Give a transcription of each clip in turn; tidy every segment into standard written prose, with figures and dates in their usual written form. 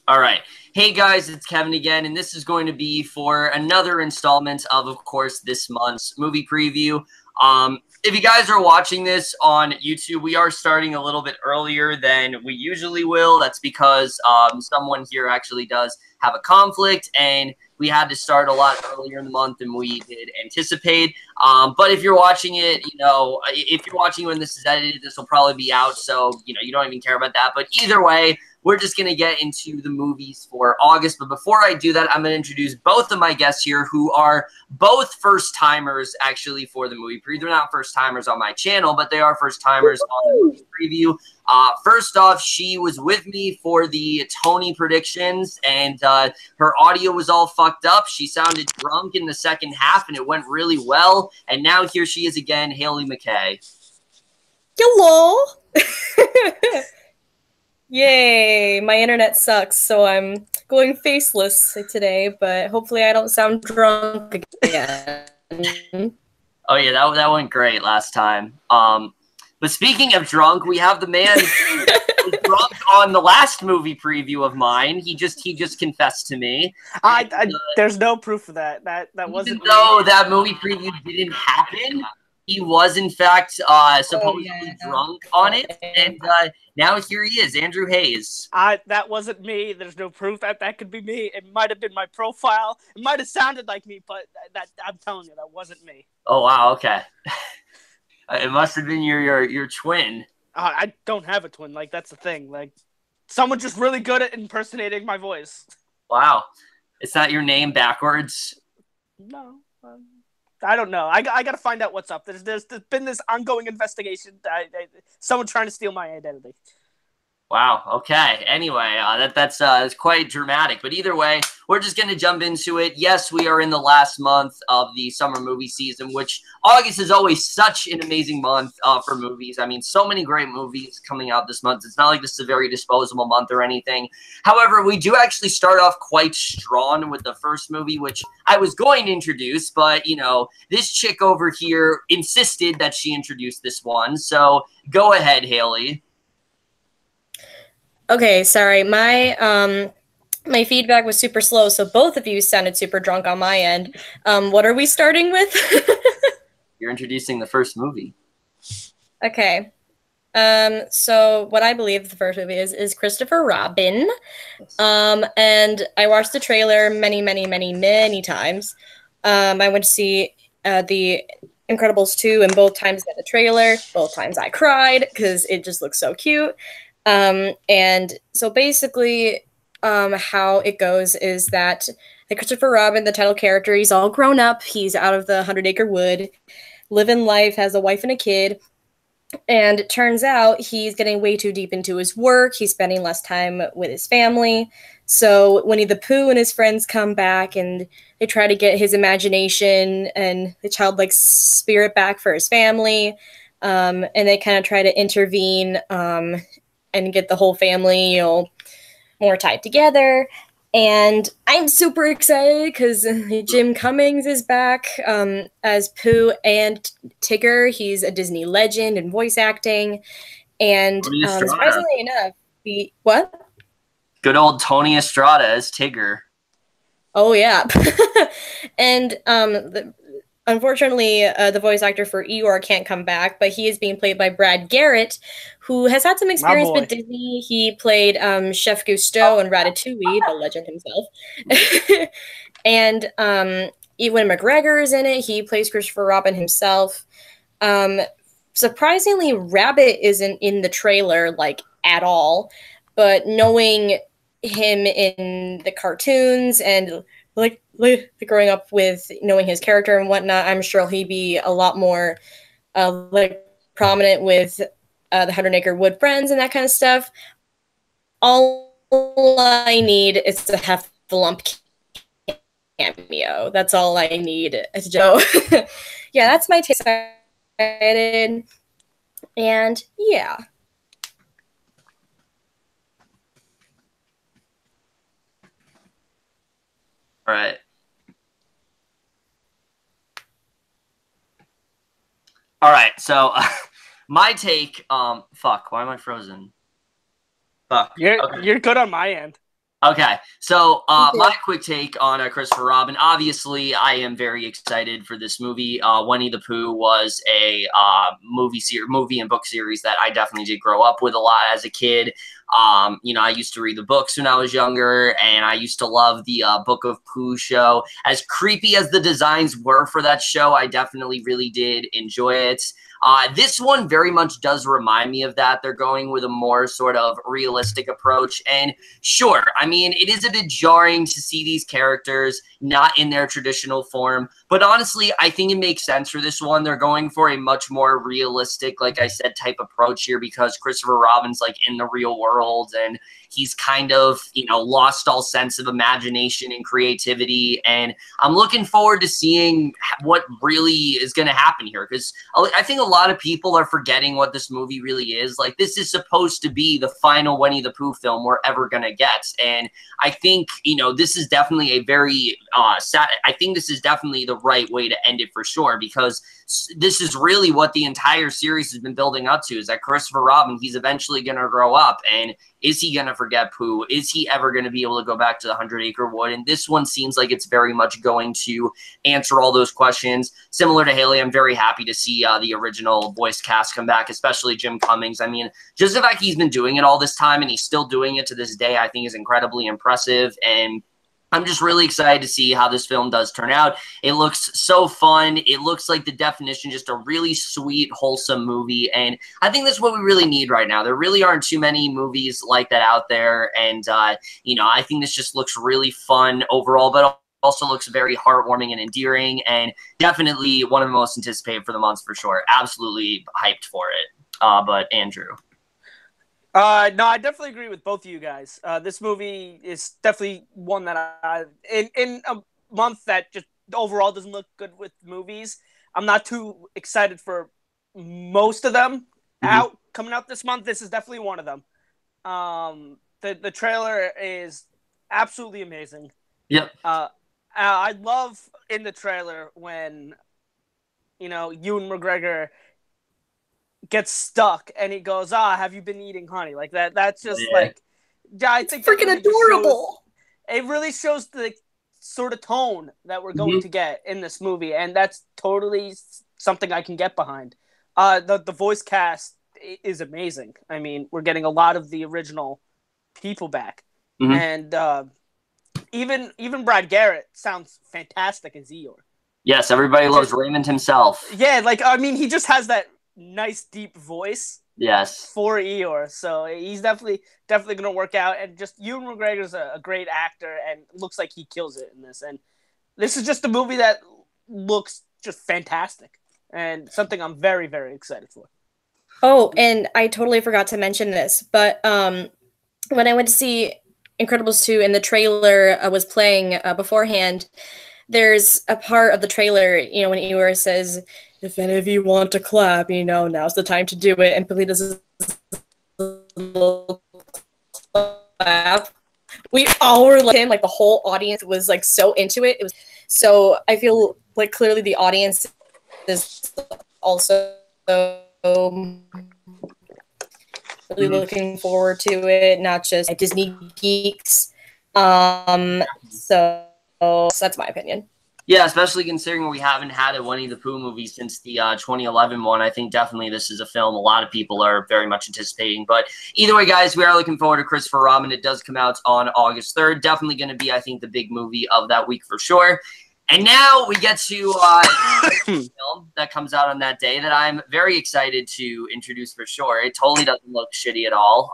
All right. Hey guys, it's Kevin again, and this is going to be for another installment of course, this month's movie preview. If you guys are watching this on YouTube, we are starting a little bit earlier than we usually will. That's because someone here actually does have a conflict, and we had to start a lot earlier in the month than we did anticipate. But if you're watching it, if you're watching when this is edited, this will probably be out, so you don't even care about that. But either way, we're just going to get into the movies for August. But before I do that, I'm going to introduce both of my guests here who are both first-timers, actually, for the movie preview. They're not first-timers on my channel, but they are first-timers on the movie preview. First off, she was with me for the Tony predictions, and her audio was all fucked up. She sounded drunk in the second half, and it went really well. And now here she is again, Hailie MacKay. Hello! Yay! My internet sucks, so I'm going faceless today, but hopefully I don't sound drunk again. Oh yeah, that went great last time. But speaking of drunk, we have the man who was drunk on the last movie preview of mine. He just confessed to me. There's no proof of that. That wasn't. Even though that movie preview didn't happen, he was in fact supposedly drunk on it, and now here he is, Andrew Hayes. That wasn't me. There's no proof that could be me. It might have been my profile. It might have sounded like me, but I'm telling you, that wasn't me. Oh wow, okay. It must have been your twin. I don't have a twin. Like, that's the thing. Like, someone just really good at impersonating my voice. Wow, it's not your name backwards. No. I don't know. I got to find out what's up. There's been this ongoing investigation. Someone trying to steal my identity. Wow. Okay. Anyway, that's quite dramatic. But either way, we're just going to jump into it. Yes, we are in the last month of the summer movie season, which August is always such an amazing month for movies. I mean, so many great movies coming out this month. It's not like this is a very disposable month or anything. However, we do actually start off quite strong with the first movie, which I was going to introduce, but, this chick over here insisted that she introduced this one. So go ahead, Hailie. Okay, sorry. My feedback was super slow, so both of you sounded super drunk on my end. What are we starting with? You're introducing the first movie. Okay. So what I believe the first movie is Christopher Robin. And I watched the trailer many times. I went to see the Incredibles 2, and both times I got the trailer. Both times I cried because it just looks so cute. And so basically, how it goes is that Christopher Robin, the title character, he's all grown up. He's out of the 100-acre wood, living life, has a wife and a kid. And it turns out he's getting way too deep into his work. He's spending less time with his family. So Winnie the Pooh and his friends come back and they try to get his imagination and the childlike spirit back for his family. And they kind of try to intervene, and get the whole family, more tied together. And I'm super excited because Jim Cummings is back as Pooh and Tigger. He's a Disney legend in voice acting. And surprisingly enough, what? Good old Tony Estrada as Tigger. Oh, yeah. And unfortunately, the voice actor for Eeyore can't come back, but he is being played by Brad Garrett, who has had some experience with Disney. He played Chef Gusteau in Ratatouille, the legend himself. And Ewan McGregor is in it. He plays Christopher Robin himself. Surprisingly, Rabbit isn't in the trailer, at all. But knowing him in the cartoons and growing up with knowing his character and whatnot, I'm sure he'd be a lot more prominent with the 100-acre wood friends and that kind of stuff. All I need is to have the lump cameo. That's all I need. So yeah, that's my take. Excited. And yeah. All right. All right. So my take, fuck, why am I frozen? Fuck. You're good on my end. Okay, so my quick take on Christopher Robin. Obviously, I am very excited for this movie. Winnie the Pooh was a movie and book series that I definitely did grow up with a lot as a kid. You know, I used to read the books when I was younger, and I used to love the Book of Pooh show. As creepy as the designs were for that show, I definitely really did enjoy it. This one very much does remind me of that. They're going with a more sort of realistic approach. And sure, I mean, it is a bit jarring to see these characters not in their traditional form. But honestly, I think it makes sense for this one. They're going for a much more realistic, like I said, type approach here because Christopher Robin's like in the real world and he's kind of, you know, lost all sense of imagination and creativity. And I'm looking forward to seeing what really is going to happen here because I think a lot of people are forgetting what this movie really is. Like, this is supposed to be the final Winnie the Pooh film we're ever going to get. And I think, you know, this is definitely a very I think this is definitely the right way to end it for sure because this is really what the entire series has been building up to is that Christopher Robin, he's eventually going to grow up. And is he going to forget Pooh? Is he ever going to be able to go back to the 100-Acre Wood? And this one seems like it's very much going to answer all those questions. Similar to Hailie, I'm very happy to see the original voice cast come back, especially Jim Cummings. I mean, just the fact he's been doing it all this time and he's still doing it to this day, I think is incredibly impressive. And I'm just really excited to see how this film does turn out. It looks so fun. It looks like the definition, just a really sweet, wholesome movie. And I think that's what we really need right now. There really aren't too many movies like that out there. And, you know, I think this just looks really fun overall, but also looks very heartwarming and endearing. And definitely one of the most anticipated for the months for sure. Absolutely hyped for it. But Andrew. No, I definitely agree with both of you guys. This movie is definitely one that in a month that just overall doesn't look good with movies. I'm not too excited for most of them coming out this month. This is definitely one of them. The trailer is absolutely amazing. Yep. I love in the trailer when, you know, Ewan McGregor gets stuck and he goes, have you been eating honey? Like that. That's just like, I think it's freaking adorable. It really shows the sort of tone that we're going to get in this movie. And that's totally something I can get behind. The voice cast is amazing. I mean, we're getting a lot of the original people back. And even Brad Garrett sounds fantastic as Eeyore. Yes, everybody loves Raymond himself. Yeah, like, I mean, he just has that nice deep voice. Yes. For Eeyore. So he's definitely going to work out. And just Ewan McGregor's a great actor and looks like he kills it in this. And this is just a movie that looks just fantastic and something I'm very, very excited for. Oh, and I totally forgot to mention this, but when I went to see Incredibles 2 and the trailer was playing beforehand, there's a part of the trailer, you know, when Eeyore says, if any of you want to clap, you know, now's the time to do it. And Billy does a little clap. We all were like him, like the whole audience was like so into it. It was so I feel like clearly the audience is also really looking forward to it, not just Disney geeks. So that's my opinion. Yeah, especially considering we haven't had a Winnie the Pooh movie since the 2011 one. I think definitely this is a film a lot of people are very much anticipating. But either way, guys, we are looking forward to Christopher Robin. It does come out on August 3rd. Definitely going to be, I think, the big movie of that week for sure. And now we get to a film that comes out on that day that I'm very excited to introduce for sure. It totally doesn't look shitty at all.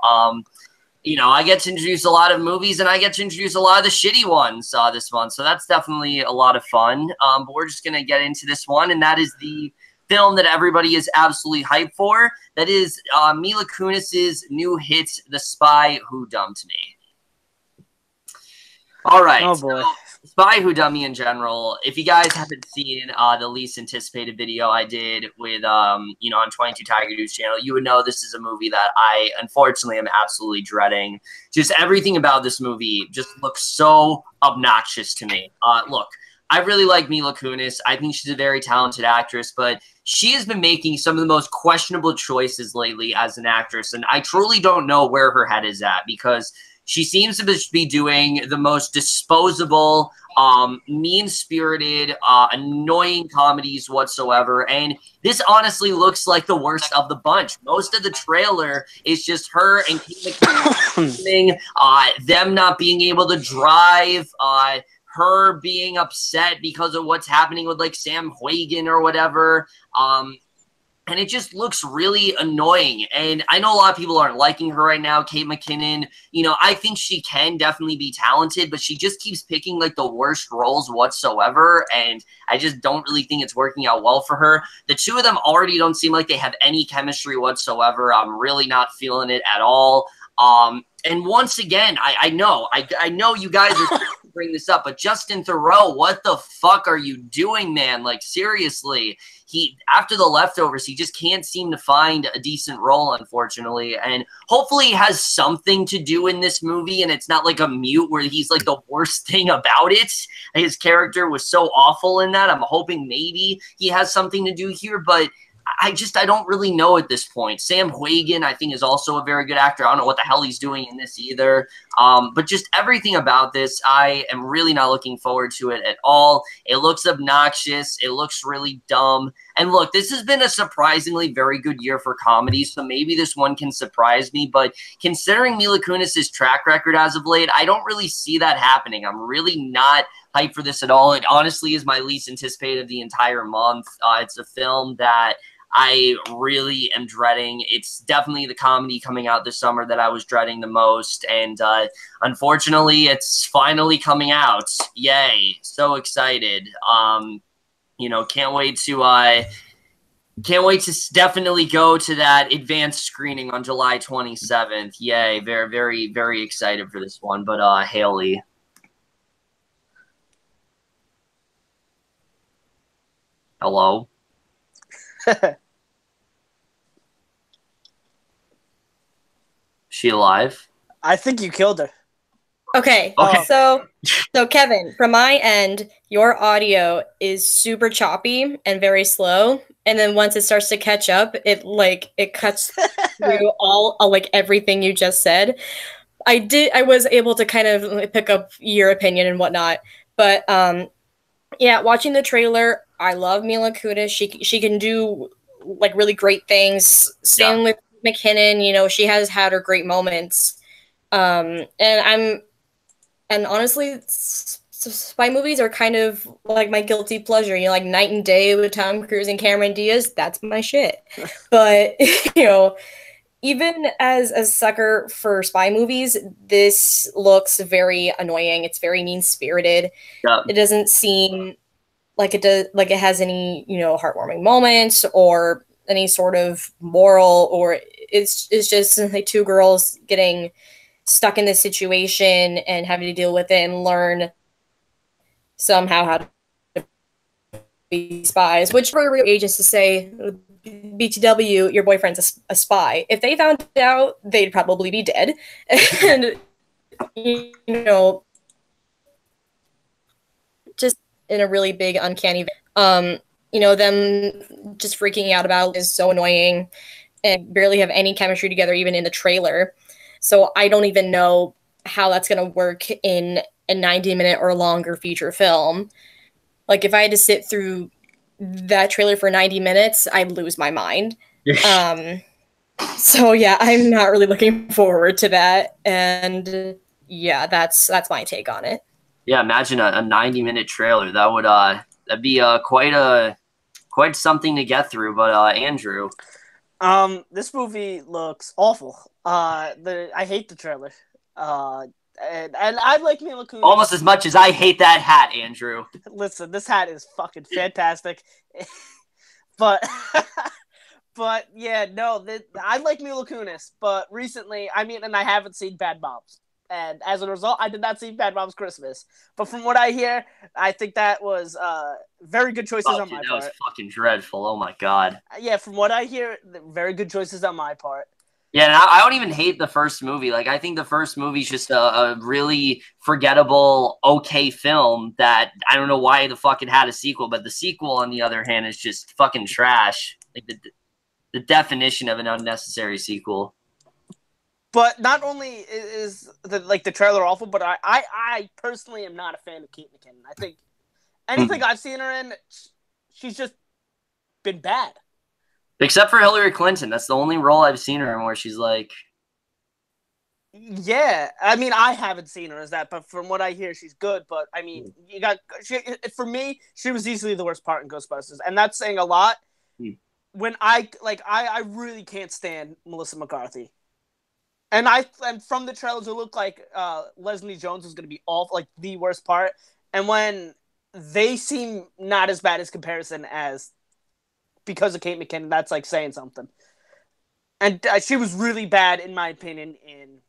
You know, I get to introduce a lot of movies, and I get to introduce a lot of the shitty ones this month. So that's definitely a lot of fun. But we're just going to get into this one, and that is the film that everybody is absolutely hyped for. That is Mila Kunis's new hit, The Spy Who Dumped Me. All right. Oh, boy. So, Spy Who Dumped Me in general. If you guys haven't seen the least anticipated video I did with, you know, on 22 Tiger Dude's channel, you would know this is a movie that I, unfortunately, am absolutely dreading. Just everything about this movie just looks so obnoxious to me. Look, I really like Mila Kunis. I think she's a very talented actress, but she has been making some of the most questionable choices lately as an actress, and I truly don't know where her head is at because She seems to be doing the most disposable, mean-spirited, annoying comedies whatsoever. And this honestly looks like the worst of the bunch. Most of the trailer is just her and Kate McKinnon, them not being able to drive, her being upset because of what's happening with like Sam Huygen or whatever. And it just looks really annoying. And I know a lot of people aren't liking her right now. Kate McKinnon, you know, I think she can definitely be talented, but she just keeps picking like the worst roles whatsoever. And I just don't really think it's working out well for her. The two of them already don't seem like they have any chemistry whatsoever. I'm really not feeling it at all. And once again, I know you guys are bring this up, but Justin Theroux, what the fuck are you doing, man? Like, seriously, after The Leftovers, he just can't seem to find a decent role, unfortunately, and hopefully he has something to do in this movie, and it's not like a mute where he's like the worst thing about it. His character was so awful in that. I'm hoping maybe he has something to do here, but I don't really know at this point. Sam Huygen, I think, is also a very good actor. I don't know what the hell he's doing in this either. But just everything about this, I am really not looking forward to it at all. It looks obnoxious. It looks really dumb. And look, this has been a surprisingly very good year for comedies, so maybe this one can surprise me. But considering Mila Kunis's track record as of late, I don't really see that happening. I'm really not hyped for this at all. It honestly is my least anticipated of the entire month. It's a film that I really am dreading. It's definitely the comedy coming out this summer that I was dreading the most. And unfortunately, it's finally coming out. Yay. So excited. You know, can't wait to definitely go to that advanced screening on July 27th. Yay. Very, very, very excited for this one. But Hailie. Hello? She alive? I think you killed her. Okay. So Kevin, from my end, your audio is super choppy and very slow, and then once it starts to catch up, it cuts through all like everything you just said. I was able to kind of pick up your opinion and whatnot, but yeah, watching the trailer, I love Mila Kunis. She can do like really great things. Same with McKinnon, you know, she has had her great moments. And honestly, spy movies are kind of like my guilty pleasure. You know, like Night and Day with Tom Cruise and Cameron Diaz, that's my shit. But, you know, even as a sucker for spy movies, this looks very annoying. It's very mean-spirited. Yeah. It doesn't seem like it has any, you know, heartwarming moments or any sort of moral, or it's just like two girls getting stuck in this situation and having to deal with it and learn somehow how to be spies, which for real agents to say, BTW, your boyfriend's a spy. If they found out, they'd probably be dead. And, you know, just in a really big, uncanny you know, them just freaking out about is so annoying and barely have any chemistry together, even in the trailer. So I don't even know how that's going to work in a 90-minute or longer feature film. Like, if I had to sit through that trailer for 90 minutes, I'd lose my mind. So yeah, I'm not really looking forward to that. And yeah, that's my take on it. Yeah, imagine a 90-minute trailer. That would that'd be quite something to get through. But Andrew, this movie looks awful. I hate the trailer. And I like Mila Kunis almost as much as I hate that hat, Andrew. Listen, this hat is fucking fantastic. but yeah, no, I like Mila Kunis, but recently, and I haven't seen Bad Moms. And as a result, I did not see Bad Moms Christmas. But from what I hear, I think that was very good choices on my part. That was fucking dreadful. Oh my god. Yeah, from what I hear, very good choices on my part. Yeah, and I don't even hate the first movie. Like, I think the first movie's just a really forgettable, okay film that I don't know why the fuck it had a sequel, but the sequel, on the other hand, is just fucking trash. Like, the definition of an unnecessary sequel. But not only is the trailer awful, but I personally am not a fan of Kate McKinnon. I think anything I've seen her in, she's just been bad. Except for Hillary Clinton. That's the only role I've seen her in where she's like... Yeah, I mean, I haven't seen her as that, but from what I hear, she's good. But I mean, for me, she was easily the worst part in Ghostbusters, and that's saying a lot. When I really can't stand Melissa McCarthy, and from the trailers, it looked like Leslie Jones was going to be like the worst part, and when they seem not as bad as comparison as because of Kate McKinnon, that's like saying something. And she was really bad, in my opinion, in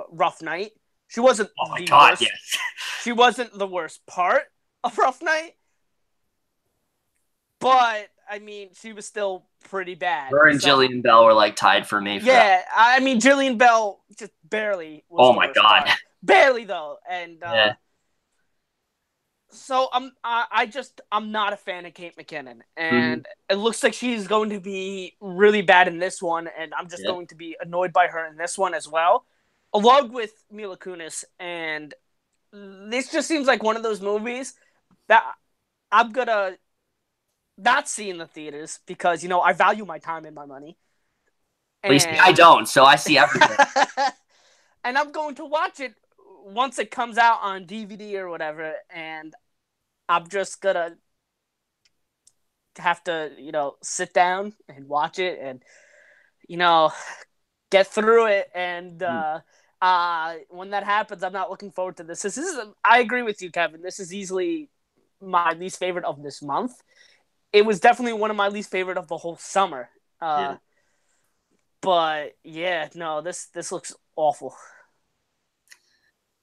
Rough Night. She wasn't worst. Yes. She wasn't the worst part of Rough Night. But, I mean, she was still pretty bad. Her and Jillian Bell were like tied for me. I mean, Jillian Bell just barely was the worst part. Barely, though. And so I'm not a fan of Kate McKinnon. And it looks like she's going to be really bad in this one. And I'm just going to be annoyed by her in this one as well. Along with Mila Kunis, and this just seems like one of those movies that I'm gonna not see in the theaters because, you know, I value my time and my money. And I don't, so I see everything. And I'm going to watch it once it comes out on DVD or whatever, and I'm just gonna have to, you know, sit down and watch it and, you know, get through it. And when that happens, I'm not looking forward to this. I agree with you, Kevin. This is easily my least favorite of this month. It was definitely one of my least favorite of the whole summer. But yeah, no, this looks awful.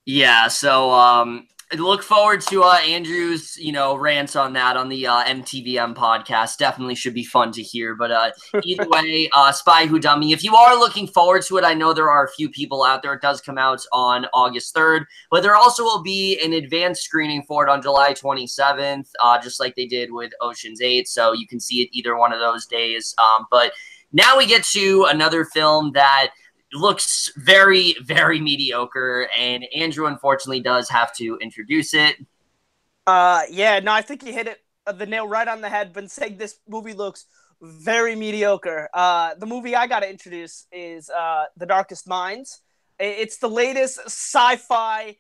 Yeah, so look forward to Andrew's, you know, rants on that on the MTVM podcast. Definitely should be fun to hear. But either way, Spy Who Dumped Me. If you are looking forward to it, I know there are a few people out there. It does come out on August 3rd, but there also will be an advanced screening for it on July 27th, just like they did with Ocean's 8. So you can see it either one of those days. But now we get to another film that looks very, very mediocre, and Andrew unfortunately does have to introduce it. Yeah, no, I think you hit the nail right on the head. Been saying this movie looks very mediocre. The movie I got to introduce is The Darkest Minds. It's the latest sci-fi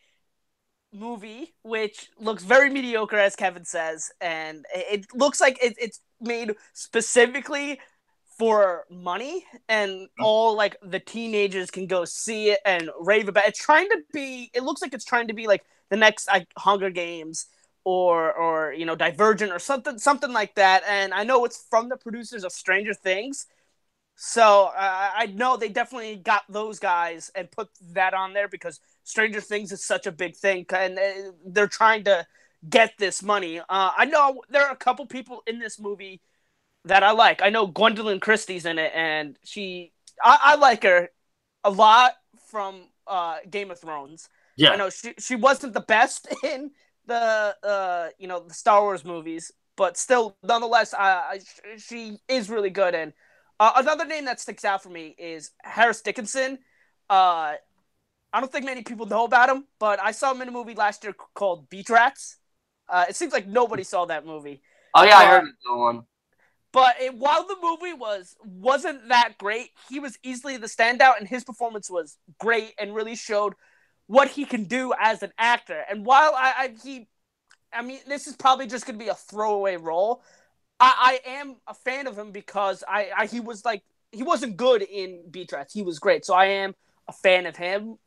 movie, which looks very mediocre, as Kevin says, and it looks like it's made specifically for money, and all like the teenagers can go see it and rave about it. It looks like it's trying to be like the next like Hunger Games or you know, Divergent or something like that. And I know it's from the producers of Stranger Things, so I know they definitely got those guys and put that on there because Stranger Things is such a big thing, and they're trying to get this money. I know there are a couple people in this movie that I like. I know Gwendolyn Christie's in it, and I like her a lot from Game of Thrones. Yeah. I know she wasn't the best in the you know, the Star Wars movies, but still, nonetheless, she is really good. And another name that sticks out for me is Harris Dickinson. I don't think many people know about him, but I saw him in a movie last year called Beach Rats. It seems like nobody saw that movie. Oh yeah, I heard that one. But while the movie wasn't that great, he was easily the standout, and his performance was great and really showed what he can do as an actor. And while I mean, this is probably just going to be a throwaway role, I am a fan of him because he wasn't good in Beach Rats. He was great, so I am a fan of him.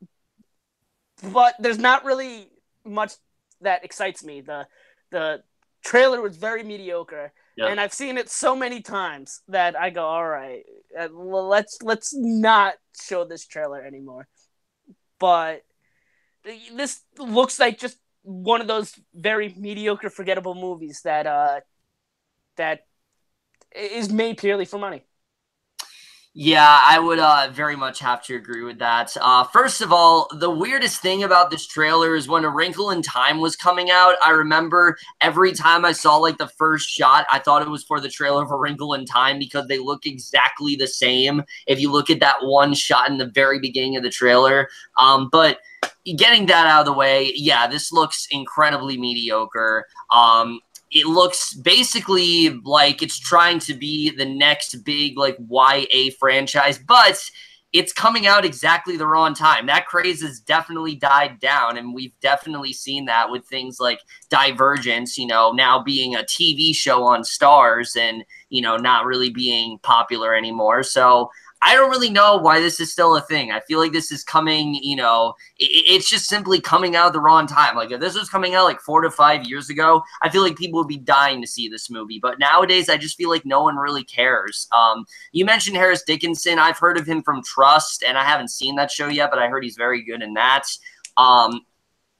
But there's not really much that excites me. The trailer was very mediocre. Yep. And I've seen it so many times that I go, all right, let's not show this trailer anymore. But this looks like just one of those very mediocre, forgettable movies that is made purely for money. Yeah, I would very much have to agree with that. First of all, the weirdest thing about this trailer is when A Wrinkle in Time was coming out, I remember every time I saw like the first shot, I thought it was for the trailer of A Wrinkle in Time because they look exactly the same if you look at that one shot in the very beginning of the trailer. But getting that out of the way, yeah, this looks incredibly mediocre. It looks basically like it's trying to be the next big like YA franchise, but it's coming out exactly the wrong time. That craze has definitely died down, and we've definitely seen that with things like Divergence, now being a TV show on Stars and, not really being popular anymore. So I don't really know why this is still a thing. I feel like this is coming, it's just simply coming out at the wrong time. Like if this was coming out like 4 to 5 years ago, I feel like people would be dying to see this movie. But nowadays, I just feel like no one really cares. You mentioned Harris Dickinson. I've heard of him from Trust, and I haven't seen that show yet, but I heard he's very good in that.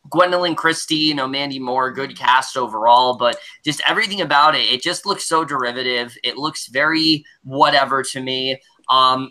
Gwendolyn Christie, Mandy Moore, good cast overall, but just everything about it, it just looks so derivative. It looks very whatever to me.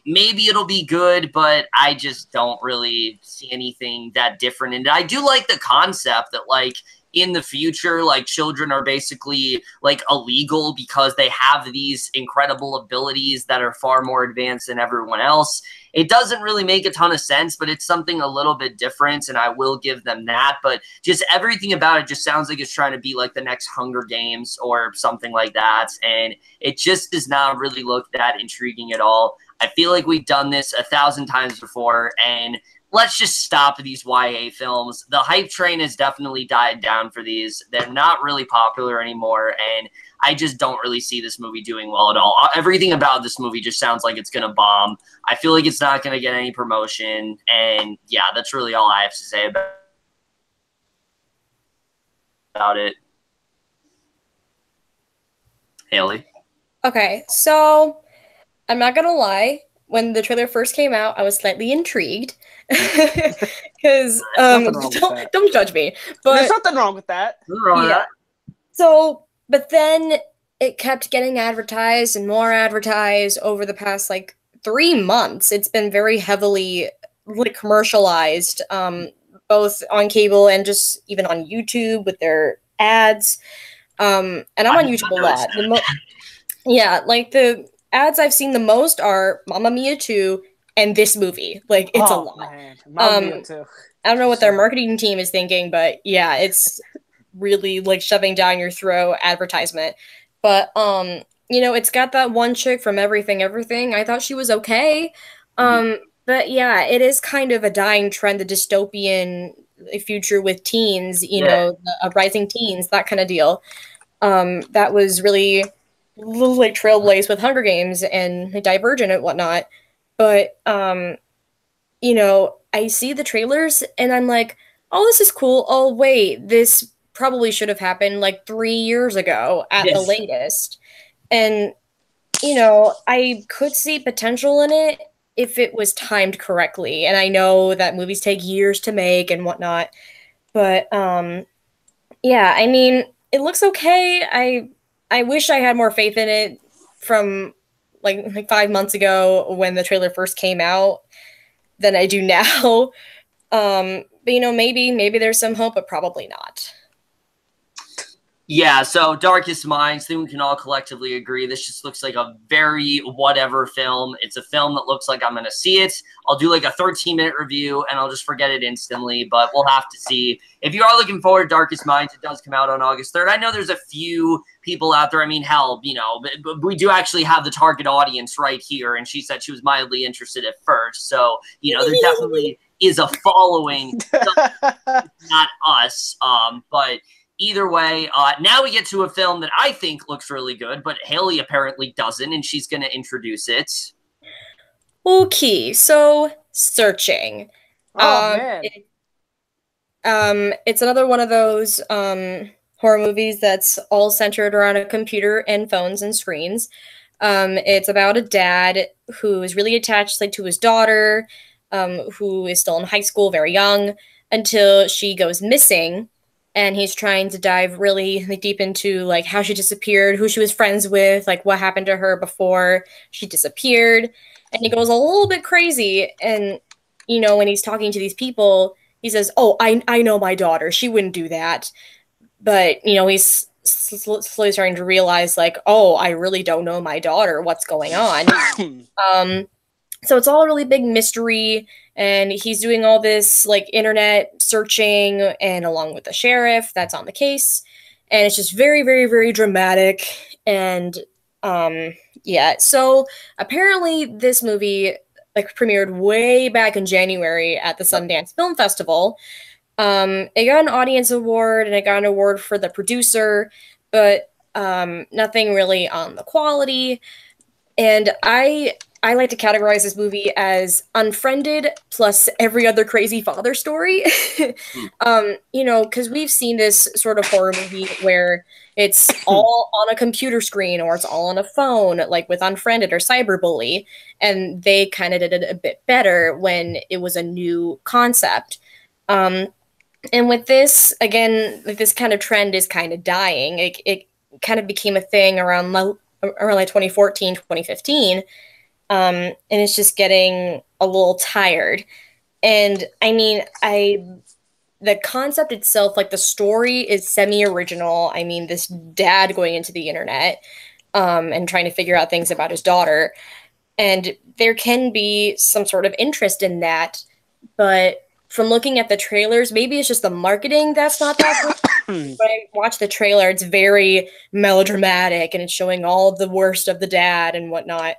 Maybe it'll be good, but I just don't really see anything that different. And I do like the concept that like in the future, like children are basically like illegal because they have these incredible abilities that are far more advanced than everyone else. It doesn't really make a ton of sense, but it's something a little bit different, and I will give them that. But just everything about it just sounds like it's trying to be like the next Hunger Games or something like that, and it just does not really look that intriguing at all. I feel like we've done this 1,000 times before, and let's just stop these YA films. The hype train has definitely died down for these. They're not really popular anymore, and I just don't really see this movie doing well at all. Everything about this movie just sounds like it's going to bomb. I feel like it's not going to get any promotion, and yeah, that's really all I have to say about it. Hailie? Okay, so I'm not gonna lie. When the trailer first came out, I was slightly intrigued because don't judge me. But there's nothing wrong with that. Yeah. So, but then it kept getting advertised and more advertised over the past like 3 months. It's been very heavily like commercialized, both on cable and just even on YouTube with their ads. And I'm on YouTube a lot. Yeah, like the ads I've seen the most are Mamma Mia 2 and this movie. Like, it's a lot. Man. Mamma Mia 2. I don't know what their marketing team is thinking, but yeah, it's really like shoving down your throat advertisement. But it's got that one chick from Everything Everything. I thought she was okay. But yeah, it is kind of a dying trend, the dystopian future with teens, rising teens, that kind of deal. That was really like trailblazed with Hunger Games and Divergent and whatnot. But I see the trailers and I'm like, oh, this is cool. Oh, wait, this probably should have happened like 3 years ago at the latest. And I could see potential in it if it was timed correctly. And I know that movies take years to make and whatnot. But yeah, I mean, it looks okay. I wish I had more faith in it from like 5 months ago when the trailer first came out than I do now. But maybe there's some hope, but probably not. Yeah, so Darkest Minds, I think we can all collectively agree this just looks like a very whatever film. It's a film that looks like I'm going to see it. I'll do like a 13-minute review, and I'll just forget it instantly, but we'll have to see. If you are looking forward to Darkest Minds, it does come out on August 3rd. I know there's a few people out there. I mean, hell, but we do actually have the target audience right here, and she said she was mildly interested at first. So, there definitely is a following. Not us, but either way, now we get to a film that I think looks really good, but Hailie apparently doesn't, and she's going to introduce it. Okay, so Searching. Oh, man. It's another one of those horror movies that's all centered around a computer and phones and screens. It's about a dad who is really attached to his daughter, who is still in high school, very young, until she goes missing. And he's trying to dive really deep into like how she disappeared, who she was friends with, like what happened to her before she disappeared. and he goes a little bit crazy. And when he's talking to these people, he says, "Oh, I know my daughter. She wouldn't do that." But he's slowly starting to realize, like, oh, I really don't know my daughter. What's going on? So it's all a really big mystery, and he's doing all this like internet searching, and along with the sheriff that's on the case, and it's just very, very, very dramatic. And yeah, so apparently this movie like premiered way back in January at the Sundance Film Festival. It got an audience award and it got an award for the producer, but nothing really on the quality. And I like to categorize this movie as Unfriended plus every other crazy father story. Because we've seen this sort of horror movie where it's all on a computer screen or it's all on a phone, like with Unfriended or Cyberbully, and they kind of did it a bit better when it was a new concept. And with this, again, like this kind of trend is kind of dying. It kind of became a thing around like 2014, 2015. And it's just getting a little tired. And I mean, the concept itself, like the story is semi-original. I mean, this dad going into the internet and trying to figure out things about his daughter. And there can be some sort of interest in that. But from looking at the trailers, maybe it's just the marketing that's not that good. When I watch the trailer, it's very melodramatic and it's showing all of the worst of the dad and whatnot.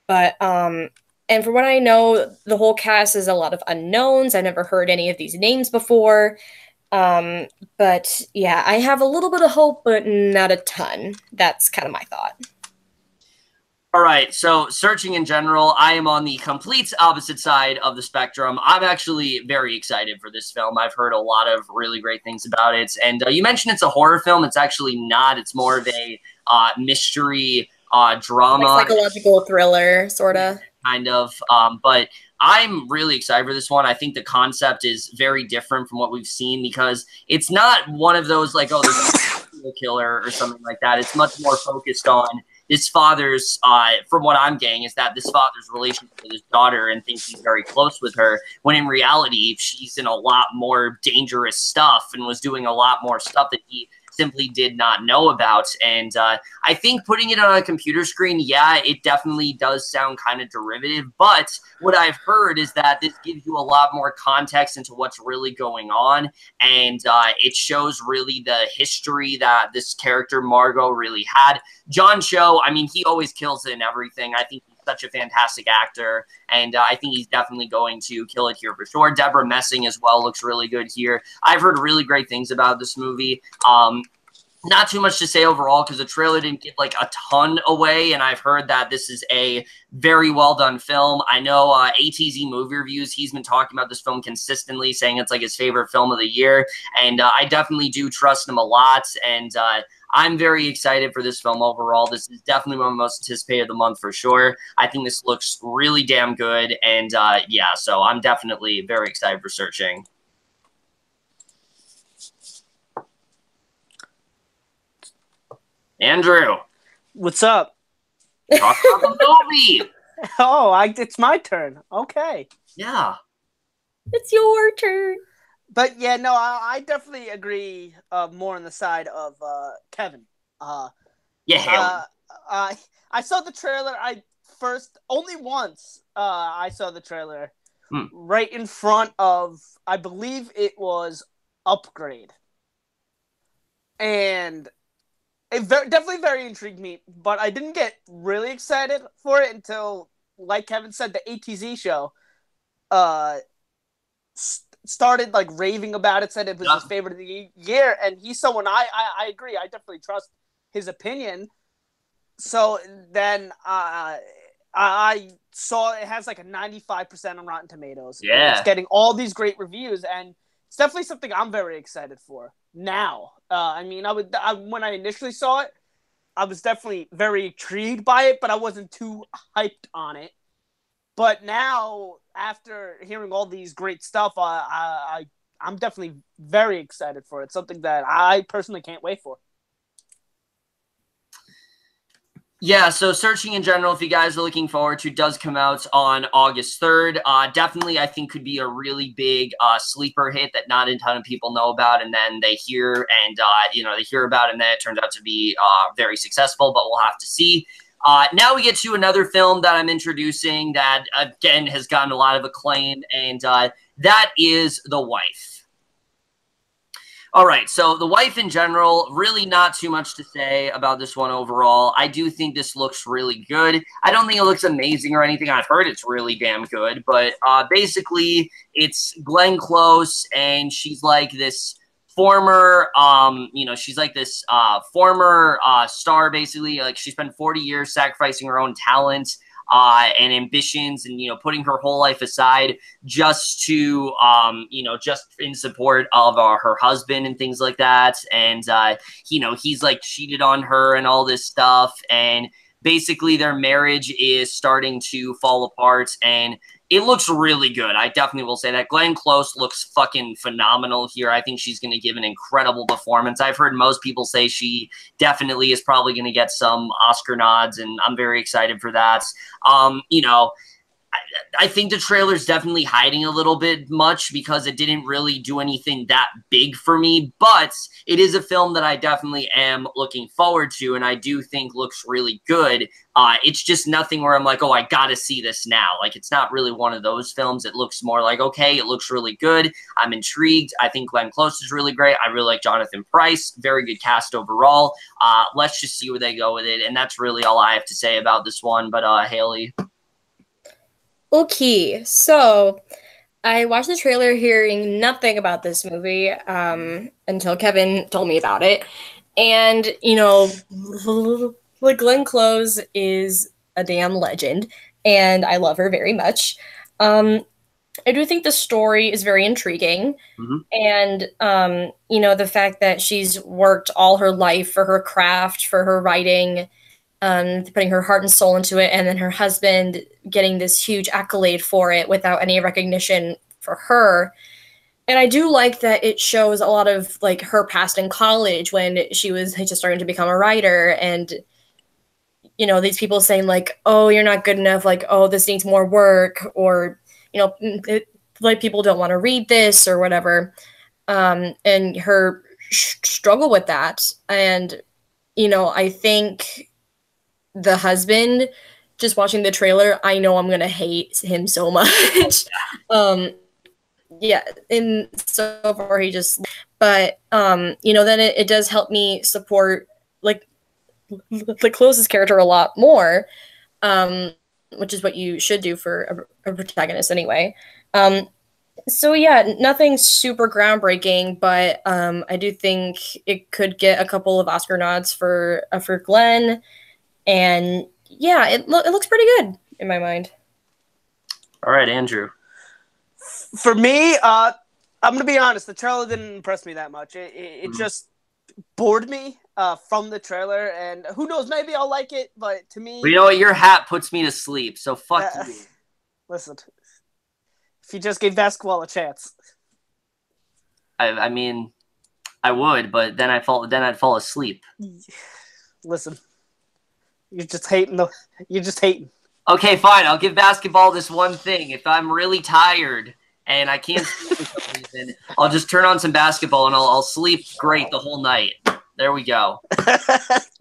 But and from what I know, the whole cast is a lot of unknowns. I never heard any of these names before. But yeah, I have a little bit of hope, but not a ton. That's kind of my thought. All right, so searching in general, I am on the complete opposite side of the spectrum. I'm actually very excited for this film. I've heard a lot of really great things about it. And you mentioned it's a horror film. It's actually not. It's more of a mystery drama. Like psychological thriller, sort of. Kind of. But I'm really excited for this one. I think the concept is very different from what we've seen because it's not one of those like, oh, there's a serial killer or something like that. It's much more focused on this father's, from what I'm getting, is that this father's relationship with his daughter and thinks he's very close with her, when in reality, she's in a lot more dangerous stuff and was doing a lot more stuff that he simply did not know about. And I think putting it on a computer screen, yeah, it definitely does sound kind of derivative. But what I've heard is that this gives you a lot more context into what's really going on. And it shows really the history that this character, Margot, really had. John Cho, I mean, he always kills it in everything. I think he's such a fantastic actor, and I think he's definitely going to kill it here for sure. Deborah Messing as well looks really good here. I've heard really great things about this movie. Not too much to say overall because the trailer didn't give like a ton away, and I've heard that this is a very well done film. I know ATZ Movie Reviews, he's been talking about this film consistently, saying it's like his favorite film of the year, and I definitely do trust him a lot, and I'm very excited for this film overall. This is definitely one of the most anticipated of the month for sure. I think this looks really damn good, and yeah, so I'm definitely very excited for Searching. Andrew. What's up? Talk about the movie. Oh, it's my turn. Okay. Yeah. It's your turn. But yeah, no, I definitely agree more on the side of Kevin. Yeah, Hailie. I saw the trailer. Only once I saw the trailer right in front of, I believe it was Upgrade. And it definitely very intrigued me, but I didn't get really excited for it until, like Kevin said, the ATZ show started like raving about it, said it was his favorite of the year, and he's someone I agree. I definitely trust his opinion. So then I saw it has like a 95% on Rotten Tomatoes. Yeah. It's getting all these great reviews, and it's definitely something I'm very excited for now. I mean, when I initially saw it, I was definitely very intrigued by it, but I wasn't too hyped on it. But now, after hearing all these great stuff, I'm definitely very excited for it. Something that I personally can't wait for. Yeah, so Searching in general, if you guys are looking forward to, does come out on August 3rd. Definitely, I think, could be a really big sleeper hit that not a ton of people know about, and then they hear and, they hear about it, and then it turns out to be very successful, but we'll have to see. Now we get to another film that I'm introducing that, again, has gotten a lot of acclaim, and that is The Wife. All right, so The Wife in general, really not too much to say about this one overall. I do think this looks really good. I don't think it looks amazing or anything. I've heard it's really damn good, but basically it's Glenn Close, and she's like this former, she's like this former star, basically. Like, she spent 40 years sacrificing her own talent and ambitions and, putting her whole life aside just to, just in support of her husband and things like that. And, he's like cheated on her and all this stuff. And basically their marriage is starting to fall apart, and it looks really good. I definitely will say that. Glenn Close looks fucking phenomenal here. I think she's going to give an incredible performance. I've heard most people say she definitely is probably going to get some Oscar nods, and I'm very excited for that. I think the trailer's definitely hiding a little bit much because it didn't really do anything that big for me, but it is a film that I definitely am looking forward to, and I do think looks really good. It's just nothing where I'm like, oh, I gotta see this now. Like, it's not really one of those films. It looks more like, okay, it looks really good. I'm intrigued. I think Glenn Close is really great. I really like Jonathan Pryce. Very good cast overall. Let's just see where they go with it, and that's really all I have to say about this one. But Hailie? Okay, so I watched the trailer hearing nothing about this movie until Kevin told me about it. And, like, Glenn Close is a damn legend, and I love her very much. I do think the story is very intriguing. And, the fact that she's worked all her life for her craft, for her writing, putting her heart and soul into it, and then her husband getting this huge accolade for it without any recognition for her. And I do like that it shows a lot of, like, her past in college when she was just starting to become a writer, and, these people saying, like, oh, you're not good enough, like, oh, this needs more work, or, like, people don't want to read this or whatever. And her struggle with that. And, I think the husband, just watching the trailer, I know I'm gonna hate him so much. Yeah, and so far he just, but then it does help me support, like, the closest character a lot more, which is what you should do for a protagonist anyway. So yeah, nothing super groundbreaking, but I do think it could get a couple of Oscar nods for Glenn. And yeah, it looks pretty good in my mind. All right, Andrew. For me, I'm gonna be honest. The trailer didn't impress me that much. It just bored me from the trailer, and who knows? Maybe I'll like it. But to me, well, you know what? Your hat puts me to sleep. So fuck you. Listen, if you just gave basketball a chance, I mean, I would, but then I'd fall asleep. Listen. You're just hating. You're just hating. Okay, fine. I'll give basketball this one thing. If I'm really tired and I can't sleep for some reason, I'll just turn on some basketball and I'll sleep great the whole night. There we go.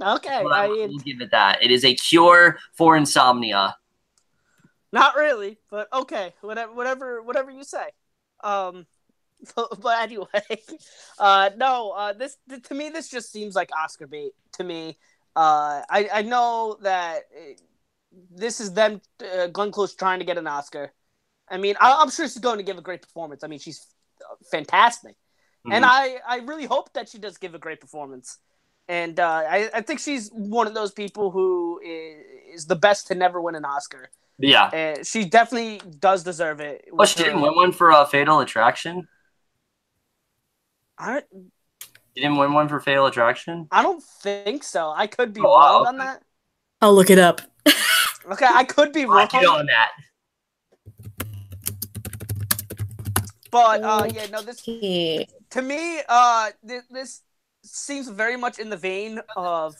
Okay, we'll give it that. It is a cure for insomnia. Not really, but okay. Whatever you say. But anyway, no. This to me, this just seems like Oscar bait to me. I know that this is them, Glenn Close, trying to get an Oscar. I mean, I'm sure she's going to give a great performance. I mean, she's fantastic. And I really hope that she does give a great performance. And I think she's one of those people who is the best to never win an Oscar. Yeah. She definitely does deserve it. Oh, she didn't win one for Fatal Attraction? You didn't win one for Fatal Attraction? I don't think so. I could be wrong on that. I'll look it up. Okay, I could be wrong on that. But yeah, no, this to me, this seems very much in the vein of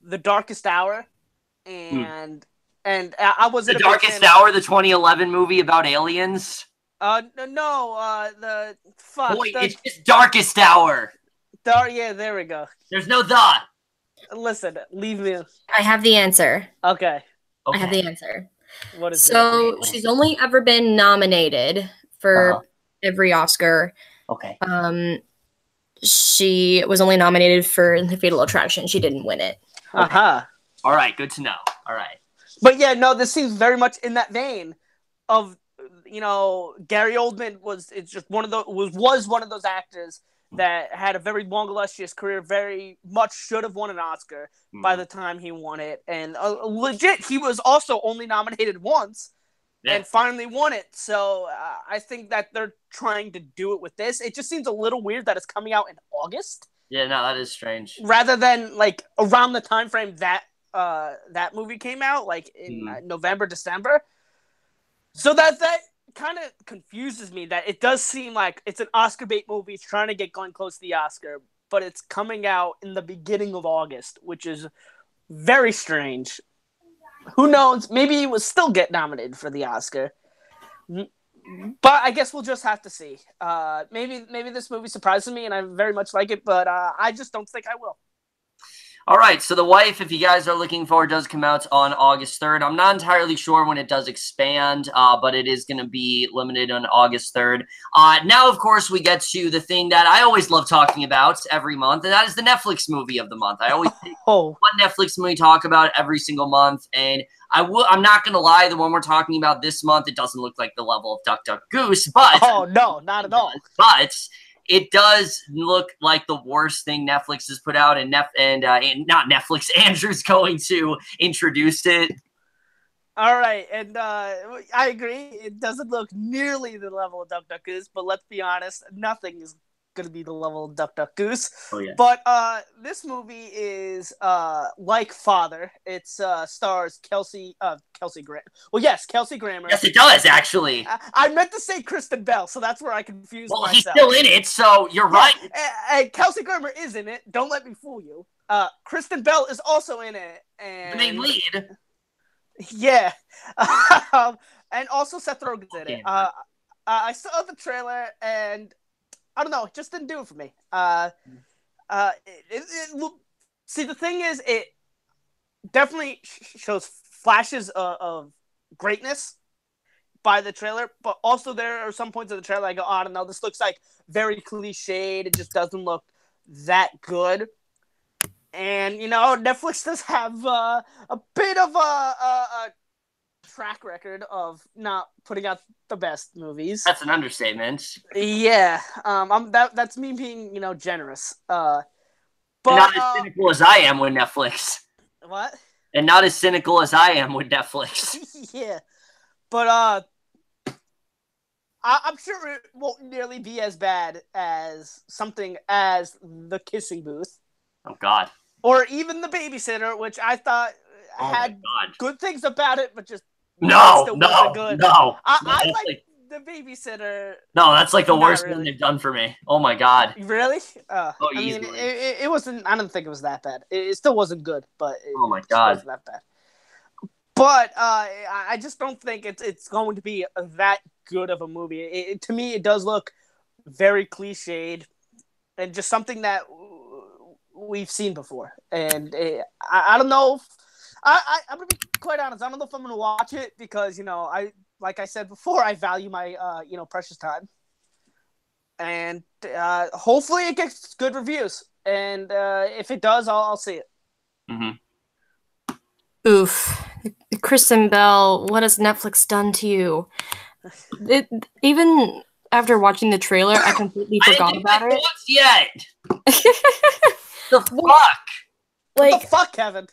The Darkest Hour, and I wasn't The Darkest Hour, the 2011 movie about aliens. No, the fuck. Boy, it's just Darkest Hour. Yeah, there we go. There's no the. Listen, leave me. I have the answer. Okay. I have the answer. What is so it? She's only ever been nominated for every Oscar. Okay. She was only nominated for The Fatal Attraction. She didn't win it. Okay. All right, good to know. All right. But yeah, no, this seems very much in that vein of, you know, Gary Oldman was one of those actors that had a very long, illustrious career, very much should have won an Oscar by the time he won it. And legit, he was also only nominated once and finally won it. So I think that they're trying to do it with this. It just seems a little weird that it's coming out in August. Yeah, no, that is strange. Rather than like around the time frame that that movie came out, like in November, December. So that kind of confuses me, that it does seem like it's an Oscar bait movie. It's trying to get going close to the Oscar, but it's coming out in the beginning of August, which is very strange. Who knows? Maybe he will still get nominated for the Oscar. But I guess we'll just have to see. Maybe this movie surprises me and I very much like it, but I just don't think I will. All right, so The Wife, if you guys are looking for it, does come out on August 3rd. I'm not entirely sure when it does expand, but it is going to be limited on August 3rd. Now, of course, we get to the thing that I always love talking about every month, and that is the Netflix movie of the month. I always pick one Netflix movie to talk about every single month, and I'm not going to lie, the one we're talking about this month, it doesn't look like the level of Duck, Duck, Goose, but... Oh, no, not at all. But... it does look like the worst thing Netflix has put out, and not Netflix. Andrew's going to introduce it. All right, and I agree. It doesn't look nearly the level of Duck Duck Goose, but let's be honest, nothing is going to be the level of Duck Duck Goose. Oh yeah. But this movie is like Father. It stars Kelsey Grammer. Well, yes, Kelsey Grammer. Yes, it does actually. I meant to say Kristen Bell, so that's where I confused myself. Well, he's still in it, so you're right. And Kelsey Grammer is in it. Don't let me fool you. Kristen Bell is also in it, and the main lead. Yeah, and also Seth Rogen's in it. I saw the trailer, and I don't know, it just didn't do it for me. See, the thing is, it definitely shows flashes of greatness by the trailer, but also there are some points of the trailer I go, oh, I don't know, this looks like very cliched. It just doesn't look that good. And, you know, Netflix does have a bit of a track record of not putting out the best movies. That's an understatement. Yeah. That's me being, you know, generous. But not as cynical as I am with Netflix. What? And not as cynical as I am with Netflix. Yeah. But I'm sure it won't nearly be as bad as something as The Kissing Booth. Oh, God. Or even The Babysitter, which I thought had good things about it, but just wasn't good. I like The Babysitter. No, that's like the worst thing they've done for me. Oh, my God. Really? I easily. mean, it wasn't, I don't think it was that bad. It still wasn't good, but oh, my God. Wasn't that bad. But I just don't think it's going to be that good of a movie. To me, it does look very cliched and just something that we've seen before. And I don't know. I'm going to be quite honest. I don't know if I'm going to watch it because, you know, like I said before, I value my, you know, precious time. And hopefully it gets good reviews. And if it does, I'll see it. Mm-hmm. Oof. Kristen Bell, what has Netflix done to you? Even after watching the trailer, I completely forgot about it. Yet. The fuck? Like, what the fuck, Kevin?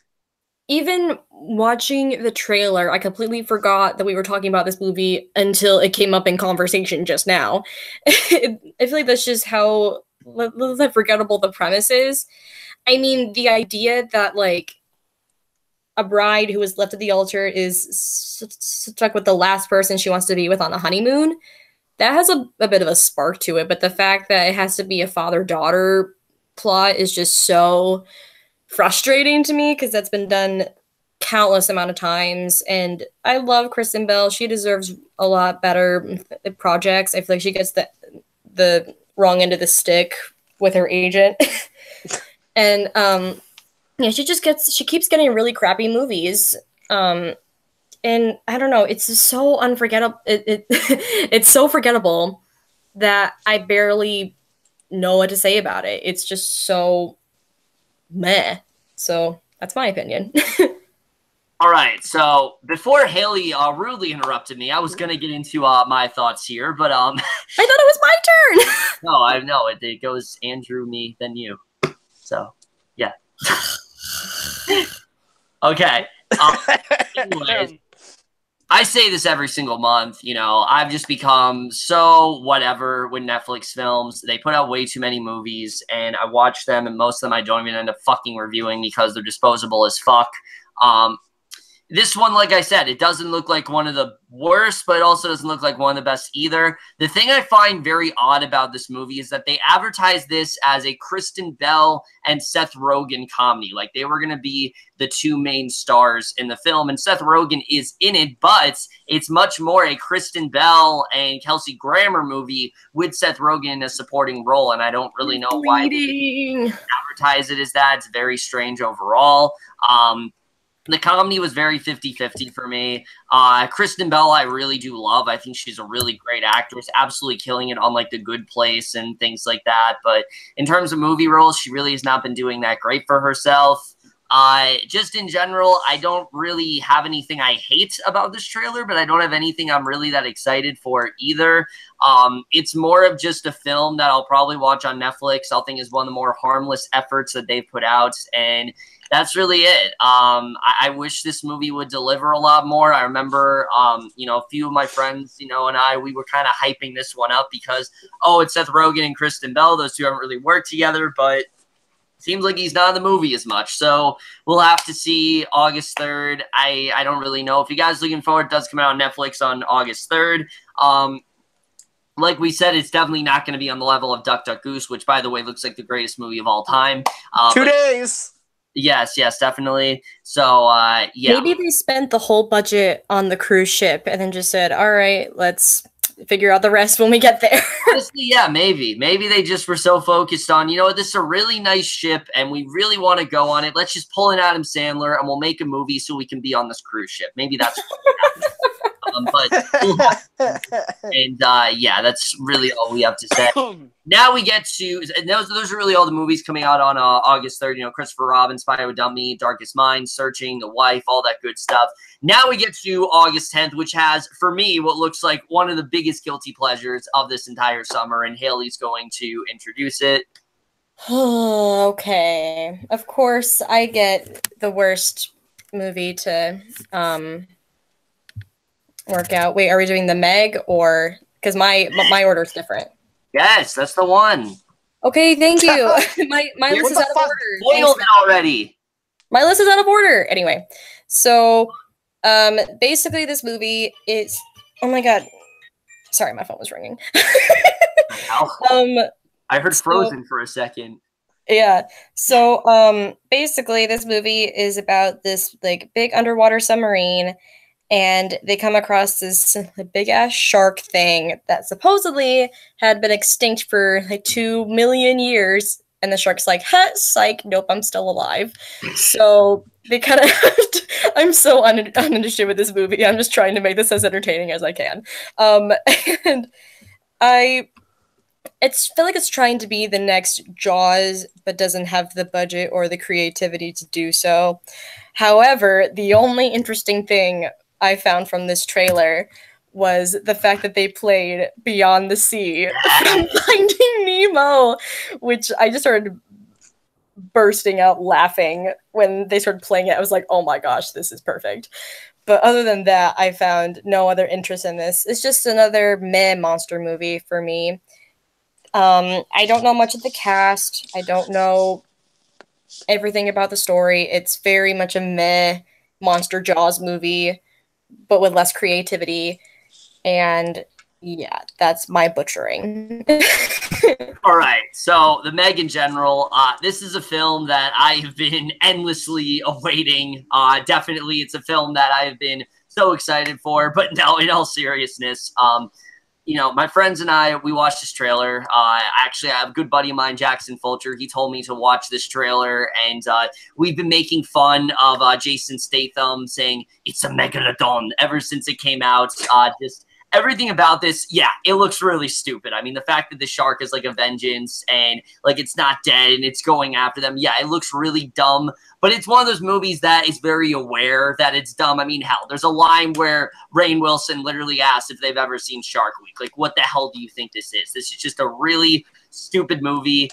Even watching the trailer, I completely forgot that we were talking about this movie until it came up in conversation just now. I feel like that's just how forgettable the premise is. I mean, the idea that, like, a bride who was left at the altar is stuck with the last person she wants to be with on a honeymoon, that has a bit of a spark to it. But the fact that it has to be a father-daughter plot is just so frustrating to me because that's been done countless amount of times, and I love Kristen Bell. She deserves a lot better projects. I feel like she gets the wrong end of the stick with her agent. And yeah, she keeps getting really crappy movies. And I don't know, it's just so unforgettable. It's so forgettable that I barely know what to say about it. It's just so meh. So that's my opinion. All right, so before Hailie rudely interrupted me, I was gonna get into my thoughts here, but I thought it was my turn. no, I know it goes Andrew, me, then you. So yeah. Okay. Anyways, I say this every single month. You know, I've just become so whatever with Netflix films. They put out way too many movies, and I watch them, and most of them I don't even end up fucking reviewing because they're disposable as fuck. This one, like I said, it doesn't look like one of the worst, but it also doesn't look like one of the best either. The thing I find very odd about this movie is that they advertised this as a Kristen Bell and Seth Rogen comedy. Like, they were going to be the two main stars in the film, and Seth Rogen is in it, but it's much more a Kristen Bell and Kelsey Grammer movie with Seth Rogen in a supporting role, and I don't really know why they advertise it as that. It's very strange overall. The comedy was very 50-50 for me. Kristen Bell, I really do love. I think she's a really great actress, absolutely killing it on like The Good Place and things like that. But in terms of movie roles, she really has not been doing that great for herself. Just in general, I don't really have anything I hate about this trailer, but I don't have anything I'm really that excited for either. It's more of just a film that I'll probably watch on Netflix. I think is one of the more harmless efforts that they've put out, and that's really it. I wish this movie would deliver a lot more. I remember, you know, a few of my friends, you know, and we were kind of hyping this one up because, oh, it's Seth Rogen and Kristen Bell. Those two haven't really worked together, but seems like he's not in the movie as much. So we'll have to see August 3rd. I don't really know. If you guys are looking forward, it does come out on Netflix on August 3rd. Like we said, it's definitely not going to be on the level of Duck, Duck, Goose, which, by the way, looks like the greatest movie of all time. 2 days. Yes, definitely. So, yeah. Maybe they spent the whole budget on the cruise ship and then just said, all right, let's figure out the rest when we get there. Honestly, yeah, maybe. Maybe they just were so focused on, you know what, this is a really nice ship and we really want to go on it. Let's just pull in Adam Sandler and we'll make a movie so we can be on this cruise ship. Maybe that's what happened. Yeah, that's really all we have to say. Now we get to those are really all the movies coming out on August 3rd. You know, Christopher Robin, Spy Who Dumped Me, Darkest Minds, Searching, The Wife, all that good stuff. Now we get to August 10th, which has, for me, what looks like one of the biggest guilty pleasures of this entire summer, and Hailie's going to introduce it. Okay. Of course, I get the worst movie to work out. Wait, are we doing the Meg or because my order is different? Yes, that's the one. Okay, thank you. my list is out of order. Spoiled it already. My list is out of order. Anyway, so basically this movie is, oh my god, sorry, my phone was ringing. I heard Frozen for a second. Yeah. So basically this movie is about this like big underwater submarine, and they come across this big ass shark thing that supposedly had been extinct for like 2 million years. And the shark's like, huh, psych, nope, I'm still alive. So they kind of, I'm so uninterested with this movie. I'm just trying to make this as entertaining as I can. And I feel like it's trying to be the next Jaws, but doesn't have the budget or the creativity to do so. However, the only interesting thing I found from this trailer was the fact that they played Beyond the Sea from Finding Nemo, which I just started bursting out laughing when they started playing it. I was like, oh my gosh, this is perfect. But other than that, I found no other interest in this. It's just another meh monster movie for me. I don't know much of the cast. I don't know everything about the story. It's very much a meh monster Jaws movie, but with less creativity. And yeah, that's my butchering. All right, so the Meg in general, this is a film that I have been endlessly awaiting. Definitely, it's a film that I have been so excited for. But no, in all seriousness, you know, my friends and I, we watched this trailer. Actually, I have a good buddy of mine, Jackson Fulcher. He told me to watch this trailer, and we've been making fun of Jason Statham, saying it's a megalodon ever since it came out. Just everything about this, yeah, it looks really stupid. I mean, the fact that the shark is like a vengeance and like it's not dead and it's going after them, yeah, it looks really dumb. But it's one of those movies that is very aware that it's dumb. I mean, hell, there's a line where Rainn Wilson literally asks if they've ever seen Shark Week. Like, what the hell do you think this is? This is just a really stupid movie.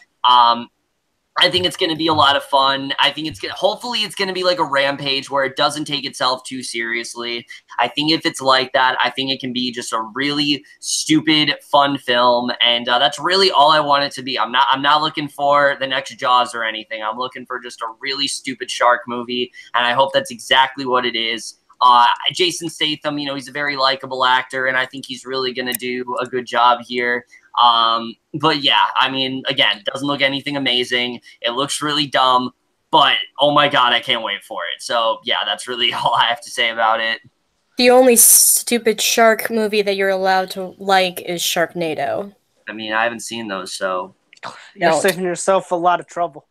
I think it's going to be a lot of fun. I think hopefully it's going to be like a Rampage where it doesn't take itself too seriously. I think if it's like that, I think it can be just a really stupid, fun film. And that's really all I want it to be. I'm not looking for the next Jaws or anything. I'm looking for just a really stupid shark movie. And I hope that's exactly what it is. Jason Statham, you know, he's a very likable actor, and I think he's really going to do a good job here. But yeah, I mean, again, doesn't look anything amazing. It looks really dumb, but oh my God, I can't wait for it. So yeah, that's really all I have to say about it. The only stupid shark movie that you're allowed to like is Sharknado. I mean, I haven't seen those, so you're saving yourself a lot of trouble.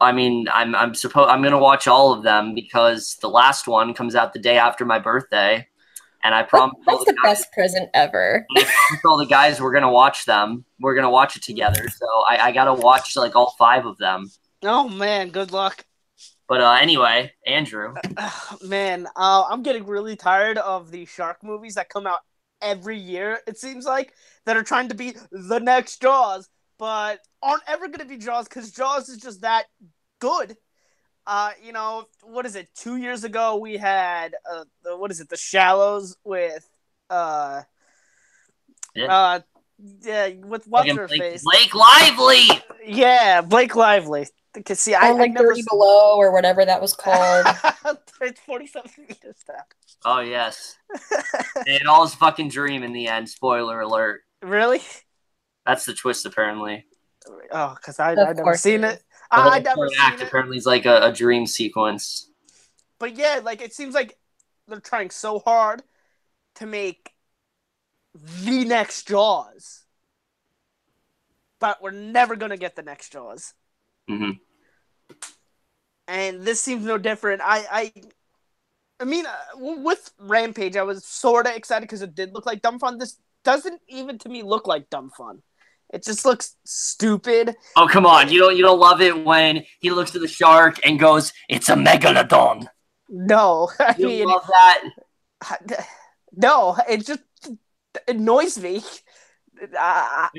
I mean, I'm gonna watch all of them because the last one comes out the day after my birthday. And I promised that's the best present ever. I promised all the guys we're gonna watch them. We're gonna watch it together. So I gotta watch like all 5 of them. Oh man, good luck. But anyway, Andrew. Man, I'm getting really tired of the shark movies that come out every year. It seems like that are trying to be the next Jaws, but aren't ever gonna be Jaws because Jaws is just that good. You know, what is it? 2 years ago, we had The Shallows with with what's her face? Blake Lively. Yeah, Blake Lively. Because see, I like never 30 Below or whatever that was called. It's 47 meters down. Oh yes, it all is fucking dream in the end. Spoiler alert. Really? That's the twist, apparently. Oh, because I've never seen it. I've never seen it. Apparently, is like a dream sequence. But yeah, like it seems like they're trying so hard to make the next Jaws, but we're never gonna get the next Jaws. Mm-hmm. And this seems no different. I mean, with Rampage, I was sort of excited because it did look like dumb fun. This doesn't even to me look like dumb fun. It just looks stupid. Oh, come on. You don't love it when he looks at the shark and goes, "It's a megalodon." No. I you mean, love that? No, it just annoys me. Your hat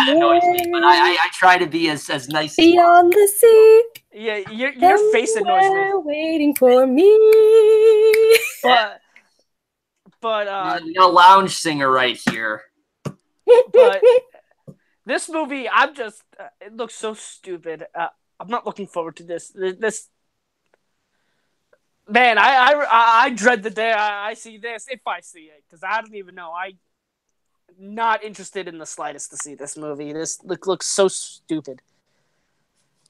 annoys me, but I try to be as nice Beyond the sea. Yeah, your face annoys me. Waiting for me. But you're a lounge singer right here. But this movie, I'm just it looks so stupid. I'm not looking forward to this. Man, I dread the day I see this, if I see it, because I don't even know. I'm not interested in the slightest to see this movie. This looks so stupid.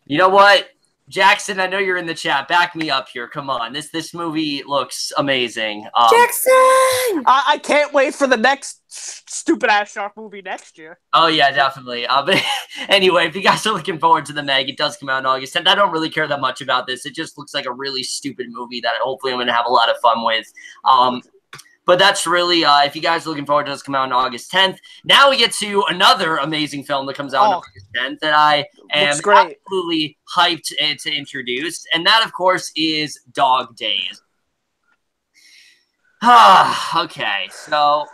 You know what? Jackson, I know you're in the chat. Back me up here. Come on. This movie looks amazing. Jackson! I can't wait for the next stupid-ass shark movie next year. Oh, yeah, definitely. But anyway, if you guys are looking forward to the Meg, it does come out on August 10th. I don't really care that much about this. It just looks like a really stupid movie that hopefully I'm going to have a lot of fun with. But that's really, if you guys are looking forward to this come out on August 10th. Now we get to another amazing film that comes out on August 10th that I am absolutely hyped to introduce. And that, of course, is Dog Days. Okay, so,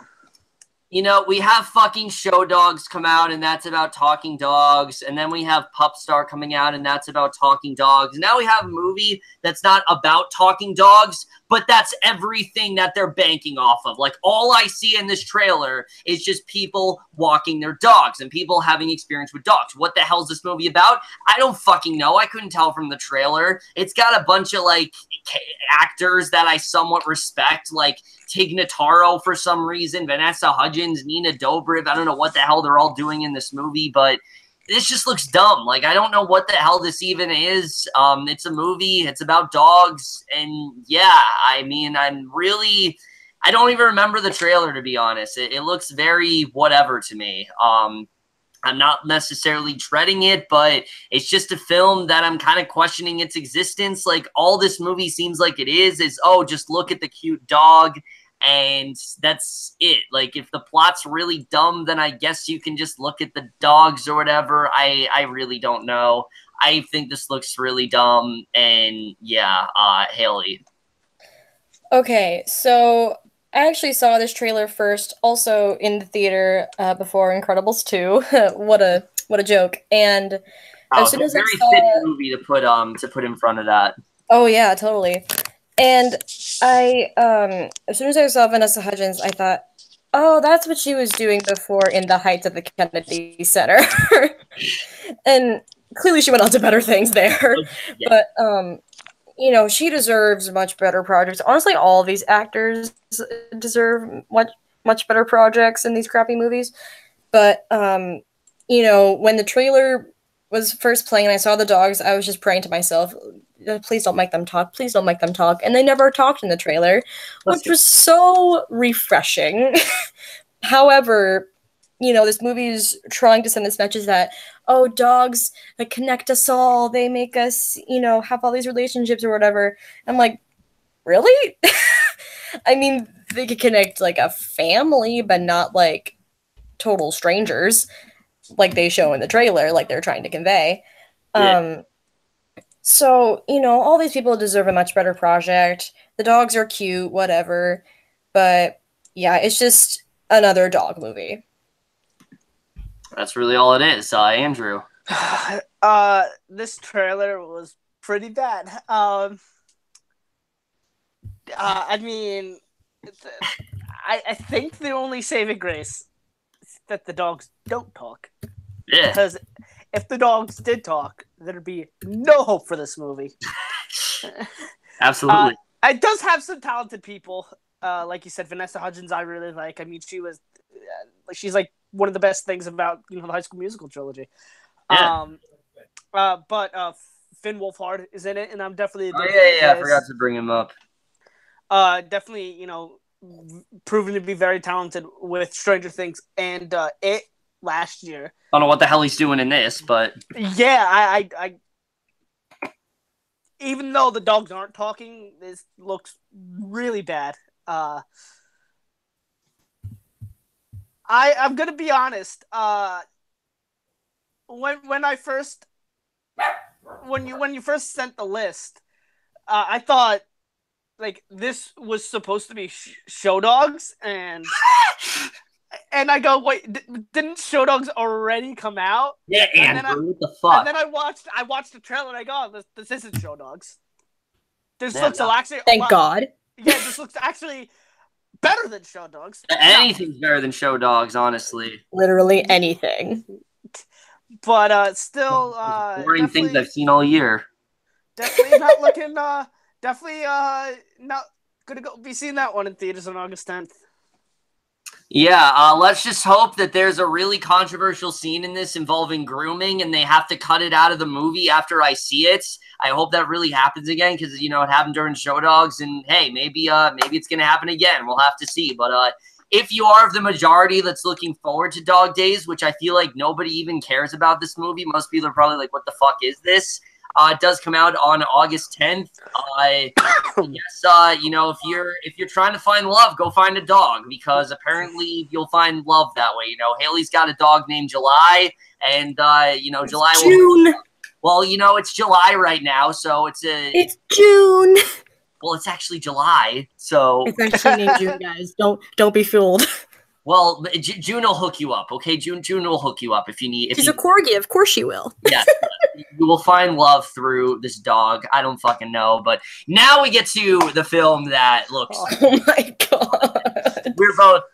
you know, we have fucking Show Dogs come out, and that's about talking dogs. And then we have Pup Star coming out, and that's about talking dogs. And now we have a movie that's not about talking dogs, but that's everything that they're banking off of. Like, all I see in this trailer is just people walking their dogs and people having experience with dogs. What the hell is this movie about? I don't fucking know. I couldn't tell from the trailer. It's got a bunch of, like, actors that I somewhat respect, like Tig Notaro for some reason, Vanessa Hudgens, Nina Dobrev. I don't know what the hell they're all doing in this movie, but this just looks dumb. Like, I don't know what the hell this even is. It's a movie. It's about dogs. And yeah, I mean, I don't even remember the trailer, to be honest. It looks very whatever to me. I'm not necessarily dreading it, but it's just a film that I'm kind of questioning its existence. Like, all this movie seems like it is, oh, just look at the cute dog, and that's it. Like, if the plot's really dumb, then I guess you can just look at the dogs or whatever. I really don't know. I think this looks really dumb, and yeah, Hailie. Okay, so I actually saw this trailer first, also in the theater before Incredibles 2. What a joke! And as soon as I saw, very fit movie to put in front of that. Oh yeah, totally. And I as soon as I saw Vanessa Hudgens, I thought, oh, that's what she was doing before in The Heights at the Kennedy Center. And clearly she went on to better things there. Yeah. But you know, she deserves much better projects. Honestly, all of these actors deserve much better projects in these crappy movies. But you know, when the trailer was first playing and I saw the dogs, I was just praying to myself, please don't make them talk. Please don't make them talk. And they never talked in the trailer, which was so refreshing. However, you know, this movie is trying to send this message that, oh, dogs connect us all. They make us, you know, have all these relationships or whatever. I'm like, really? I mean, they could connect like a family, but not like total strangers, like they show in the trailer, like they're trying to convey. Yeah. So, you know, all these people deserve a much better project. The dogs are cute, whatever. But yeah, it's just another dog movie. That's really all it is, Andrew. This trailer was pretty bad. I mean, I think the only saving grace is that the dogs don't talk. Yeah. Because if the dogs did talk, there'd be no hope for this movie. Absolutely. It does have some talented people. Like you said, Vanessa Hudgens, I really like. I mean, she's like one of the best things about, you know, the High School Musical trilogy. Yeah. But Finn Wolfhard is in it, and I'm definitely. I forgot to bring him up. Definitely, you know, proven to be very talented with Stranger Things and It last year. I don't know what the hell he's doing in this, but yeah, I even though the dogs aren't talking, this looks really bad. I'm gonna be honest. When you first sent the list, I thought like this was supposed to be Show Dogs, and I go, wait, didn't Show Dogs already come out? Yeah, Andrew, what the fuck? And then I watched the trailer and I go, oh, this isn't Show Dogs. This looks actually. Thank God. Yeah, this looks actually better than Show Dogs. Anything's better than Show Dogs, honestly. Literally anything. But still, boring things I've seen all year. Definitely not looking. Definitely not gonna be seeing that one in theaters on August 10th. Yeah, let's just hope that there's a really controversial scene in this involving grooming and they have to cut it out of the movie after I see it. I hope that really happens again because, you know, it happened during Show Dogs, and hey, maybe it's going to happen again. We'll have to see. But if you are of the majority that's looking forward to Dog Days, which I feel like nobody even cares about this movie, most people are probably like, what the fuck is this? It does come out on August 10th. Yes, you know, if you're trying to find love, go find a dog because apparently you'll find love that way. You know, Hailie's got a dog named July, and you know, July. June. Well, you know, it's July right now, so it's June. Well, it's actually July, so it's actually named June, guys. Don't be fooled. Well, June will hook you up, okay? June will hook you up if you need. She's a corgi, of course she will. Yeah. You will find love through this dog. I don't fucking know. But now we get to the film that looks. Oh my god.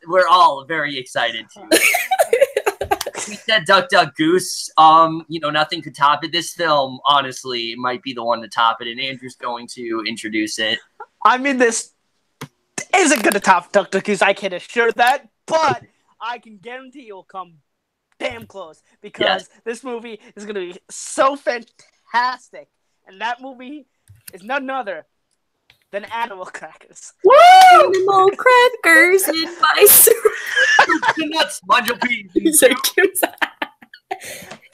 We're all very excited to. We said Duck Duck Goose. Nothing could top it. This film, honestly, might be the one to top it, and Andrew's going to introduce it. I mean, this isn't going to top Duck Duck Goose, I can assure that, but I can guarantee you'll come damn close because this movie is going to be so fantastic, and that movie is none other than Animal Crackers. Woo! Animal Crackers in my soup. Nuts, Manjo Peas.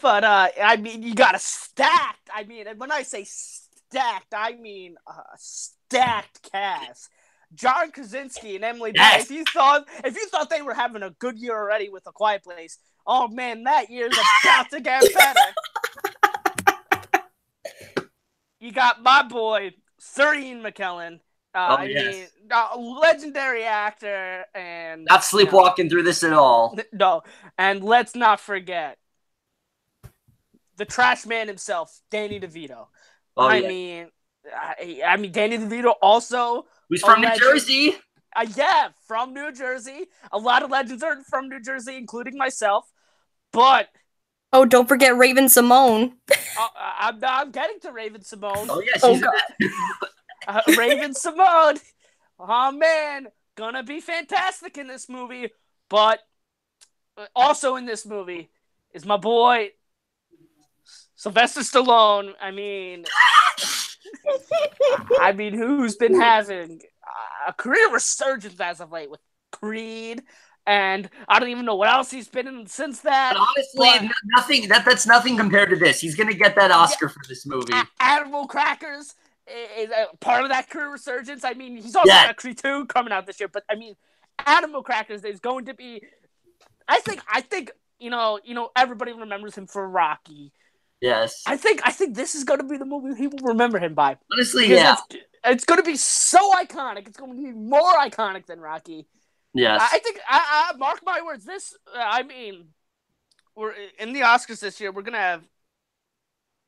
But, I mean, you got a stacked, I mean, and when I say stacked, I mean stacked cast. John Krasinski and Emily Blunt. If you thought they were having a good year already with A Quiet Place, oh man, that year's about to get better. You got my boy Sir Ian McKellen. Legendary actor, and not sleepwalking through this at all. No, and let's not forget the trash man himself, Danny DeVito. I mean, Danny DeVito also. Who's from New Jersey? Yeah, from New Jersey. A lot of legends are from New Jersey, including myself. But don't forget Raven Simone. I'm getting to Raven Simone. Oh yeah, she's Raven Simone. Oh man, gonna be fantastic in this movie. But also in this movie is my boy Sylvester Stallone. I mean, who's been having a career resurgence as of late with Creed, and I don't even know what else he's been in since that. But honestly, nothing. That's nothing compared to this. He's gonna get that Oscar for this movie. Animal Crackers is a part of that career resurgence. I mean, he's also got Creed 2 coming out this year, but I mean, Animal Crackers is going to be. I think everybody remembers him for Rocky. Yes. I think this is going to be the movie he will remember him by. Honestly, yeah. It's going to be so iconic. It's going to be more iconic than Rocky. Yes. I think, mark my words, we're in the Oscars this year, we're going to have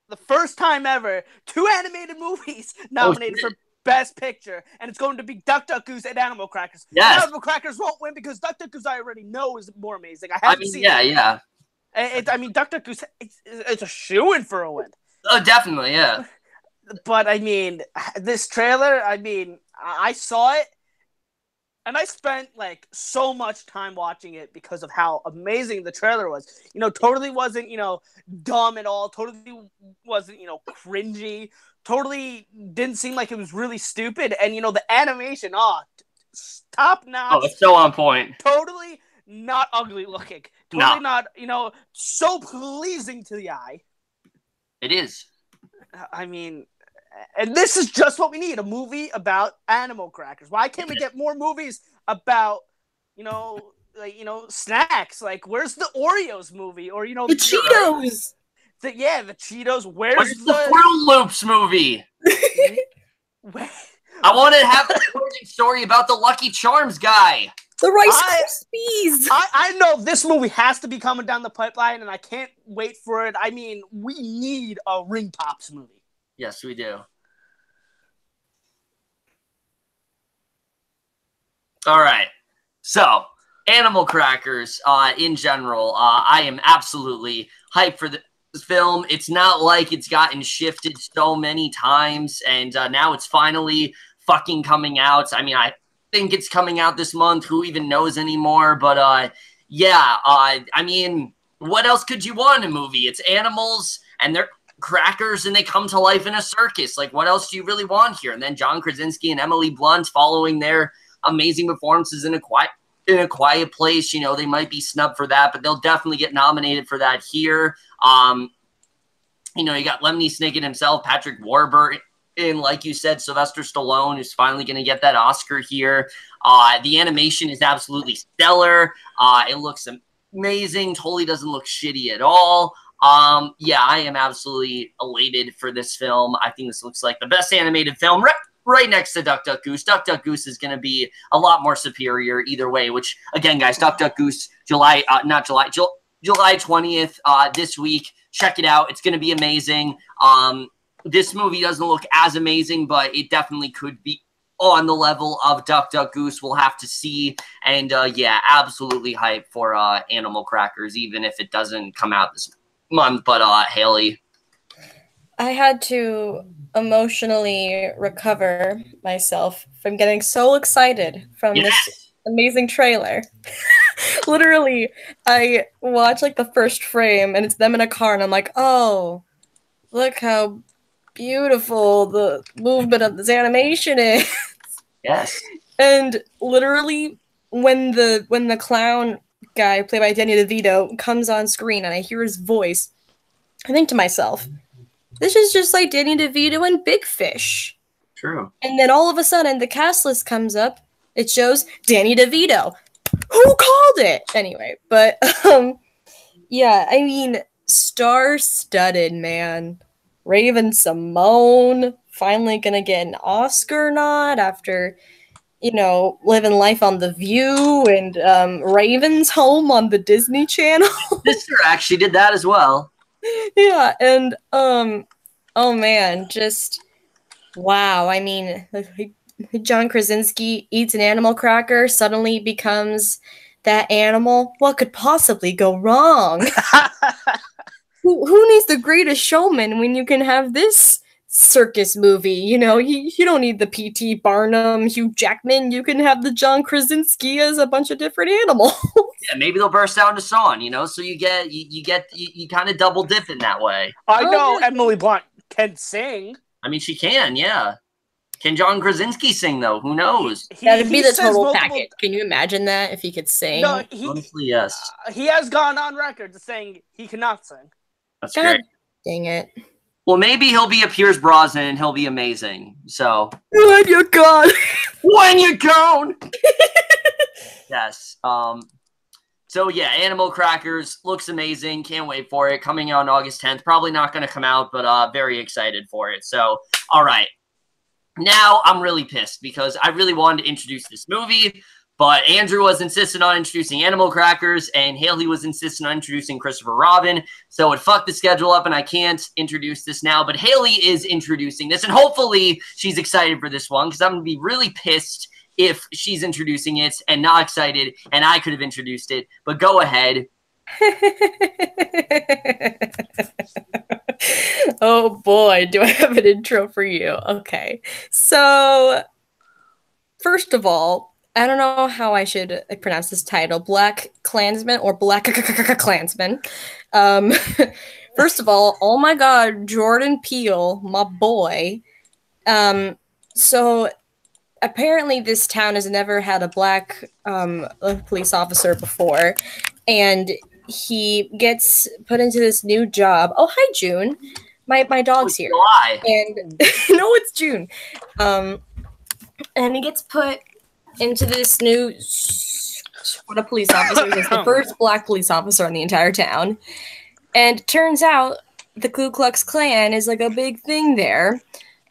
the first time ever 2 animated movies nominated for Best Picture, and it's going to be Duck Duck Goose and Animal Crackers. Yes. Animal Crackers won't win because Duck Duck Goose I already know is more amazing. I haven't seen it. Yeah. Duck Duck Goose, it's a shoo-in for a win. Oh, definitely, yeah. But, I mean, this trailer, I saw it, and I spent, so much time watching it because of how amazing the trailer was. Totally wasn't, dumb at all. Totally wasn't, cringy. Totally didn't seem like it was really stupid. And, the animation, top notch. Oh, it's so on point. Totally not ugly looking. Totally not, so pleasing to the eye. It is. I mean, and this is just what we need, a movie about Animal Crackers. Why can't we get more movies about, snacks? Where's the Oreos movie? Or, the Cheetos! The Cheetos. Where's the Fruit Loops movie? I want to have an origin story about the Lucky Charms guy. The Rice Krispies. I know this movie has to be coming down the pipeline, and I can't wait for it. I mean, we need a Ring Pops movie. Yes, we do. All right. So, Animal Crackers, in general, I am absolutely hyped for this film. It's not like it's gotten shifted so many times, and now it's finally fucking coming out. I mean, I think it's coming out this month. Who even knows anymore? But I mean, what else could you want in a movie? It's animals and they're crackers and they come to life in a circus. What else do you really want here? And then John Krasinski and Emily Blunt following their amazing performances in A Quiet Place. They might be snubbed for that, but they'll definitely get nominated for that here. You got Lemony Snicket himself, Patrick Warburton. And like you said, Sylvester Stallone is finally going to get that Oscar here. The animation is absolutely stellar. It looks amazing. Totally doesn't look shitty at all. I am absolutely elated for this film. I think this looks like the best animated film right next to Duck Duck Goose. Duck Duck Goose is going to be a lot more superior either way, which, again, guys, Duck Duck Goose, July 20th this week. check it out. It's going to be amazing. This movie doesn't look as amazing, but it definitely could be on the level of Duck Duck Goose. We'll have to see. And yeah, absolutely hyped for Animal Crackers, even if it doesn't come out this month. But Hailie. I had to emotionally recover myself from getting so excited from this amazing trailer. Literally, I watch like the first frame and it's them in a car and I'm like, oh, look how beautiful the movement of this animation is. Yes. And literally when the clown guy played by Danny DeVito comes on screen and I hear his voice, I think to myself, this is just like Danny DeVito and Big Fish. True. And then all of a sudden the cast list comes up. It shows Danny DeVito. Who called it? Anyway, but yeah, I mean, star-studded, man. Raven Simone finally gonna get an Oscar nod after, you know, living life on The View and Raven's Home on the Disney Channel. Sister actually did that as well. Yeah, and oh man, just wow. I mean, John Krasinski eats an animal cracker, suddenly becomes that animal. What could possibly go wrong? Who needs The Greatest Showman when you can have this circus movie? You know, you don't need the P.T. Barnum, Hugh Jackman. You can have the John Krasinski as a bunch of different animals. Yeah, maybe they'll burst out into song, you know, so you kind of double dip in that way. I know Emily Blunt can sing. I mean, she can, yeah. Can John Krasinski sing, though? Who knows? That'd be the total package. Can you imagine that if he could sing? No, honestly, yes. He has gone on record to saying he cannot sing. That's God great. Dang it. Well, maybe he'll be a Pierce Brosnan and he'll be amazing. So when you're gone. When you're gone. Yes. So yeah, Animal Crackers looks amazing. Can't wait for it. Coming out on August 10th. Probably not going to come out, but very excited for it. So, all right. Now I'm really pissed because I really wanted to introduce this movie, but Andrew was insistent on introducing Animal Crackers, and Hailie was insistent on introducing Christopher Robin. So it fucked the schedule up, and I can't introduce this now. But Hailie is introducing this, and hopefully she's excited for this one because I'm going to be really pissed if she's introducing it and not excited, and I could have introduced it. But go ahead. Oh boy, do I have an intro for you. Okay. So, first of all, I don't know how I should pronounce this title. Black Klansman or Black Klansman. First of all, oh my god, Jordan Peele, my boy. So apparently this town has never had a black police officer before, and he gets put into this new job. Oh, hi, June. My dog's here. July. And no, it's June. And he gets put into this new what a police officer. He's the first black police officer in the entire town. And turns out the Ku Klux Klan is like a big thing there.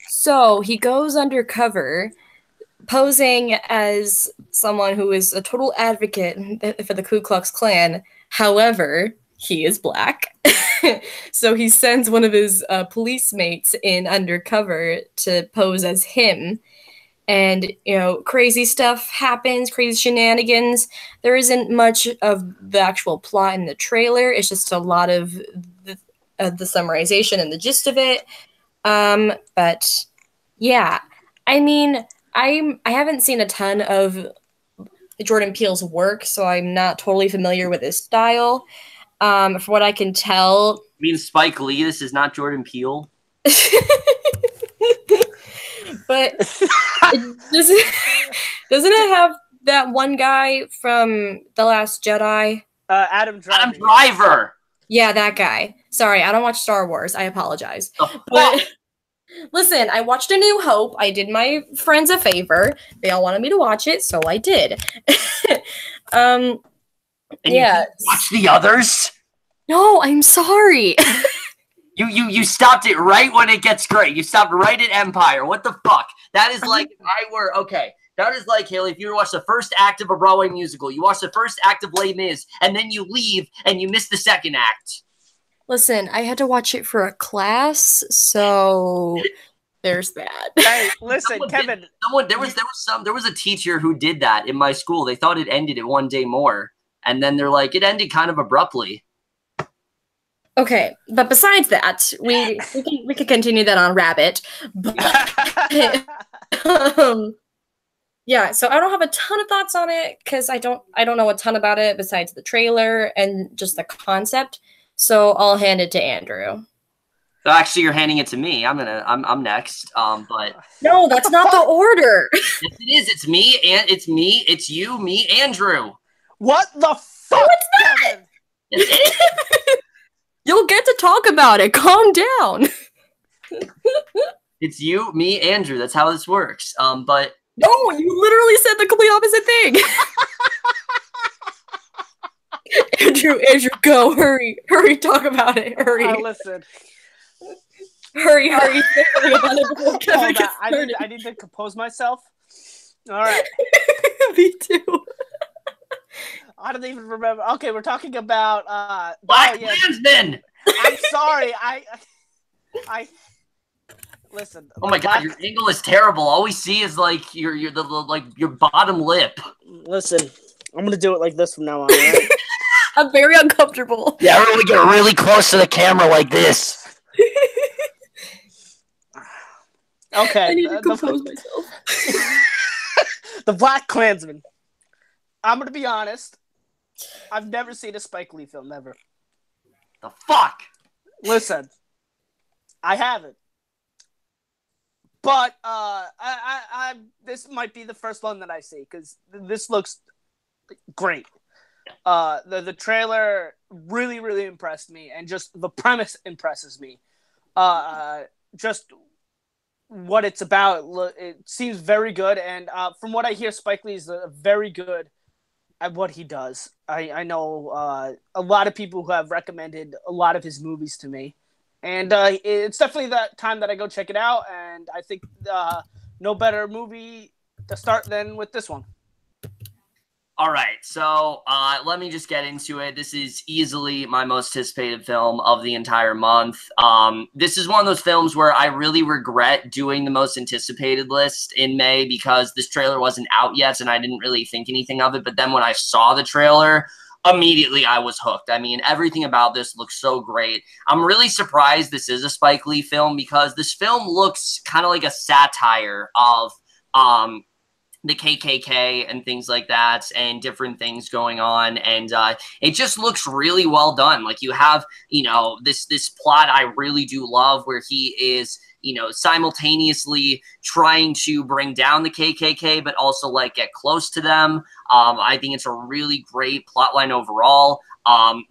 So he goes undercover, posing as someone who is a total advocate for the Ku Klux Klan. However, he is black. So he sends one of his police mates in undercover to pose as him. And, you know, crazy stuff happens, crazy shenanigans. There isn't much of the actual plot in the trailer. It's just a lot of the summarization and the gist of it. But, yeah. I mean, I haven't seen a ton of Jordan Peele's work, so I'm not totally familiar with his style. From what I can tell... You mean Spike Lee? This is not Jordan Peele? But doesn't it have that one guy from The Last Jedi? Adam Driver. Adam Driver! Yeah, that guy. Sorry, I don't watch Star Wars. I apologize. Oh, but listen, I watched A New Hope. I did my friends a favor. They all wanted me to watch it, so I did. and yeah. You watch the others? No, I'm sorry. You stopped it right when it gets great. You stopped right at Empire. What the fuck? That is like if I were okay. That is like, Hailie, if you were to watch the first act of a Broadway musical, you watch the first act of Les Mis, and then you leave and you miss the second act. Listen, I had to watch it for a class, so there's that. Hey, listen, Kevin. There was a teacher who did that in my school. They thought it ended at one day more, and then they're like, it ended kind of abruptly. Okay, but besides that, we could continue that on Rabbit. But, yeah, so I don't have a ton of thoughts on it because I don't know a ton about it besides the trailer and just the concept. So I'll hand it to Andrew. So actually, you're handing it to me. I'm next. But no, that's not the order. Yes, it is. It's me and it's me. It's you, me, Andrew. What the fuck, Kevin? You'll get to talk about it. Calm down. It's you, me, Andrew. That's how this works. But no, you literally said the complete opposite thing. Andrew, go, hurry, talk about it, hurry. Listen. Hurry. I need to compose myself. All right. Me too. I don't even remember. Okay, we're talking about Black Klansman. I'm sorry. I listen. Oh my god, your angle is terrible. All we see is like your bottom lip. Listen, I'm gonna do it like this from now on. Right? I'm very uncomfortable. Yeah, we're gonna get really close to the camera like this. Okay. I need to compose myself. The Black Klansman. I'm gonna be honest. I've never seen a Spike Lee film, never. The fuck? Listen, I haven't. But this might be the first one that I see because this looks great. The trailer really, really impressed me, and just the premise impresses me. Just what it's about, it seems very good, and from what I hear, Spike Lee is very good at what he does. I know a lot of people who have recommended a lot of his movies to me, and it's definitely that time that I go check it out, and I think no better movie to start than with this one. All right, so let me just get into it. This is easily my most anticipated film of the entire month. This is one of those films where I really regret doing the most anticipated list in May because this trailer wasn't out yet and I didn't really think anything of it. But then when I saw the trailer, immediately I was hooked. I mean, everything about this looks so great. I'm really surprised this is a Spike Lee film because this film looks kind of like a satire of the KKK and things like that and different things going on. And it just looks really well done. Like you have, this plot I really do love where he is, simultaneously trying to bring down the KKK, but also like get close to them. I think it's a really great plotline overall.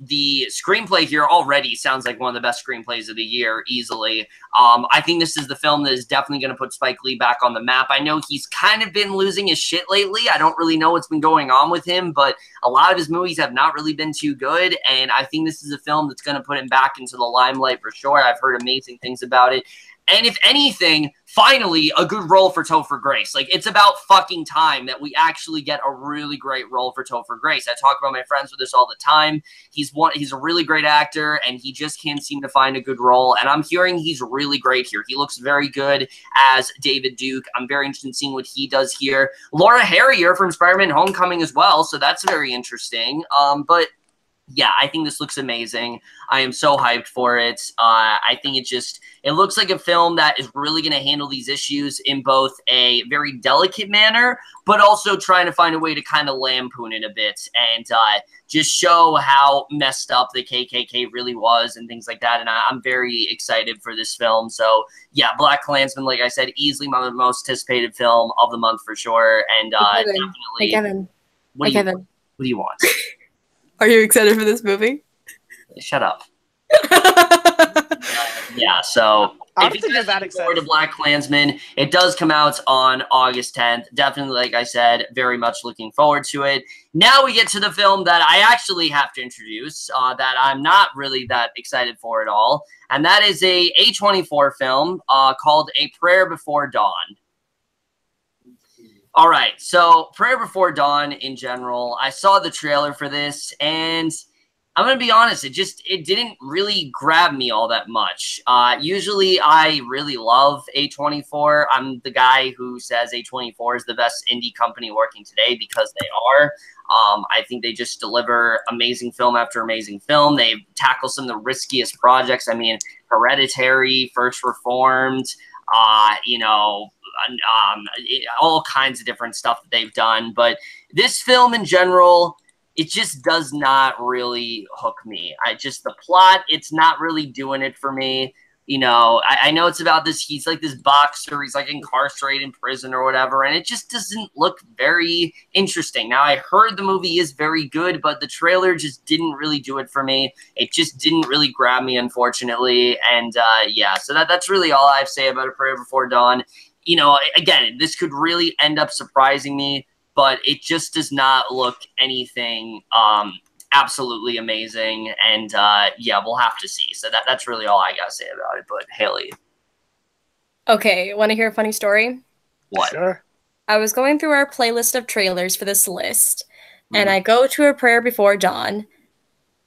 The screenplay here already sounds like one of the best screenplays of the year, easily. I think this is the film that is definitely going to put Spike Lee back on the map. I know he's kind of been losing his shit lately. I don't really know what's been going on with him, but a lot of his movies have not really been too good, and I think this is a film that's going to put him back into the limelight for sure. I've heard amazing things about it. And if anything, finally, a good role for Topher Grace. Like, it's about fucking time that we actually get a really great role for Topher Grace. I talk about my friends with this all the time. He's a really great actor, and he just can't seem to find a good role. And I'm hearing he's really great here. He looks very good as David Duke. I'm very interested in seeing what he does here. Laura Harrier from Spider-Man Homecoming as well, so that's very interesting. But yeah, I think this looks amazing. I am so hyped for it. I think it looks like a film that is really going to handle these issues in both a very delicate manner, but also trying to find a way to kind of lampoon it a bit and just show how messed up the KKK really was and things like that. And I'm very excited for this film. So yeah, Black Klansman, like I said, easily my most anticipated film of the month for sure. And definitely. Hey, Kevin. What do you want? Are you excited for this movie? Shut up. Yeah, so I don't think you're that excited. To Black Klansman, it does come out on August 10th. Definitely, like I said, very much looking forward to it. Now we get to the film that I actually have to introduce that I'm not really that excited for at all, and that is a A24 film called A Prayer Before Dawn. All right, so Prayer Before Dawn in general, I saw the trailer for this, and I'm going to be honest, it didn't really grab me all that much. Usually I really love A24. I'm the guy who says A24 is the best indie company working today because they are. I think they just deliver amazing film after amazing film. They tackle some of the riskiest projects. I mean, Hereditary, First Reformed, all kinds of different stuff that they've done. But this film in general, it just does not really hook me. The plot, it's not really doing it for me. I know it's about he's like this boxer, he's like incarcerated in prison or whatever, and it just doesn't look very interesting. Now, I heard the movie is very good, but the trailer just didn't really do it for me. It just didn't really grab me, unfortunately. And so that's really all I have to say about A Prayer Before Dawn. Again, this could really end up surprising me, but it just does not look anything absolutely amazing. And we'll have to see. So that's really all I got to say about it. But Hailie. Okay, want to hear a funny story? What? Sure. I was going through our playlist of trailers for this list, and I go to A Prayer Before Dawn,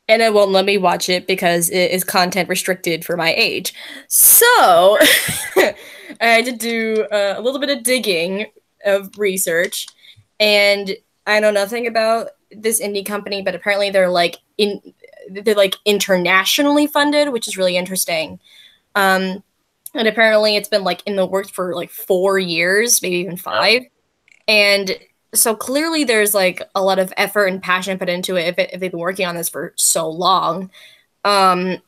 and it won't let me watch it because it is content restricted for my age. So I had to do a little bit of digging of research, and I know nothing about this indie company, but apparently they're internationally funded, which is really interesting. And apparently it's been in the works for 4 years, maybe even 5. And so clearly there's a lot of effort and passion put into it if they've been working on this for so long. But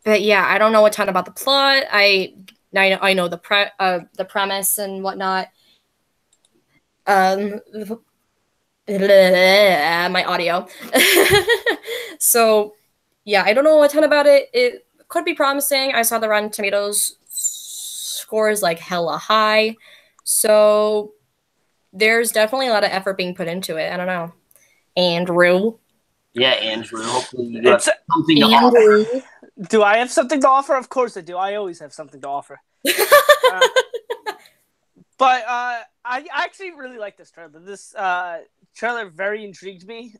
yeah, I don't know a ton about the plot. I know the premise and whatnot. My audio. So yeah, I don't know a ton about it. It could be promising. I saw the Rotten Tomatoes score is hella high. So there's definitely a lot of effort being put into it. I don't know. Andrew. Yeah, Andrew. Hopefully you got something to offer. Do I have something to offer? Of course I do. I always have something to offer. But I actually really like this trailer. This trailer very intrigued me.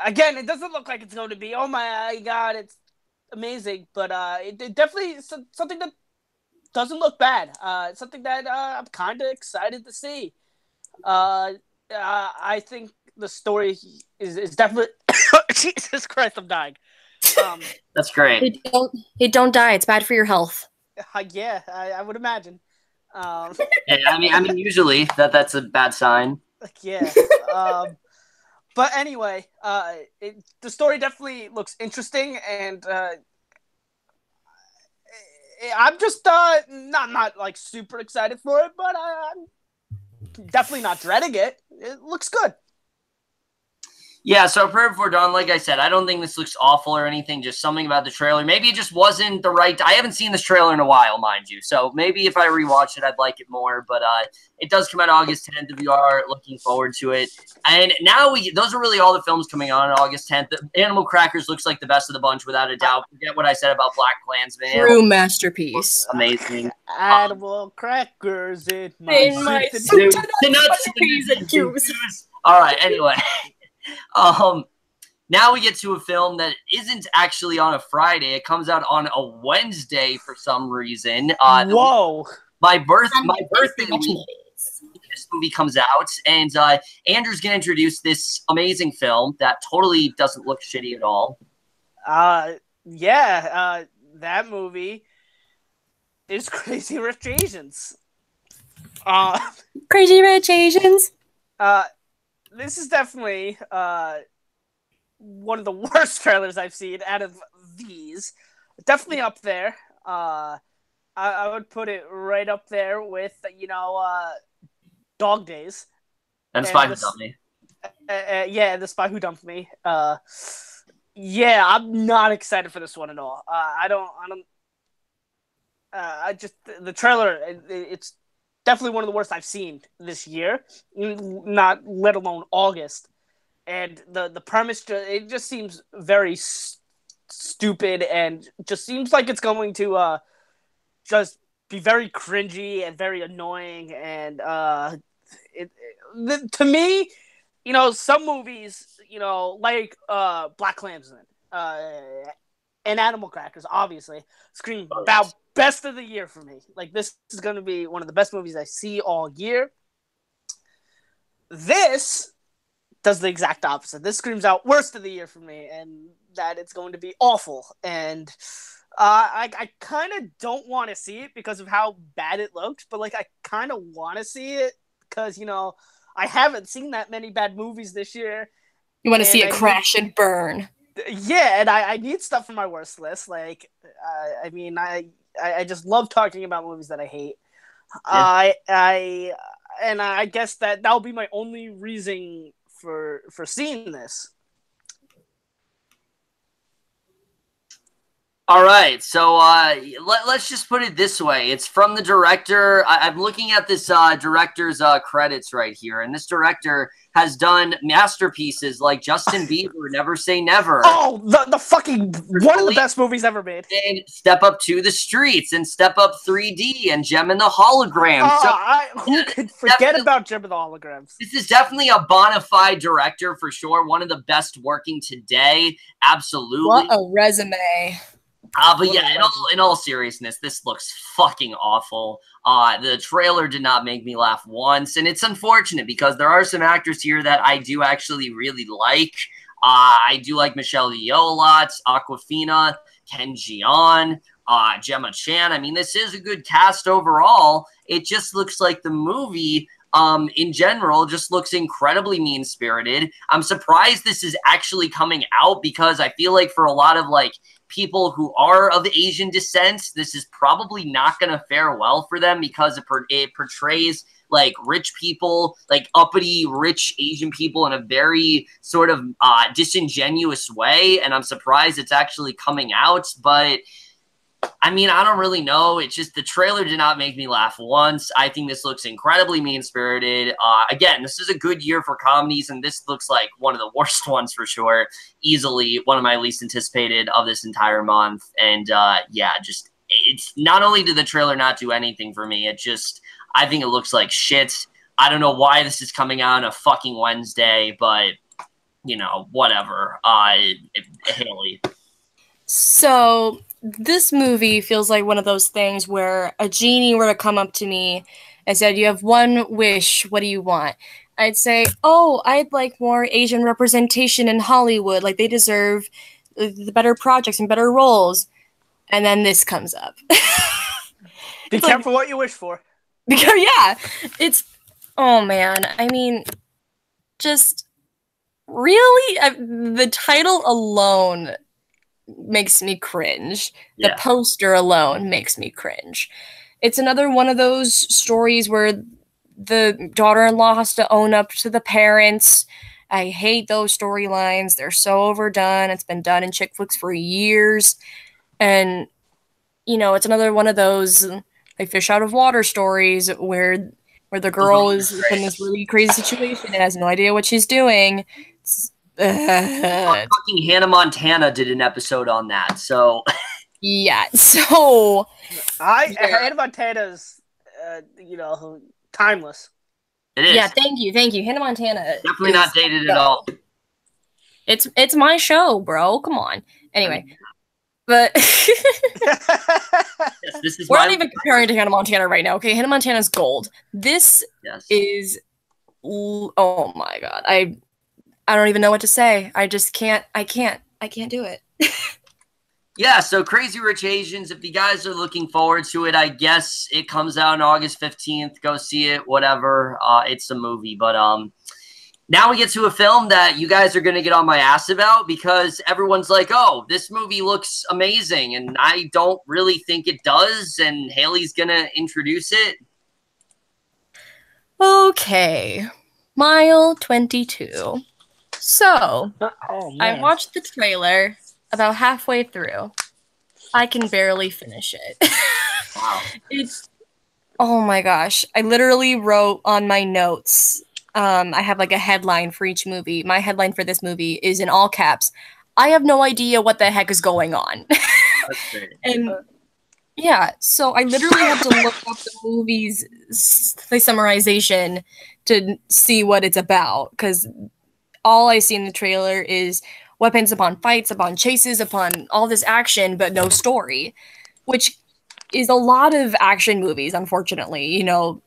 Again, it doesn't look like it's going to be, oh my God, it's amazing. But it definitely is something that doesn't look bad. It's something that I'm kind of excited to see. I think the story is definitely... Jesus Christ, I'm dying. That's great. Hey, don't die. It's bad for your health. Yeah, I would imagine. Yeah, I mean, usually that's a bad sign. Yeah. But anyway, the story definitely looks interesting, and I'm just not super excited for it, but I'm definitely not dreading it. It looks good. Yeah, so Prayer Before Dawn, like I said, I don't think this looks awful or anything, just something about the trailer. Maybe it just wasn't the right... I haven't seen this trailer in a while, mind you, so maybe if I rewatch it, I'd like it more, but it does come out August 10th. We are looking forward to it. And now those are really all the films coming on August 10th. Animal Crackers looks like the best of the bunch, without a doubt. Forget what I said about Black Klansman. True masterpiece. Amazing. Animal Crackers in my suit. All right, anyway. Now we get to a film that isn't actually on a Friday. It comes out on a Wednesday for some reason. Whoa! My birthday week, this movie comes out, and Andrew's gonna introduce this amazing film that totally doesn't look shitty at all. That movie is Crazy Rich Asians. Crazy Rich Asians. This is definitely one of the worst trailers I've seen out of these. Definitely up there. I would put it right up there with, Dog Days. And Spy Who Dumped Me. The Spy Who Dumped Me. I'm not excited for this one at all. The trailer, it's definitely one of the worst I've seen this year, not let alone August. And the premise, it just seems very stupid, and just seems like it's going to just be very cringy and very annoying. And to me, some movies, like Black Klansman, and Animal Crackers, obviously, scream about best of the year for me. Like, this is going to be one of the best movies I see all year. This does the exact opposite. This screams out worst of the year for me, and that it's going to be awful. And I kind of don't want to see it because of how bad it looked, but like I kind of want to see it because I haven't seen that many bad movies this year. You want to see it crash and burn. Yeah, and I need stuff for my worst list. Like, I just love talking about movies that I hate. Yeah. I guess that'll be my only reason for seeing this. All right, so let's just put it this way. It's from the director. I'm looking at this director's credits right here, and this director has done masterpieces like Justin Bieber, Never Say Never. Oh, the fucking one of the best movies ever made. And Step Up to the Streets, and Step Up 3D, and Gem and the Hologram. Who could forget about Gem and the Holograms? This is definitely a bona fide director for sure. One of the best working today. Absolutely. What a resume. But yeah, in all seriousness, this looks fucking awful. The trailer did not make me laugh once, and it's unfortunate because there are some actors here that I do actually really like. I do like Michelle Yeoh a lot, Awkwafina, Ken Jeong, Gemma Chan. I mean, this is a good cast overall. It just looks like the movie in general just looks incredibly mean-spirited. I'm surprised this is actually coming out because I feel like for a lot of like people who are of Asian descent, this is probably not going to fare well for them because it portrays like rich people, like uppity rich Asian people in a very sort of disingenuous way. And I'm surprised it's actually coming out, but I mean, I don't really know. It's just the trailer did not make me laugh once. I think this looks incredibly mean-spirited. Again, this is a good year for comedies, and this looks like one of the worst ones for sure. Easily one of my least anticipated of this entire month. And yeah, just it's not only did the trailer not do anything for me, I think it looks like shit. I don't know why this is coming out on a fucking Wednesday, but whatever. Hailie. So this movie feels like one of those things where a genie were to come up to me and said, "You have one wish. What do you want?" I'd say, "Oh, I'd like more Asian representation in Hollywood. Like, they deserve the better projects and better roles." And then this comes up. Be careful what you wish for. Because, yeah, oh man. I mean, just really, the title alone makes me cringe. Yeah. The poster alone makes me cringe. It's another one of those stories where the daughter-in-law has to own up to the parents. I hate those storylines. They're so overdone. It's been done in chick flicks for years. And, it's another one of those like fish out of water stories where the girl is in this really crazy situation and has no idea what she's doing. Fucking Hannah Montana did an episode on that, so yeah. So Hannah Montana's, timeless. It is. Yeah, thank you. Hannah Montana definitely not dated at all. It's my show, bro. Come on. Anyway, but this is we're not even comparing to Hannah Montana right now. Okay, Hannah Montana's gold. This is, oh my god, I don't even know what to say. I just can't. I can't do it. Yeah, so Crazy Rich Asians, if you guys are looking forward to it, I guess it comes out on August 15th. Go see it, whatever. It's a movie. But now we get to a film that you guys are going to get on my ass about because everyone's like, oh, this movie looks amazing. And I don't really think it does. And Hailie's going to introduce it. Okay. Mile 22. So, I watched the trailer about halfway through. I can barely finish it. Wow. Oh my gosh. I literally wrote on my notes. I have like a headline for each movie. My headline for this movie is in all caps. I have no idea what the heck is going on. And yeah, so I literally had to look up the movie's summarization to see what it's about because all I see in the trailer is weapons upon fights, upon chases, upon all this action, but no story, which is a lot of action movies, unfortunately. You know,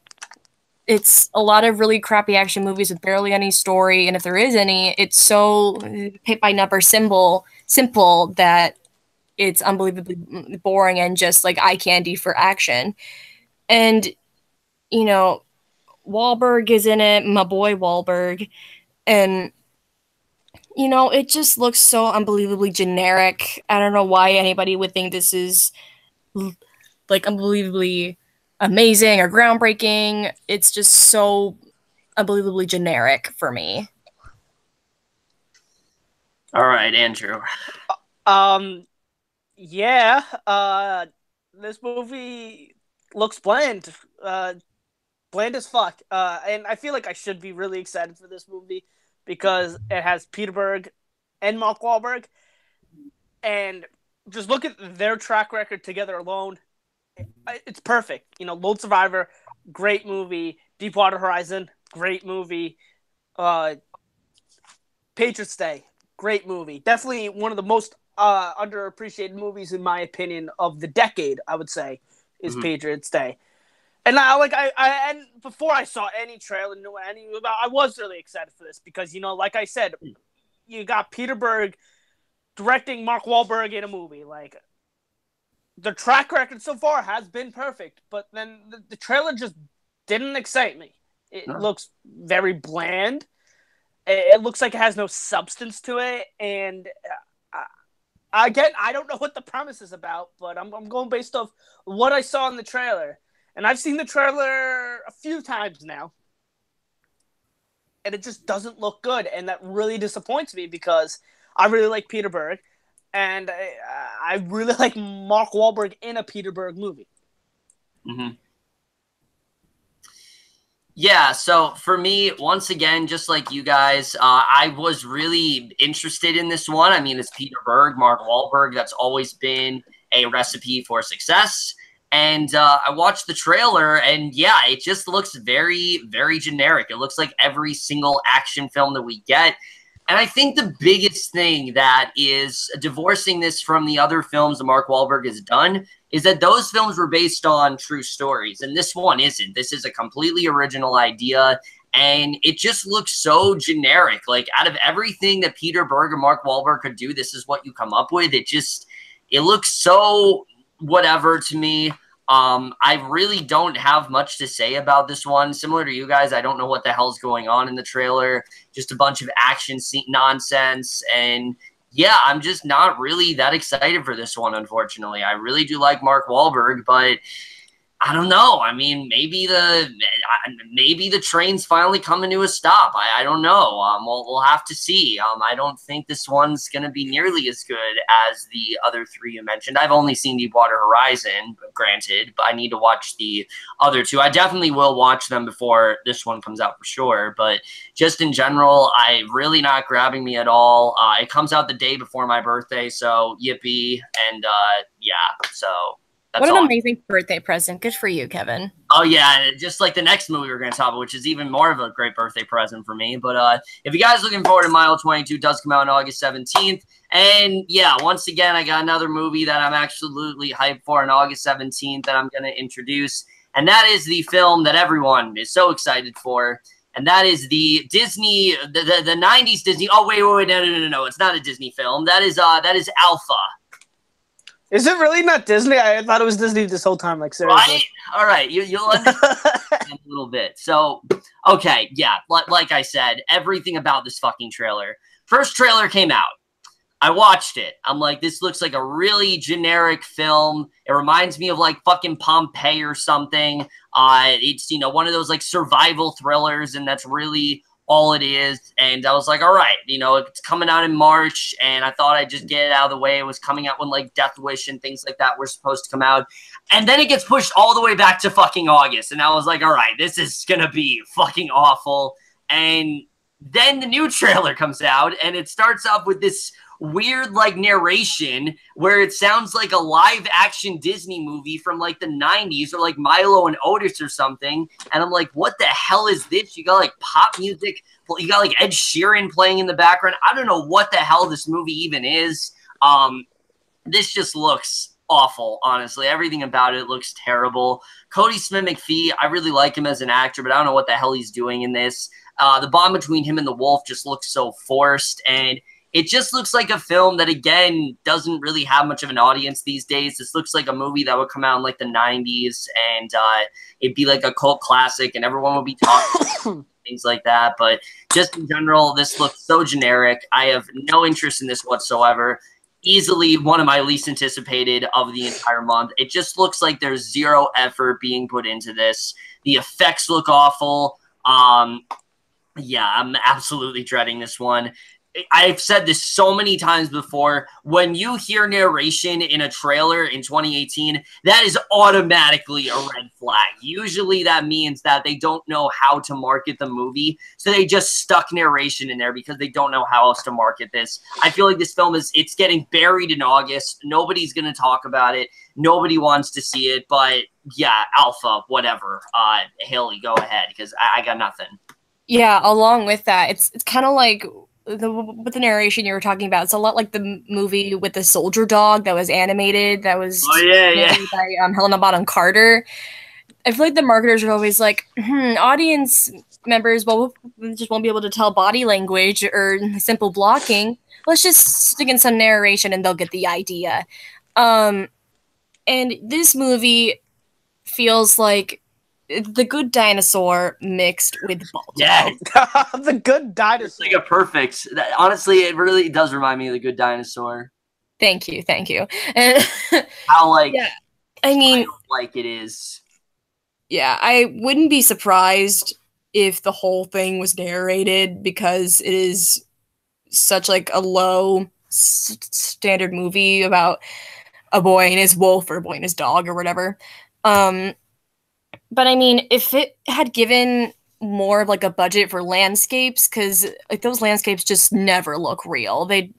it's a lot of really crappy action movies with barely any story, and if there is any, it's so hit by number simple that it's unbelievably boring and just like eye candy for action. And you know, Wahlberg is in it, my boy Wahlberg, and you know, it just looks so unbelievably generic. I don't know why anybody would think this is like unbelievably amazing or groundbreaking. It's just so unbelievably generic for me. All right, Andrew. Yeah. This movie looks bland. Bland as fuck. And I feel like I should be really excited for this movie because it has Peter Berg and Mark Wahlberg. And just look at their track record together alone. It's perfect. You know, Lone Survivor, great movie. Deepwater Horizon, great movie. Patriots Day, great movie. Definitely one of the most underappreciated movies, in my opinion, of the decade, I would say, is Patriots Day. And and before I saw any trailer, knew any about, I was really excited for this because, you know, like I said, you got Peter Berg directing Mark Wahlberg in a movie. Like, the track record so far has been perfect, but then the trailer just didn't excite me. It looks very bland. It looks like it has no substance to it, and again, I don't know what the premise is about, but I'm going based off what I saw in the trailer. And I've seen the trailer a few times now, and it just doesn't look good, and that really disappoints me because I really like Peter Berg, and I really like Mark Wahlberg in a Peter Berg movie. Mm-hmm. Yeah, so for me, once again, just like you guys, I was really interested in this one. I mean, it's Peter Berg, Mark Wahlberg. That's always been a recipe for success. And I watched the trailer, and yeah, it just looks very, very generic. It looks like every single action film that we get. And I think the biggest thing that is divorcing this from the other films that Mark Wahlberg has done is that those films were based on true stories, and this one isn't. This is a completely original idea, and it just looks so generic. Like, out of everything that Peter Berg and Mark Wahlberg could do, this is what you come up with. It looks so whatever to me. I really don't have much to say about this one. Similar to you guys, I don't know what the hell's going on in the trailer. Just a bunch of action scene nonsense. And yeah, I'm just not really that excited for this one, unfortunately. I really do like Mark Wahlberg, but I don't know. I mean, maybe the train's finally coming to a stop. I don't know. We'll have to see. I don't think this one's going to be nearly as good as the other three you mentioned. I've only seen Deepwater Horizon, granted, but I need to watch the other two. I definitely will watch them before this one comes out for sure. But just in general, really not grabbing me at all. It comes out the day before my birthday, so yippee. And yeah, so... What an amazing birthday present. Good for you, Kevin. Oh, yeah. Just like the next movie we're going to talk about, which is even more of a great birthday present for me. But if you guys are looking forward to Mile 22, does come out on August 17th. And yeah, once again, I got another movie that I'm absolutely hyped for on August 17th that I'm going to introduce. And that is the film that everyone is so excited for. And that is the Disney, the 90s Disney. Oh, wait, no. It's not a Disney film. That is Alpha. Is it really not Disney? I thought it was Disney this whole time. Like, seriously. Right? All right. You'll understand a little bit. So, okay. Yeah. Like I said, everything about this fucking trailer. First trailer came out. I watched it. I'm like, this looks like a really generic film. It reminds me of like fucking Pompeii or something. It's, you know, one of those like survival thrillers, and that's really all it is. And I was like, all right, you know, it's coming out in March, and I thought I'd just get it out of the way. It was coming out when like Death Wish and things like that were supposed to come out, and then it gets pushed all the way back to fucking August, and I was like, all right, this is gonna be fucking awful. And then the new trailer comes out, and it starts off with this weird like narration where it sounds like a live action Disney movie from like the 90s or like Milo and Otis or something. And I'm like, what the hell is this? You got like pop music. You got like Ed Sheeran playing in the background. I don't know what the hell this movie even is. This just looks awful, honestly. Everything about it looks terrible. Cody Smith-McPhee, I really like him as an actor, but I don't know what the hell he's doing in this. The bond between him and the wolf just looks so forced, and it just looks like a film that, again, doesn't really have much of an audience these days. This looks like a movie that would come out in like the 90s, and it'd be like a cult classic, and everyone would be talking things like that. But just in general, this looks so generic. I have no interest in this whatsoever. Easily one of my least anticipated of the entire month. It just looks like there's zero effort being put into this. The effects look awful. Yeah, I'm absolutely dreading this one. I've said this so many times before. When you hear narration in a trailer in 2018, that is automatically a red flag. Usually that means that they don't know how to market the movie, so they just stuck narration in there because they don't know how else to market this. I feel like this film it's getting buried in August. Nobody's going to talk about it. Nobody wants to see it, but yeah, Alpha, whatever. Hailie, go ahead, because I got nothing. Yeah, along with that, it's kind of like with the narration you were talking about. It's a lot like the movie with the soldier dog that was animated, that was made by Helena Bonham Carter. I feel like the marketers are always like, audience members just won't be able to tell body language or simple blocking. Let's just stick in some narration and they'll get the idea. And this movie feels like The Good Dinosaur mixed with Baltimore. Yeah, The Good Dinosaur. It's like a perfect. Honestly, it really does remind me of The Good Dinosaur. Thank you. And how like, yeah, I mean, like it is. Yeah, I wouldn't be surprised if the whole thing was narrated, because it is such like a low standard movie about a boy and his wolf, or a boy and his dog, or whatever. But I mean, if it had given more of like a budget for landscapes, because like those landscapes just never look real. They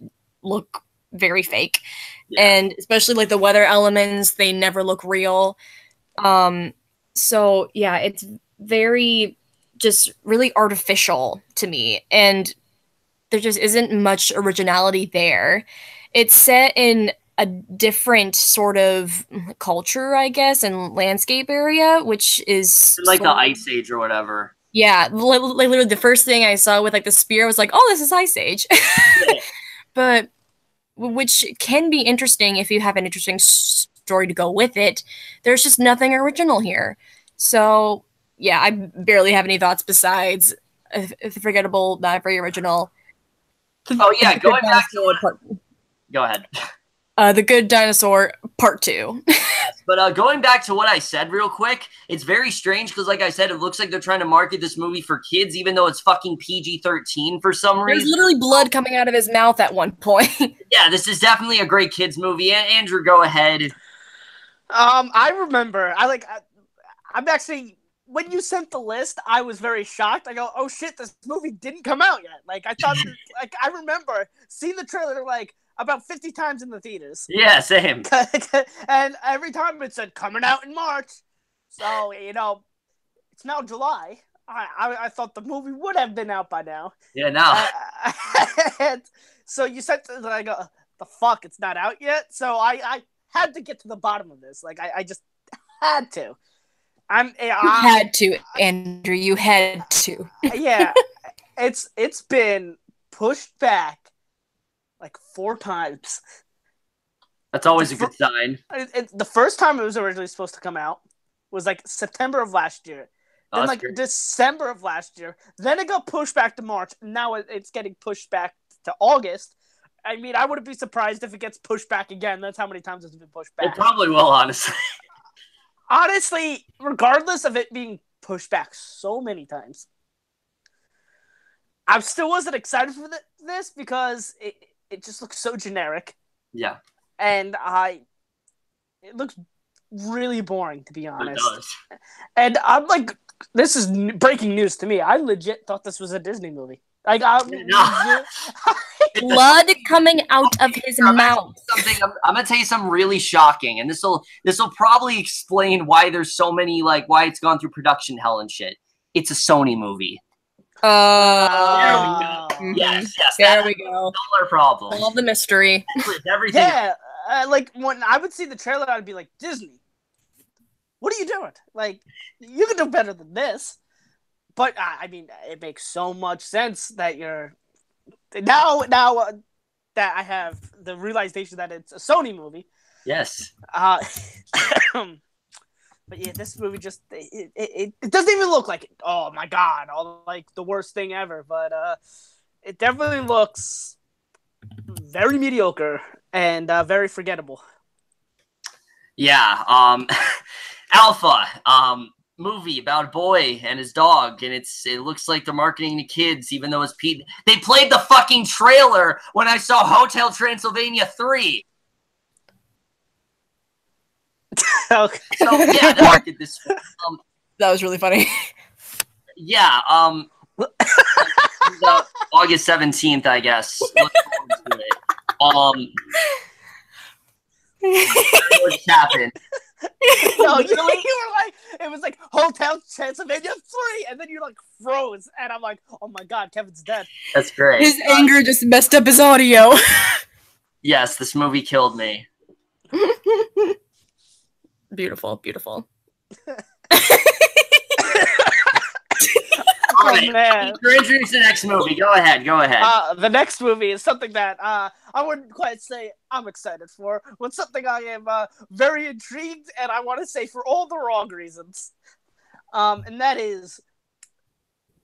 look very fake. Yeah. And especially like the weather elements, they never look real. So yeah, it's very just really artificial to me. And there just isn't much originality there. It's set in a different sort of culture, I guess, and landscape area, which is like the Ice Age or whatever. Yeah, literally the first thing I saw with like the spear was like, oh, this is Ice Age. Yeah. But which can be interesting if you have an interesting story to go with it. There's just nothing original here. So yeah, I barely have any thoughts besides forgettable, not very original. Oh yeah, going back to go ahead. The Good Dinosaur Part 2. Yes, but going back to what I said real quick, it's very strange because, like I said, it looks like they're trying to market this movie for kids, even though it's fucking PG-13 for some reason. There's literally blood coming out of his mouth at one point. Yeah, this is definitely a great kids movie. Andrew, go ahead. I remember. I'm actually, when you sent the list, I was very shocked. I go, oh shit, this movie didn't come out yet. Like I thought, I remember seeing the trailer like about 50 times in the theaters. Yeah, same. And every time it said coming out in March. So, it's now July. I thought the movie would have been out by now. Yeah, no. And so you said, I go, the fuck, it's not out yet? So I had to get to the bottom of this. Like, I just had to. You had to, Andrew. You had to. Yeah. It's been pushed back like 4 times. That's always a good sign. The first time it was originally supposed to come out was like September of last year. Then like great. December of last year. Then it got pushed back to March. Now it's getting pushed back to August. I mean, I wouldn't be surprised if it gets pushed back again. That's how many times it's been pushed back. It probably will, honestly. Honestly, regardless of it being pushed back so many times, I still wasn't excited for this because it just looks so generic. Yeah. And it looks really boring, to be honest. It does. And I'm like, this is breaking news to me. I legit thought this was a Disney movie. Like, I blood coming out of his mouth. I'm gonna tell you something really shocking, and this will probably explain why there's so many, like, why it's gone through production hell and shit. It's a Sony movie. Yes, there we go. All our problems. All the mystery. Everything. Yeah, like when I would see the trailer, I'd be like, Disney, what are you doing? Like, you can do better than this. But I mean, it makes so much sense that you're now that I have the realization that it's a Sony movie. Yes. But yeah, this movie just it doesn't even look like it. Oh my god, like the worst thing ever. But it definitely looks very mediocre and very forgettable. Yeah. Alpha. Movie about a boy and his dog, and it looks like they're marketing to kids, even though it's Pete. They played the fucking trailer when I saw Hotel Transylvania 3. Okay. So yeah, they market this. That was really funny. Yeah. August 17th, I guess. Look forward to it. What's happened? No, you were like, it was like Hotel Transylvania 3, and then you like froze, and I'm like, oh my god, Kevin's dead. That's great. His anger just messed up his audio. Yes, this movie killed me. Beautiful, beautiful. All right, man. You're introducing the next movie. Go ahead. The next movie is something that I wouldn't quite say I'm excited for, but something I am very intrigued, and I want to say for all the wrong reasons. And that is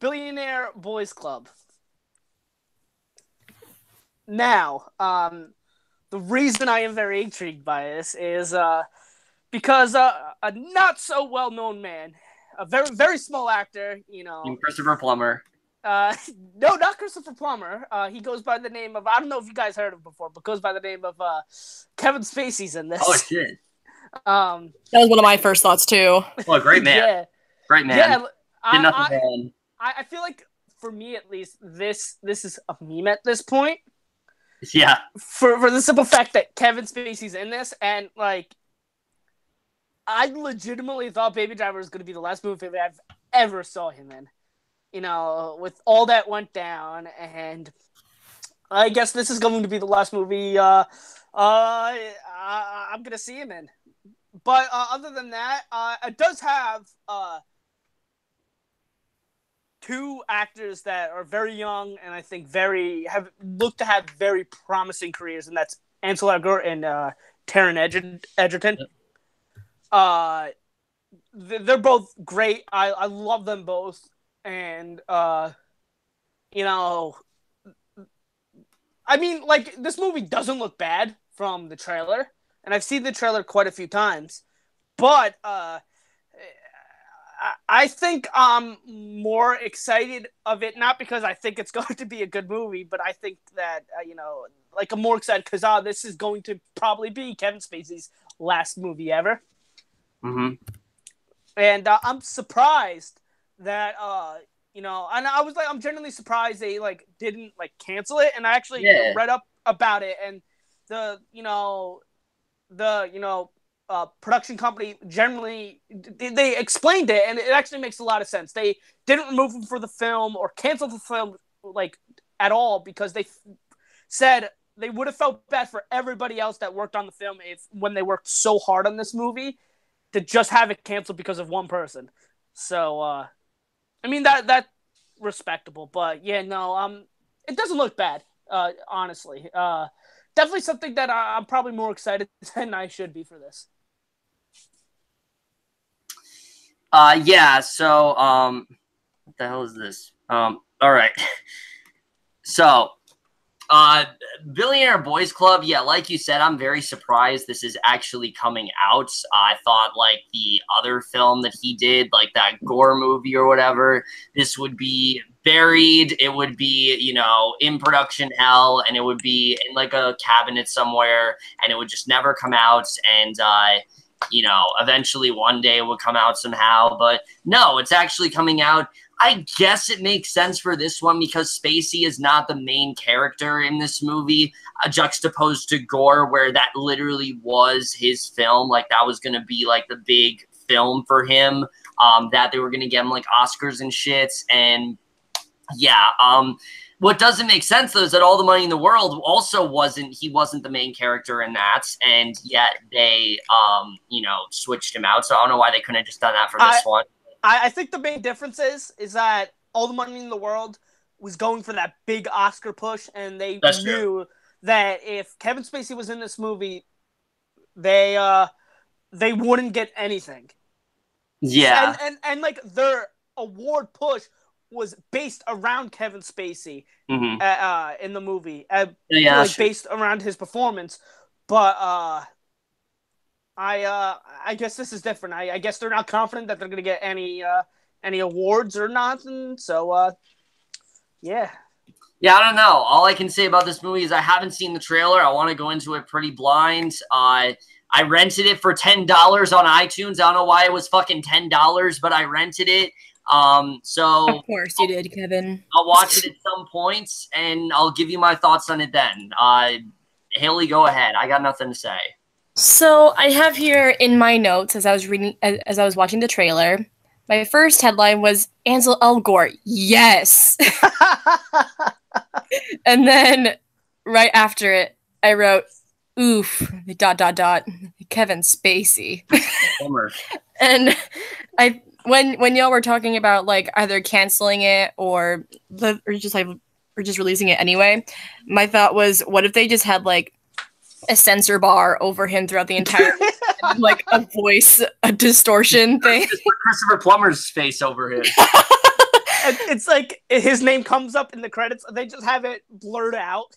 Billionaire Boys Club. Now, the reason I am very intrigued by this is because a not so well-known man, a very, very small actor, you know. Christopher Plummer. No, not Christopher Plummer. He goes by the name of, I don't know if you guys heard of him before, but goes by the name of Kevin Spacey's in this. Oh, shit. That was one of my first thoughts, too. Well, great man. Yeah. Great man. Yeah, Did nothing wrong. I feel like, for me at least, this is a meme at this point. Yeah. For the simple fact that Kevin Spacey's in this, and, like, I legitimately thought Baby Driver was going to be the last movie I've ever saw him in. You know, with all that went down, and I guess this is going to be the last movie I'm going to see him in. But other than that, it does have two actors that are very young and I think look to have very promising careers, and that's Ansel Elgort and Taron Egerton. Yep. They're both great. I love them both. And, you know, I mean, like, this movie doesn't look bad from the trailer, and I've seen the trailer quite a few times, but I think I'm more excited of it, not because I think it's going to be a good movie, but I think that, you know, like, I'm more excited because this is going to probably be Kevin Spacey's last movie ever. Mm-hmm. And I'm surprised that you know, and I was like, I'm genuinely surprised they like didn't like cancel it, and I actually read up about it, and the production company generally they explained it, and it actually makes a lot of sense. They didn't remove him for the film or cancel the film like at all because they said they would have felt bad for everybody else that worked on the film when they worked so hard on this movie to just have it canceled because of one person. So I mean, that respectable, but yeah, no, it doesn't look bad, honestly. Definitely something that I'm probably more excited than I should be for this. Yeah, so, what the hell is this? All right. So, Billionaire Boys Club, yeah, like you said, I'm very surprised this is actually coming out. I thought, like, the other film that he did, like that gore movie or whatever, this would be buried. It would be, you know, in production hell, and it would be in, like, a cabinet somewhere, and it would just never come out, and, you know, eventually one day it would come out somehow. But no, it's actually coming out. I guess it makes sense for this one because Spacey is not the main character in this movie, juxtaposed to Gore, where that literally was his film. Like, that was going to be, like, the big film for him, that they were going to get him, like, Oscars and shit. And, yeah, what doesn't make sense, though, is that All the Money in the World also wasn't the main character in that, and yet they, you know, switched him out. So I don't know why they couldn't have just done that for this one. I think the main difference is that All the Money in the World was going for that big Oscar push, and they knew that if Kevin Spacey was in this movie, they wouldn't get anything. Yeah. And like, their award push was based around Kevin Spacey in the movie, like, based around his performance. But I guess this is different. I guess they're not confident that they're going to get any awards or nothing. So yeah. Yeah, I don't know. All I can say about this movie is I haven't seen the trailer. I want to go into it pretty blind. I rented it for $10 on iTunes. I don't know why it was fucking $10, but I rented it. So of course you did, Kevin. I'll watch it at some points, and I'll give you my thoughts on it then. Hailie, go ahead. I got nothing to say. So I have here in my notes as I was watching the trailer, my first headline was Ansel Elgort. Yes. And then right after it, I wrote, oof, ... Kevin Spacey. And when y'all were talking about, like, either canceling it or just releasing it anyway, my thought was, what if they just had, like, a censor bar over him throughout the entire like a distortion thing. Just put Christopher Plummer's face over him. It's like his name comes up in the credits. They just have it blurred out.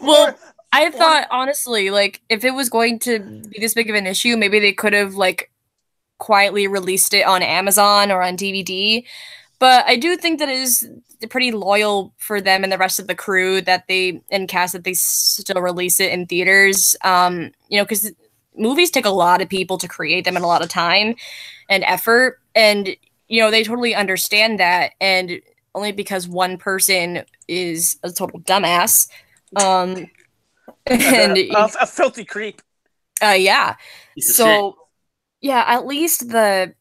Well, I thought, honestly, like, if it was going to be this big of an issue, maybe they could have, like, quietly released it on Amazon or on DVD. But I do think that it is pretty loyal for them and the rest of the crew that they still release it in theaters. You know, because movies take a lot of people to create them and a lot of time and effort. And, you know, they totally understand that. And only because one person is a total dumbass. And a filthy creep. Yeah. So, yeah, at least the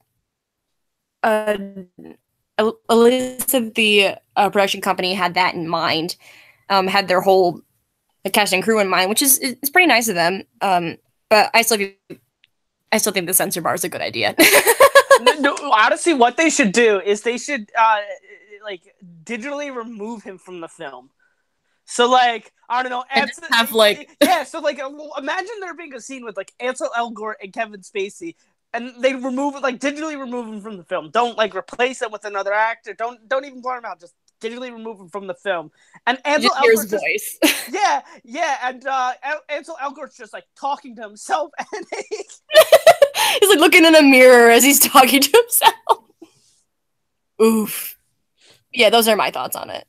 production company had that in mind, had their whole cast and crew in mind, which is pretty nice of them. But I still think the censor bar is a good idea. No, honestly, what they should do is they should like digitally remove him from the film. So, like, I don't know, so, like, imagine there being a scene with, like, Ansel Elgort and Kevin Spacey, and they remove it, like, digitally remove him from the film. Don't, like, replace him with another actor. Don't even blur him out. Just digitally remove him from the film. And Ansel Elgort's voice. Yeah, and Ansel Elgort's just, like, talking to himself, and he's, like, looking in a mirror as he's talking to himself. Oof. Yeah, those are my thoughts on it.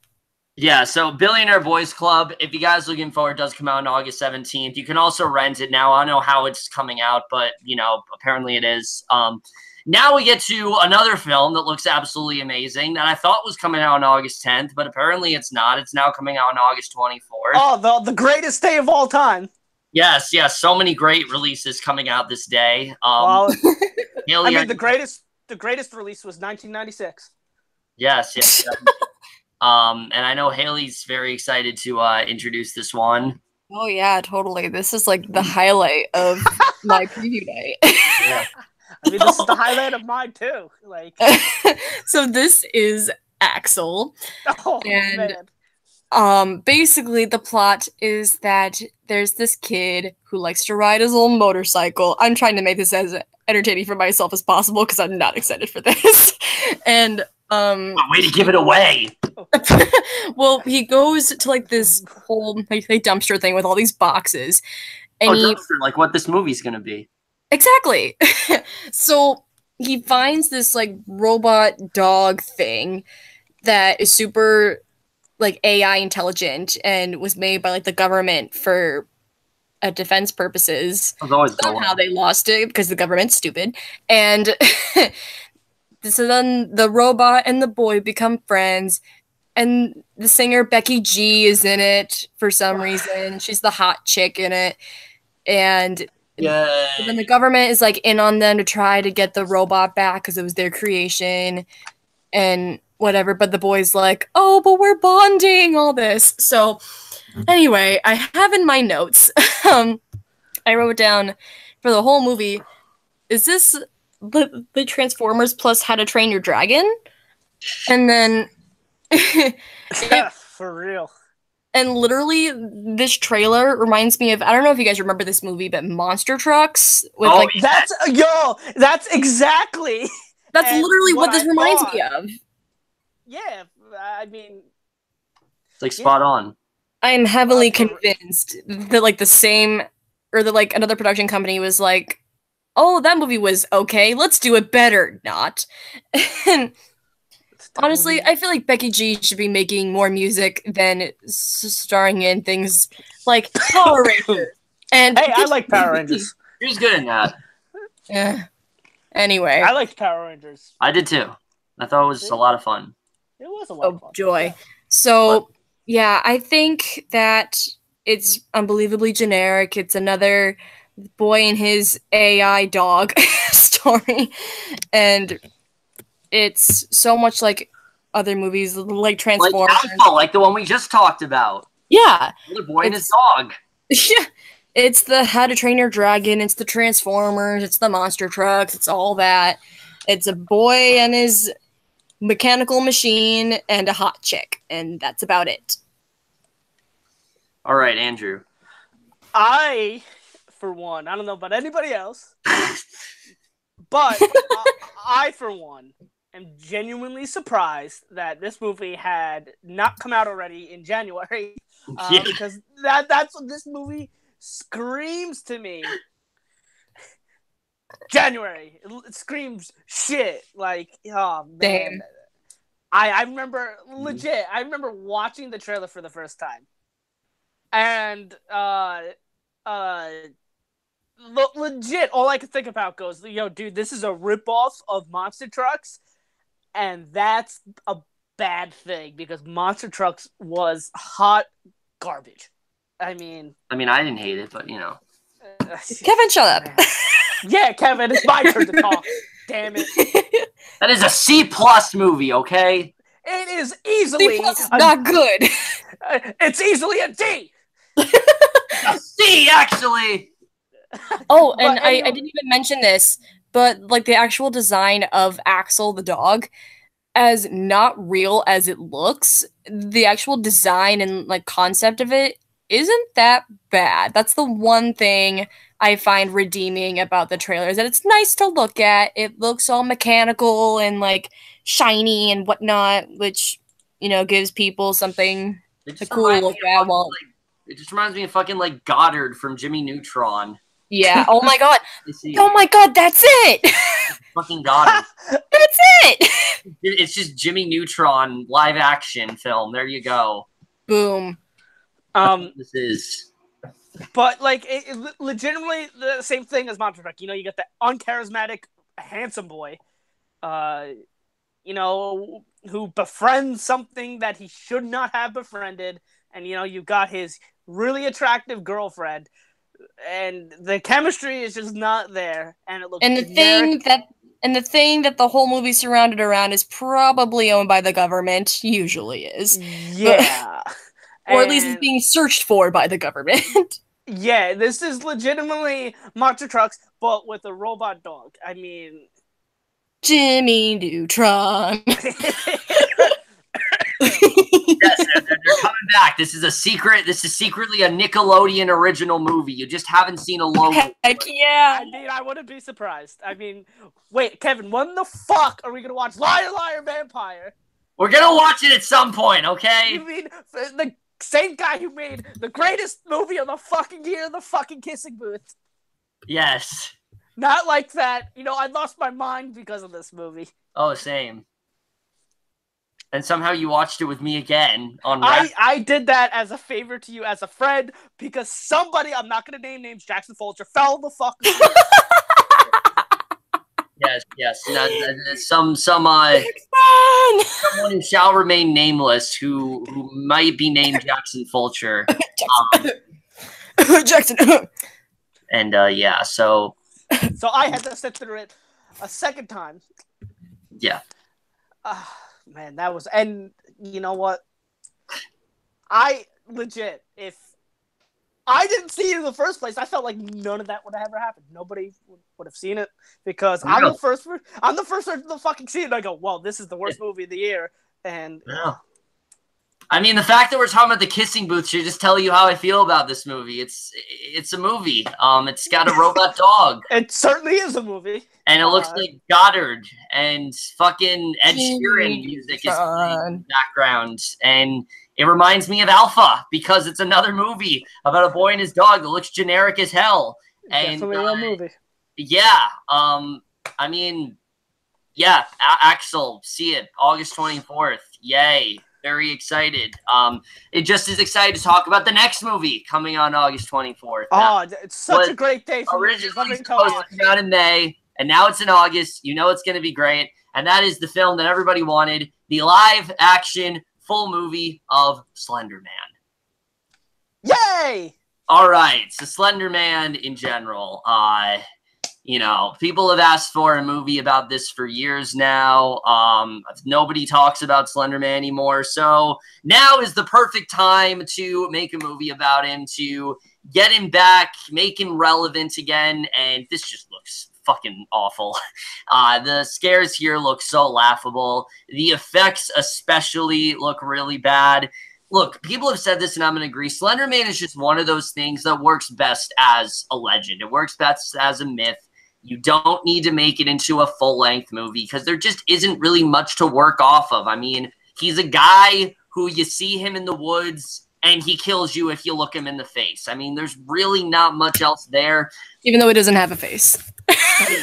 Yeah, so Billionaire Boys Club, if you guys are looking for it, does come out on August 17th. You can also rent it now. I don't know how it's coming out, but, you know, apparently it is. Now we get to another film that looks absolutely amazing that I thought was coming out on August 10th, but apparently it's not. It's now coming out on August 24th. Oh, the greatest day of all time. Yes, so many great releases coming out this day. Hailie, I mean, the greatest release was 1996. Yes. And I know Hailie's very excited to introduce this one. Oh yeah, totally. This is like the highlight of my preview night. Yeah. I mean, this is the highlight of mine too. Like, so this is Axel. Oh, and man. Basically the plot is that there's this kid who likes to ride his old motorcycle. I'm trying to make this as entertaining for myself as possible because I'm not excited for this. And way to give it away. Well, he goes to, like, this whole like dumpster thing with all these boxes. And dumpster, like what this movie's gonna be. Exactly. So he finds this, like, robot dog thing that is super, like, AI intelligent and was made by, like, the government for defense purposes. I was always somehow they lost it because the government's stupid. And So then the robot and the boy become friends, and the singer Becky G is in it for some reason. She's the hot chick in it, and then the government is like in on them to try to get the robot back because it was their creation and whatever. But the boy's like, "Oh, but we're bonding." All this. So anyway, I have in my notes. I wrote down for the whole movie. Is this the Transformers plus How to Train Your Dragon? And then for real. And literally this trailer reminds me of, I don't know if you guys remember this movie, but Monster Trucks with that's exactly literally what this reminds me of. Yeah, I mean, it's like spot on. I'm heavily convinced that like the same, or that like another production company was like, oh, that movie was okay, let's do it better. Not. And honestly, I feel like Becky G should be making more music than starring in things like Power Rangers. And hey, I like Power Rangers. She's good in that. Yeah. Anyway, I liked Power Rangers. I did too. I thought it was a lot of fun. It was a lot of fun. Joy. Yeah. So, yeah, I think that it's unbelievably generic. It's another boy and his AI dog story. And it's so much like other movies, like Transformers. Like the one we just talked about. Yeah. The boy and his dog. Yeah. It's the How to Train Your Dragon. It's the Transformers. It's the Monster Trucks. It's all that. It's a boy and his mechanical machine and a hot chick. And that's about it. All right, Andrew. I, for one, I don't know about anybody else, but I, for one, am genuinely surprised that this movie had not come out already in January, because that's what this movie screams to me. January, it screams shit. Like, oh man, damn. I remember legit. I remember watching the trailer for the first time, and legit, all I could think about goes, yo, dude, this is a ripoff of Monster Trucks. And that's a bad thing because Monster Trucks was hot garbage. I mean, I didn't hate it, but you know. Kevin, shut up. Yeah, Kevin, it's my turn to talk. Damn it. That is a C+ movie, okay? It is easily not good. It's easily a D. A C, actually. Oh, and I didn't even mention this, but like the actual design of Axel the dog, as not real as it looks, the actual design and like concept of it isn't that bad. That's the one thing I find redeeming about the trailer, is that it's nice to look at. It looks all mechanical and like shiny and whatnot, which, you know, gives people something to cool look at. Well, it just reminds me of fucking like Goddard from Jimmy Neutron. Yeah. Oh my god. Oh my god. That's it. Fucking Goddard. That's it. It's just Jimmy Neutron live action film. There you go. Boom. This is. But like, it legitimately the same thing as Monster Truck. You know, you got the uncharismatic, handsome boy, you know, who befriends something that he should not have befriended, and you know, you got his really attractive girlfriend. And the chemistry is just not there, and it looks. And the thing that the whole movie surrounded around is probably owned by the government. Usually is, yeah, or at least it's being searched for by the government. Yeah, this is legitimately Monster Trucks, but with a robot dog. I mean, Jimmy Neutron. Yes, they're coming back. This is secretly a Nickelodeon original movie. You just haven't seen a logo. Heck yeah. I mean, I wouldn't be surprised. I mean, wait, Kevin, when the fuck are we gonna watch Liar, Liar, Vampire? We're gonna watch it at some point, okay? You mean the same guy who made the greatest movie of the fucking year, The Fucking Kissing Booth? Yes. Not like that. You know, I lost my mind because of this movie. Oh, same. And somehow you watched it with me again on. I did that as a favor to you, as a friend, because somebody, I'm not going to name names, Jackson Folger, fell the fuck. Yes, Yes, some someone who shall remain nameless who might be named Jackson Fulcher. Jackson. And yeah, so I had to sit through it a second time. Yeah. Man, that was, and you know what? I legit, if I didn't see it in the first place, I felt like none of that would have ever happened. Nobody would have seen it because I'm the first person to fucking see it. And I go, well, this is the worst movie of the year. And I mean, the fact that we're talking about the kissing booth should just tell you how I feel about this movie. It's a movie. It's got a robot dog. It certainly is a movie. And it looks like Goddard and fucking Ed Sheeran music is playing in the background. And it reminds me of Alpha because it's another movie about a boy and his dog that looks generic as hell. And definitely a movie. Yeah. I mean, yeah, Axel, see it August 24th. Yay. Very excited. It just is excited to talk about the next movie coming on August 24th. Oh, it's such a great day for originally supposed to come out in May, and now it's in August. You know it's going to be great. And that is the film that everybody wanted, the live-action full movie of Slender Man. Yay! All right, so Slender Man in general. You know, people have asked for a movie about this for years now. Nobody talks about Slender Man anymore. So now is the perfect time to make a movie about him, to get him back, make him relevant again. And this just looks fucking awful. The scares here look so laughable. The effects especially look really bad. Look, people have said this, and I'm going to agree. Slender Man is just one of those things that works best as a legend. It works best as a myth. You don't need to make it into a full-length movie because there just isn't really much to work off of. I mean, he's a guy who you see him in the woods and he kills you if you look him in the face. I mean, there's really not much else there. Even though he doesn't have a face.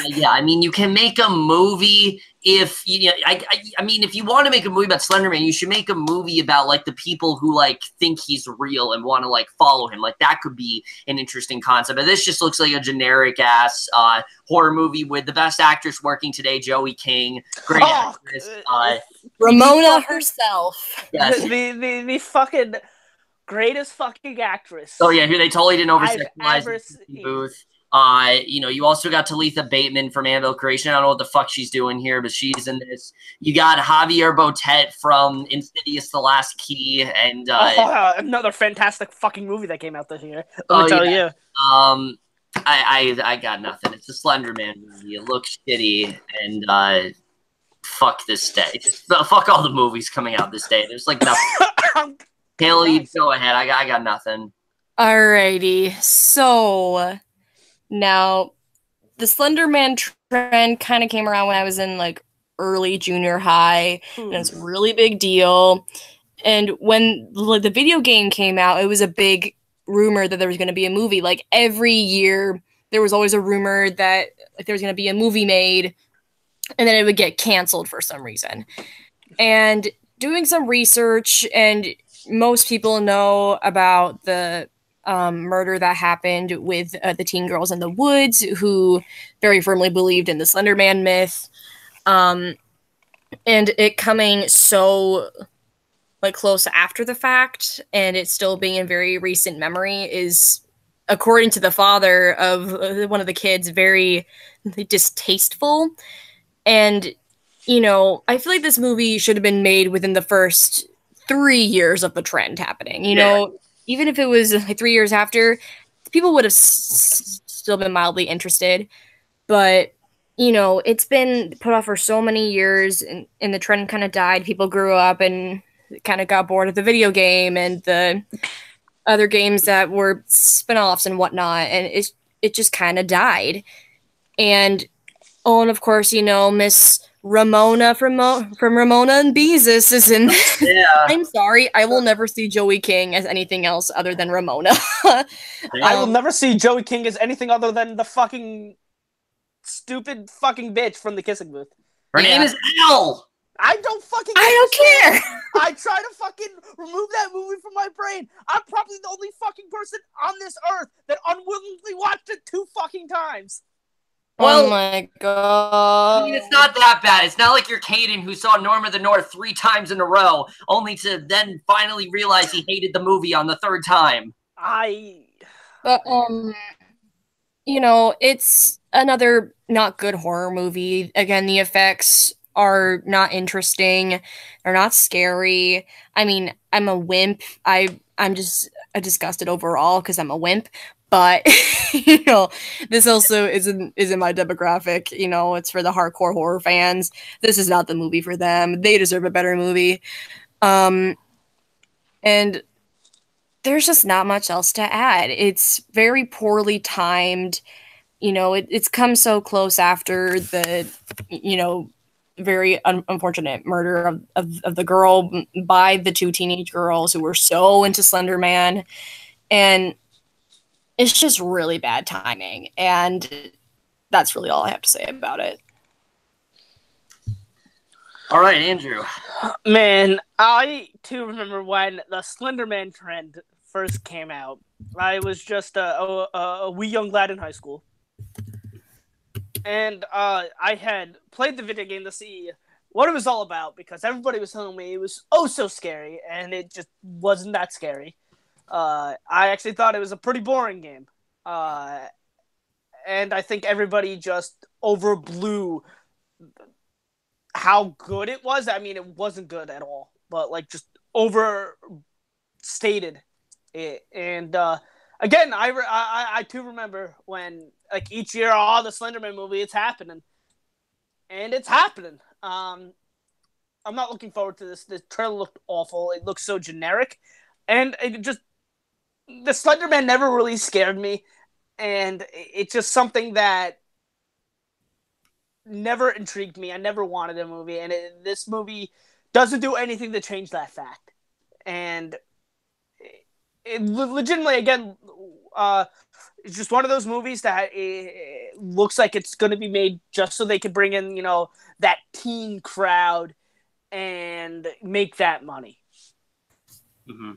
Yeah, I mean, you can make a movie if you know, I mean, if you want to make a movie about Slender Man, you should make a movie about like the people who like think he's real and want to like follow him. Like that could be an interesting concept. But this just looks like a generic ass horror movie with the best actress working today, Joey King, great actress, Ramona herself. Yes. The fucking greatest fucking actress. Oh yeah, who they totally didn't over-sexualize the Booth. You know, you also got Talitha Bateman from Annabelle Creation. I don't know what the fuck she's doing here, but she's in this. You got Javier Botet from Insidious: The Last Key, and another fantastic fucking movie that came out this year. Let me tell you. I got nothing. It's a Slender Man movie. It looks shitty, and fuck this day. Just fuck all the movies coming out this day. There's like nothing. Hailie, go ahead. I got nothing. Alrighty, so. Now, the Slender Man trend kind of came around when I was in, like, early junior high, and it's a really big deal. And when like, the video game came out, it was a big rumor that there was going to be a movie. Like, every year, there was always a rumor that like, there was going to be a movie made, and then it would get canceled for some reason. And doing some research, and most people know about the murder that happened with the teen girls in the woods who very firmly believed in the Slender Man myth. And it coming so like close after the fact and it still being in very recent memory is, according to the father of one of the kids, very distasteful. And, you know, I feel like this movie should have been made within the first 3 years of the trend happening, you know? Even if it was like 3 years after, people would have still been mildly interested. But, you know, it's been put off for so many years and the trend kind of died. People grew up and kind of got bored of the video game and the other games that were spin-offs and whatnot. And it just kind of died. And of course, you know, Miss Ramona from Ramona and Beezus is in this. Yeah. I'm sorry, I will never see Joey King as anything else other than Ramona. I will never see Joey King as anything other than the fucking stupid fucking bitch from the Kissing Booth. Her name is Elle. I don't fucking care. I try to fucking remove that movie from my brain. I'm probably the only fucking person on this earth that unwillingly watched it 2 fucking times. Oh my god. I mean, it's not that bad. It's not like you're Caden who saw Norm of the North 3 times in a row, only to then finally realize he hated the movie on the 3rd time. But you know, it's another not good horror movie. Again, the effects are not interesting. They're not scary. I mean, I'm a wimp. I'm just disgusted overall because I'm a wimp. But you know, this also isn't my demographic. You know, it's for the hardcore horror fans. This is not the movie for them. They deserve a better movie. And there's just not much else to add. It's very poorly timed. You know, it's come so close after the, you know, very unfortunate murder of the girl by the 2 teenage girls who were so into Slender Man. And it's just really bad timing. And that's really all I have to say about it. All right, Andrew. Man, I too remember when the Slender Man trend first came out. I was just a wee young lad in high school. And I had played the video game to see what it was all about because everybody was telling me it was oh so scary, and it just wasn't that scary. I actually thought it was a pretty boring game. And I think everybody just overblew how good it was. I mean, it wasn't good at all, but like just overstated it. And again, I too remember when like each year, the Slenderman movie, it's happening, and it's happening. I'm not looking forward to this. The trailer looked awful. It looks so generic, and it just the Slenderman never really scared me, and it's just something that never intrigued me. I never wanted a movie, and this movie doesn't do anything to change that fact. And it legitimately, again, it's just one of those movies that it looks like it's going to be made just so they can bring in, you know, that teen crowd and make that money. Mm-hmm.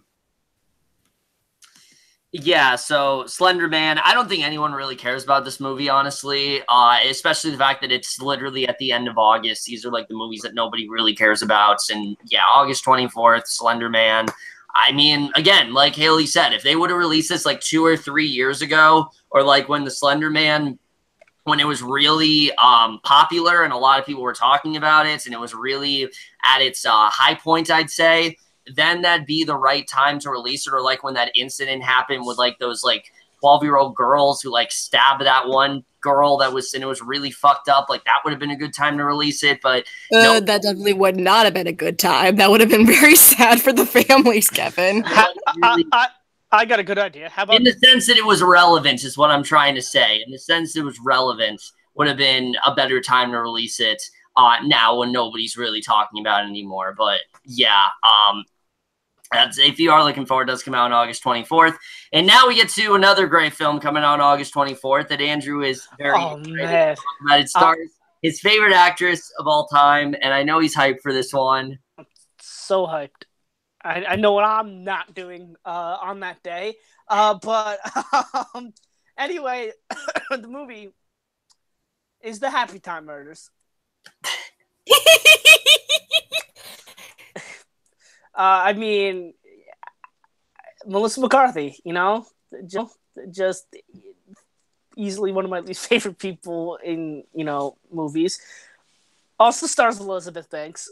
Yeah, so Slender Man, I don't think anyone really cares about this movie, honestly, especially the fact that it's literally at the end of August. These are like the movies that nobody really cares about. And yeah, August 24th, Slender Man. I mean, again, like Hailie said, if they would have released this like 2 or 3 years ago, or like when the Slender Man, when it was really popular and a lot of people were talking about it and it was really at its high point, I'd say, then that'd be the right time to release it. Or like when that incident happened with like those like 12-year-old girls who like stabbed that one girl that was, and it was really fucked up. Like that would have been a good time to release it, but no. That definitely would not have been a good time. That would have been very sad for the families, Kevin. I got a good idea. How about in the sense that it was relevant is what I'm trying to say. In the sense it was relevant would have been a better time to release it now when nobody's really talking about it anymore. But yeah, if you are looking forward, it does come out on August 24th. And now we get to another great film coming out on August 24th that Andrew is very excited about. It stars his favorite actress of all time, and I know he's hyped for this one. So hyped. I know what I'm not doing on that day. But anyway, the movie is The Happy Time Murders. I mean, Melissa McCarthy, you know, just easily one of my least favorite people in, you know, movies. Also stars Elizabeth Banks.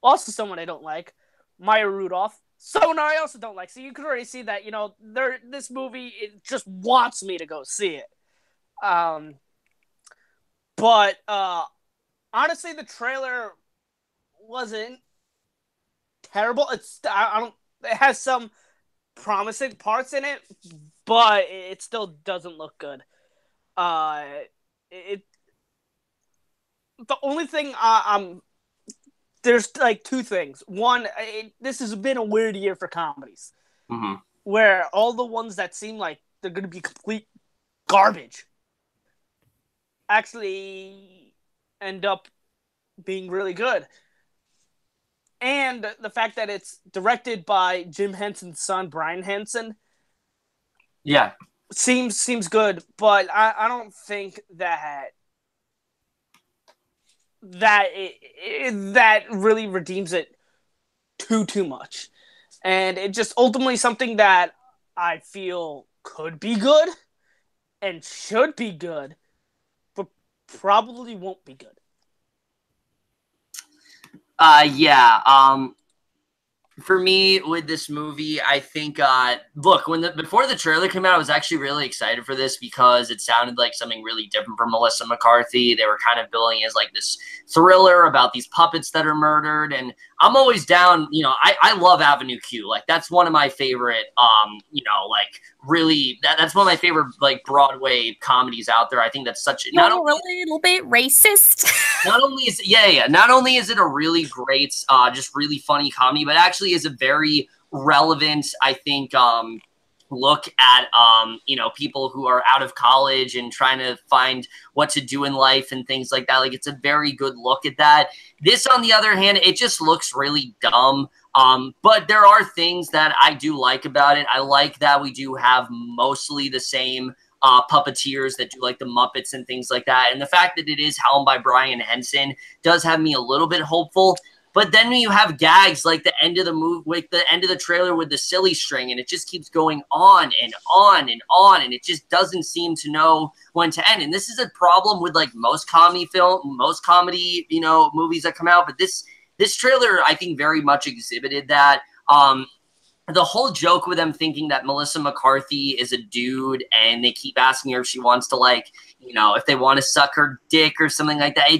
Also someone I don't like. Maya Rudolph. Someone I also don't like. So you can already see that, you know, this movie, it just wants me to go see it. But honestly, the trailer wasn't terrible. It has some promising parts in it, but it still doesn't look good. The only thing there's like 2 things. One, this has been a weird year for comedies, where all the ones that seem like they're going to be complete garbage actually end up being really good. And the fact that it's directed by Jim Henson's son, Brian Henson, yeah, seems good. But I don't think that that that really redeems it too much, and it just ultimately something that I feel could be good and should be good, but probably won't be good. Yeah. For me, with this movie, I think, look, before the trailer came out, I was actually really excited for this because it sounded like something really different from Melissa McCarthy. They were kind of billing it as like this thriller about these puppets that are murdered, and I'm always down. I love Avenue Q. Like that's one of my favorite, like really that's one of my favorite like Broadway comedies out there. I think that's such not only a little bit racist. Not only is not only is it a really great, just really funny comedy, but actually is a very relevant, I think, look at people who are out of college and trying to find what to do in life and things like that. Like it's a very good look at that. This, on the other hand, it just looks really dumb. But there are things that I do like about it. I like that we do have mostly the same puppeteers that do like the Muppets and things like that. And the fact that it is helmed by Brian Henson does have me a little bit hopeful. But then when you have gags like the end of the movie, like the end of the trailer with the silly string, and it just keeps going on and on and on, and it just doesn't seem to know when to end. And this is a problem with like most comedy movies that come out. But this trailer, I think, very much exhibited that. The whole joke with them thinking that Melissa McCarthy is a dude and they keep asking her if she wants to, like, if they want to suck her dick or something like that.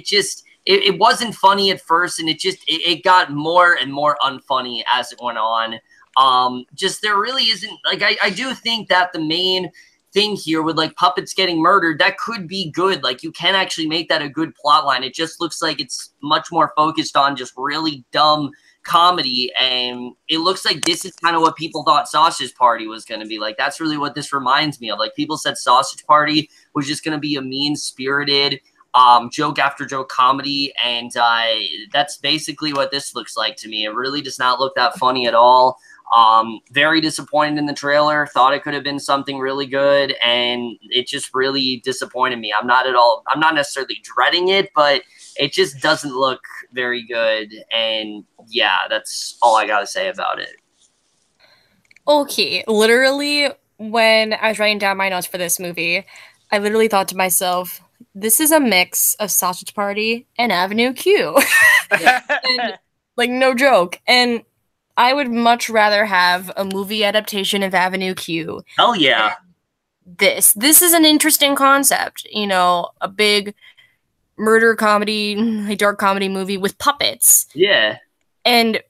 It wasn't funny at first, and it got more and more unfunny as it went on. There really isn't, like, I do think that the main thing here with like puppets getting murdered, that could be good. Like you can actually make that a good plot line. It just looks like it's much more focused on just really dumb comedy, and it looks like this is kind of what people thought Sausage Party was going to be. Like that's really what this reminds me of. Like people said Sausage Party was just going to be a mean-spirited joke after joke comedy, and that's basically what this looks like to me. It really does not look that funny at all. Very disappointed in the trailer. Thought it could have been something really good, and it just really disappointed me. I'm not necessarily dreading it, but it just doesn't look very good. And yeah, that's all I gotta say about it. Okay, literally, when I was writing down my notes for this movie, I literally thought to myself, this is a mix of Sausage Party and Avenue Q. And, like, no joke. And I would much rather have a movie adaptation of Avenue Q. Hell yeah. This is an interesting concept. A big murder comedy, a dark comedy movie with puppets. Yeah. And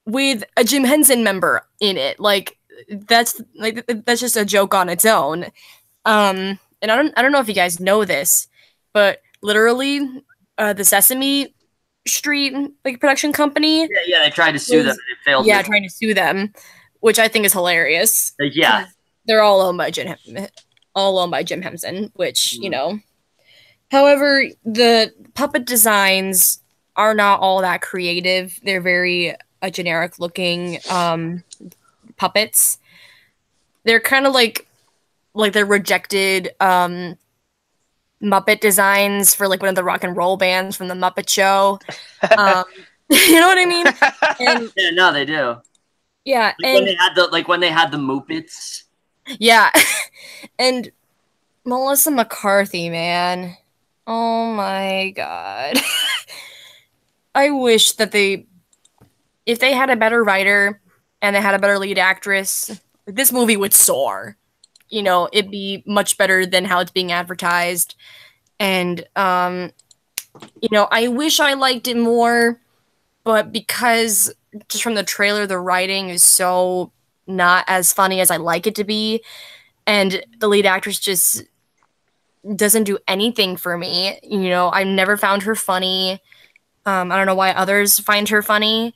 with a Jim Henson member in it. That's just a joke on its own. And I don't know if you guys know this, but literally the Sesame Street production company. Yeah, they tried to sue them and it failed. Yeah, trying to sue them, which I think is hilarious. Yeah. They're all owned by Jim Henson, which, However, the puppet designs are not all that creative. They're very generic looking puppets. They're kind of like the rejected Muppet designs for like one of the rock and roll bands from the Muppet Show. You know what I mean? And, yeah, no, they do. Yeah, when they had the Muppets. Yeah, and Melissa McCarthy, man. Oh my god. I wish that if they had a better writer and they had a better lead actress, this movie would soar. It'd be much better than how it's being advertised. And, I wish I liked it more, but because just from the trailer, the writing is so not as funny as I like it to be, and the lead actress just doesn't do anything for me. I never found her funny. I don't know why others find her funny,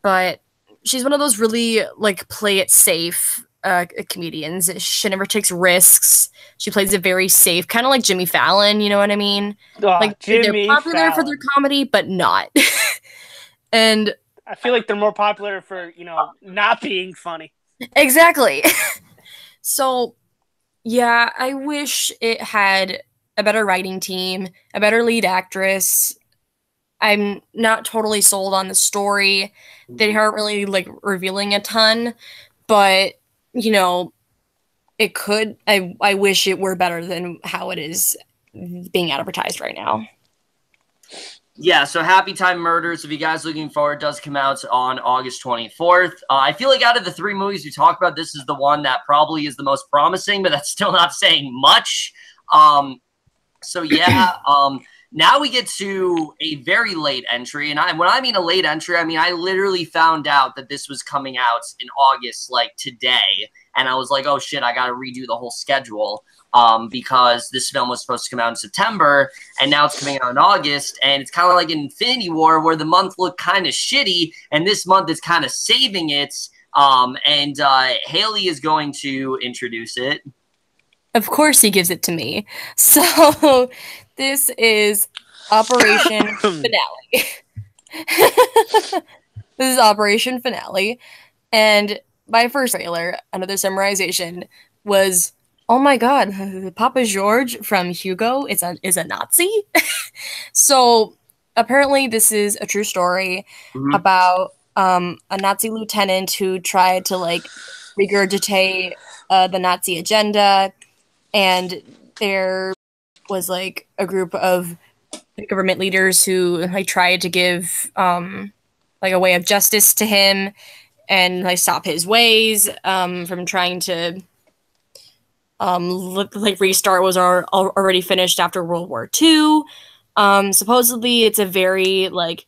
but she's one of those really play it safe comedians. She never takes risks. She plays it very safe, kind of like Jimmy Fallon. You know what I mean? They're popular for their comedy, but not. And I feel like they're more popular for not being funny. Exactly. So, yeah, I wish it had a better writing team, a better lead actress, I'm not totally sold on the story. They aren't really like revealing a ton, but you know, it could. I wish it were better than how it is being advertised right now. Yeah, so Happy Time Murders, if you guys looking forward, does come out on August 24th. I feel like out of the three movies we talked about, this is the one that probably is the most promising, but that's still not saying much. So yeah, now we get to a very late entry, and when I mean a late entry, I mean I literally found out that this was coming out in August, like today, and I was like, oh shit, I got to redo the whole schedule. Because this film was supposed to come out in September, and now it's coming out in August, and it's kind of like an Infinity War where the month looked kind of shitty, and this month is kind of saving it. And Hailie is going to introduce it. Of course, he gives it to me. So this is Operation Finale. This is Operation Finale, and my first trailer, another summarization, was, oh my god, Papa George from Hugo is a Nazi. So apparently this is a true story about a Nazi lieutenant who tried to like regurgitate the Nazi agenda, and there was like a group of government leaders who like tried to give like a way of justice to him and like stop his ways from trying to like restart was already finished after World War II. Supposedly it's a very like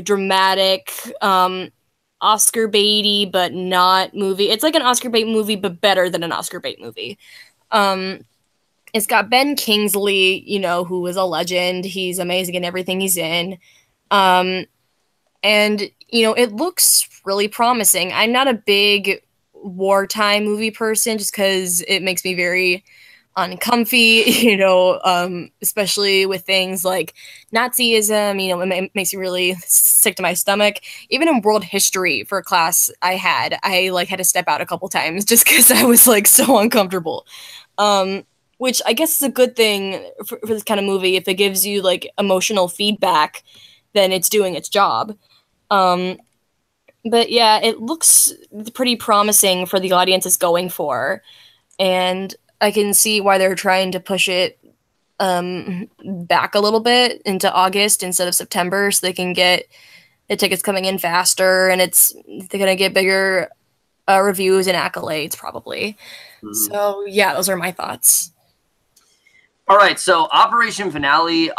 dramatic Oscar baity but not movie. It's like an Oscar bait movie but better than an Oscar bait movie. It's got Ben Kingsley, you know, who is a legend. He's amazing in everything he's in. And, you know, it looks really promising. I'm not a big wartime movie person just because it makes me very uncomfy, you know, especially with things like Nazism, you know, it makes me really sick to my stomach. Even in world history for a class I like had to step out a couple times just because I was like so uncomfortable. Which I guess is a good thing for this kind of movie. If it gives you like emotional feedback, then it's doing its job. But yeah, it looks pretty promising for the audience it's going for. And I can see why they're trying to push it back a little bit into August instead of September so they can get the tickets coming in faster, and they're going to get bigger reviews and accolades probably. So yeah, those are my thoughts. All right, so Operation Finale,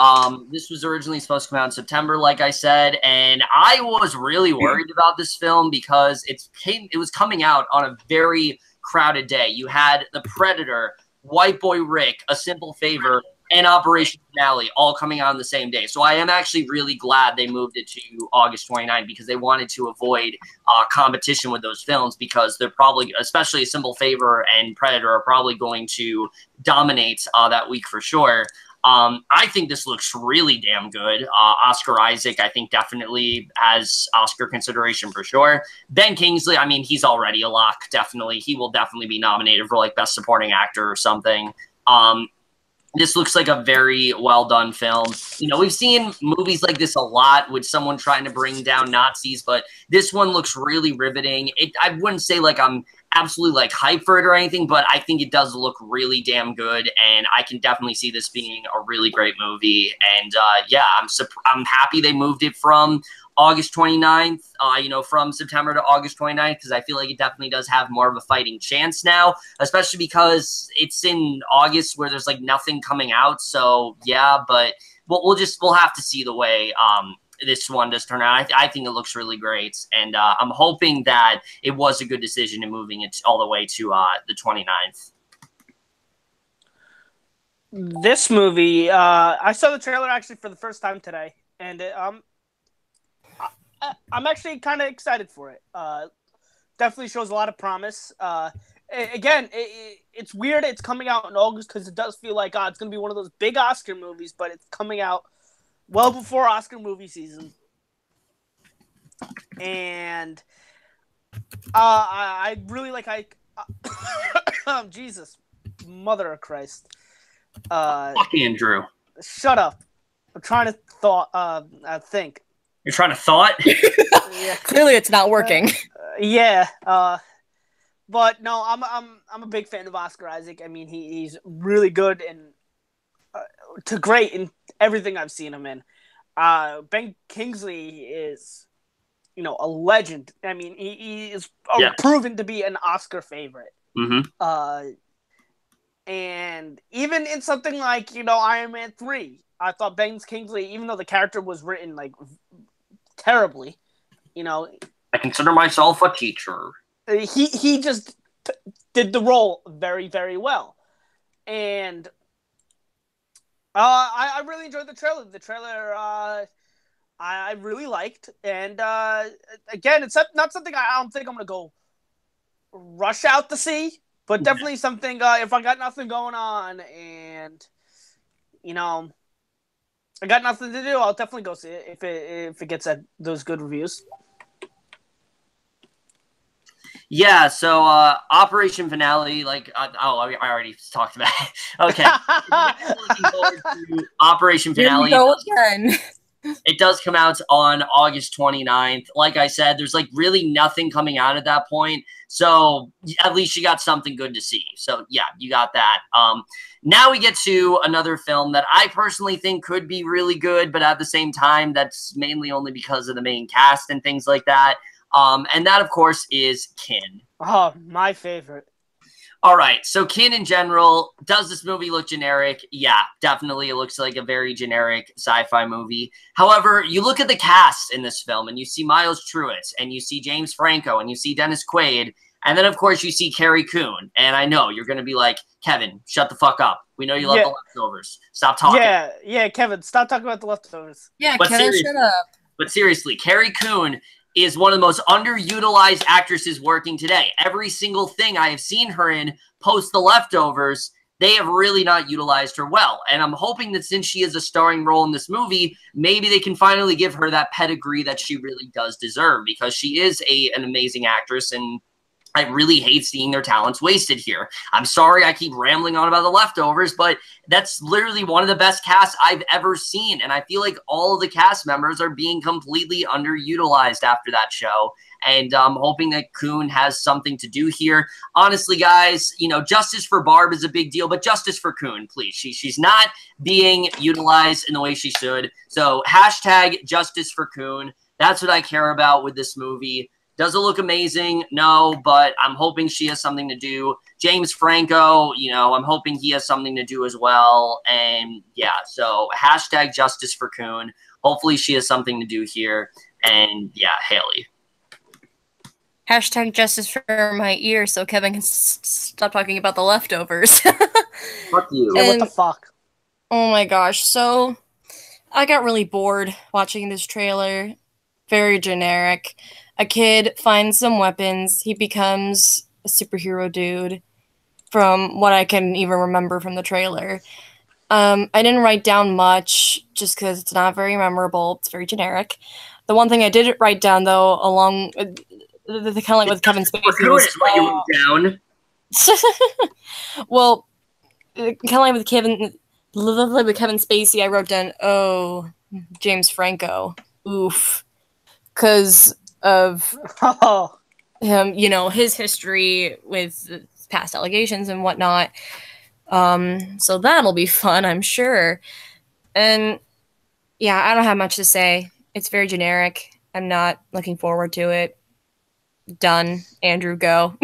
this was originally supposed to come out in September, like I said, and I was really worried about this film because it was coming out on a very crowded day. You had The Predator, White Boy Rick, A Simple Favor, and Operation Finale all coming out on the same day. So I am actually really glad they moved it to August 29th because they wanted to avoid competition with those films because they're probably, especially A Simple Favor and Predator, are probably going to dominate that week for sure. I think this looks really damn good. Oscar Isaac, I think, definitely has Oscar consideration for sure. Ben Kingsley, I mean, he's already a lock, definitely. He will definitely be nominated for, like, Best Supporting Actor or something. This looks like a very well-done film. You know, we've seen movies like this a lot with someone trying to bring down Nazis, but this one looks really riveting. I wouldn't say, like, I'm absolutely, like, hyped for it or anything, but I think it does look really damn good, and I can definitely see this being a really great movie. And, yeah, I'm happy they moved it from August 29th, you know, from September to August 29th, because I feel like it definitely does have more of a fighting chance now, especially because it's in August where there's like nothing coming out. So yeah, but we'll have to see the way this one does turn out. I think it looks really great, and I'm hoping that it was a good decision in moving it all the way to the 29th. This movie, I saw the trailer actually for the first time today, and I'm actually kind of excited for it. Definitely shows a lot of promise. Again, it's weird it's coming out in August because it does feel like it's going to be one of those big Oscar movies, but it's coming out well before Oscar movie season. And I really like Jesus, Mother of Christ. Fuck Andrew. Shut up. I'm trying to think. You're trying to thought? Yeah. Clearly, it's not working. Yeah. But no, I'm a big fan of Oscar Isaac. I mean, he's really good and to great in everything I've seen him in. Ben Kingsley is, a legend. I mean, he is proven to be an Oscar favorite. Mm-hmm. And even in something like, Iron Man 3, I thought Ben Kingsley, even though the character was written like terribly, I consider myself a teacher. He just did the role very, very well. And I really enjoyed the trailer. The trailer I really liked. And again, it's not something I don't think I'm going to go rush out to see. But definitely something, if I got nothing going on and, I got nothing to do, I'll definitely go see it if it gets those good reviews. Yeah, so Operation Finale, I already talked about it. Okay. Looking forward to Operation Finale. Here we go again. It does come out on August 29th. Like I said, there's really nothing coming out at that point. So at least you got something good to see. So yeah, you got that. Now we get to another film that I personally think could be really good, but at the same time, that's mainly only because of the main cast and things like that. And that, of course, is Kin. Oh, my favorite. All right, so Kin in general, does this movie look generic? Yeah, definitely. It looks like a very generic sci-fi movie. However, you look at the cast in this film, and you see Miles Truitt, and you see James Franco, and you see Dennis Quaid, and then, of course, you see Carrie Coon. And I know you're going to be like, Kevin, shut the fuck up. We know you love The Leftovers. Stop talking. Yeah, Kevin, stop talking about The Leftovers. Yeah, Kevin, shut up. But seriously, Carrie Coon is one of the most underutilized actresses working today. Every single thing I have seen her in post The Leftovers, they have really not utilized her well. And I'm hoping that since she is a starring role in this movie, maybe they can finally give her that pedigree that she really does deserve, because she is an amazing actress, and I really hate seeing their talents wasted here. I'm sorry I keep rambling on about The Leftovers, but that's literally one of the best casts I've ever seen. And I feel like all of the cast members are being completely underutilized after that show. And I'm hoping that Coon has something to do here. Honestly, guys, justice for Barb is a big deal, but justice for Coon, please. She's not being utilized in the way she should. So hashtag justice for Coon. That's what I care about with this movie. Does it look amazing? No, but I'm hoping she has something to do. James Franco, I'm hoping he has something to do as well. And yeah, so hashtag justice for Coon. Hopefully she has something to do here. And yeah, Hailie. Hashtag justice for my ear so Kevin can stop talking about The Leftovers. Fuck you. Yeah, what the fuck? Oh my gosh. So I got really bored watching this trailer. Very generic. A kid finds some weapons. He becomes a superhero dude, from what I can even remember from the trailer. I didn't write down much just because it's not very memorable. It's very generic. The one thing I did write down, though, along the kind of like with Kevin Spacey, was what you wrote down. Well, kind of like with Kevin Spacey, I wrote down, oh, James Franco, oof, because of him, his history with past allegations and whatnot. So that'll be fun, I'm sure. And yeah, I don't have much to say. It's very generic. I'm not looking forward to it. Done. Andrew, go.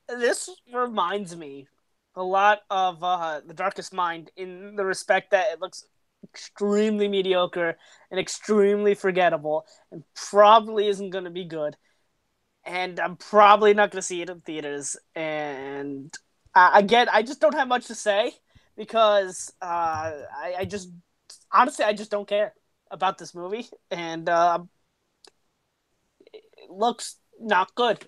This reminds me a lot of The Darkest Mind, in the respect that it looks extremely mediocre and extremely forgettable and probably isn't going to be good. And I'm probably not going to see it in theaters. And again, I just don't have much to say because I just don't care about this movie. And it looks not good.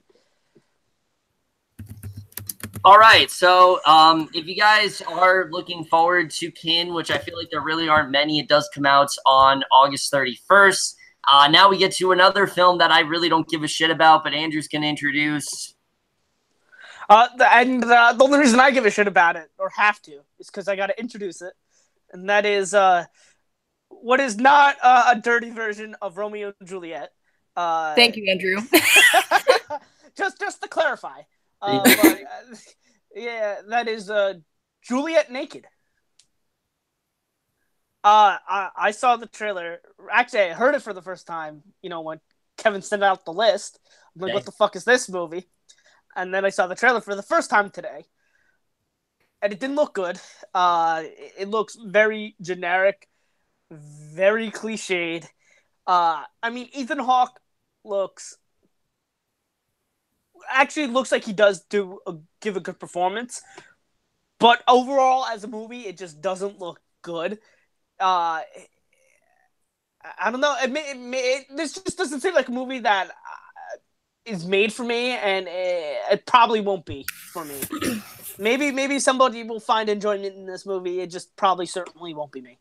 All right, so if you guys are looking forward to Kin, which I feel like there really aren't many, it does come out on August 31st. Now we get to another film that I really don't give a shit about, but Andrew's going to introduce. The only reason I give a shit about it, or have to, is because I got to introduce it, and that is what is not a dirty version of Romeo and Juliet. Thank you, Andrew. just to clarify. But, yeah, that is Juliet naked. I saw the trailer. Actually, I heard it for the first time. When Kevin sent out the list, I'm like, "What the fuck is this movie?" And then I saw the trailer for the first time today, and it didn't look good. It looks very generic, very cliched. I mean, Ethan Hawke looks like he does give a good performance, but overall, as a movie, it just doesn't look good. I don't know. This just doesn't seem like a movie that is made for me, and it probably won't be for me. Maybe somebody will find enjoyment in this movie. It just certainly won't be me.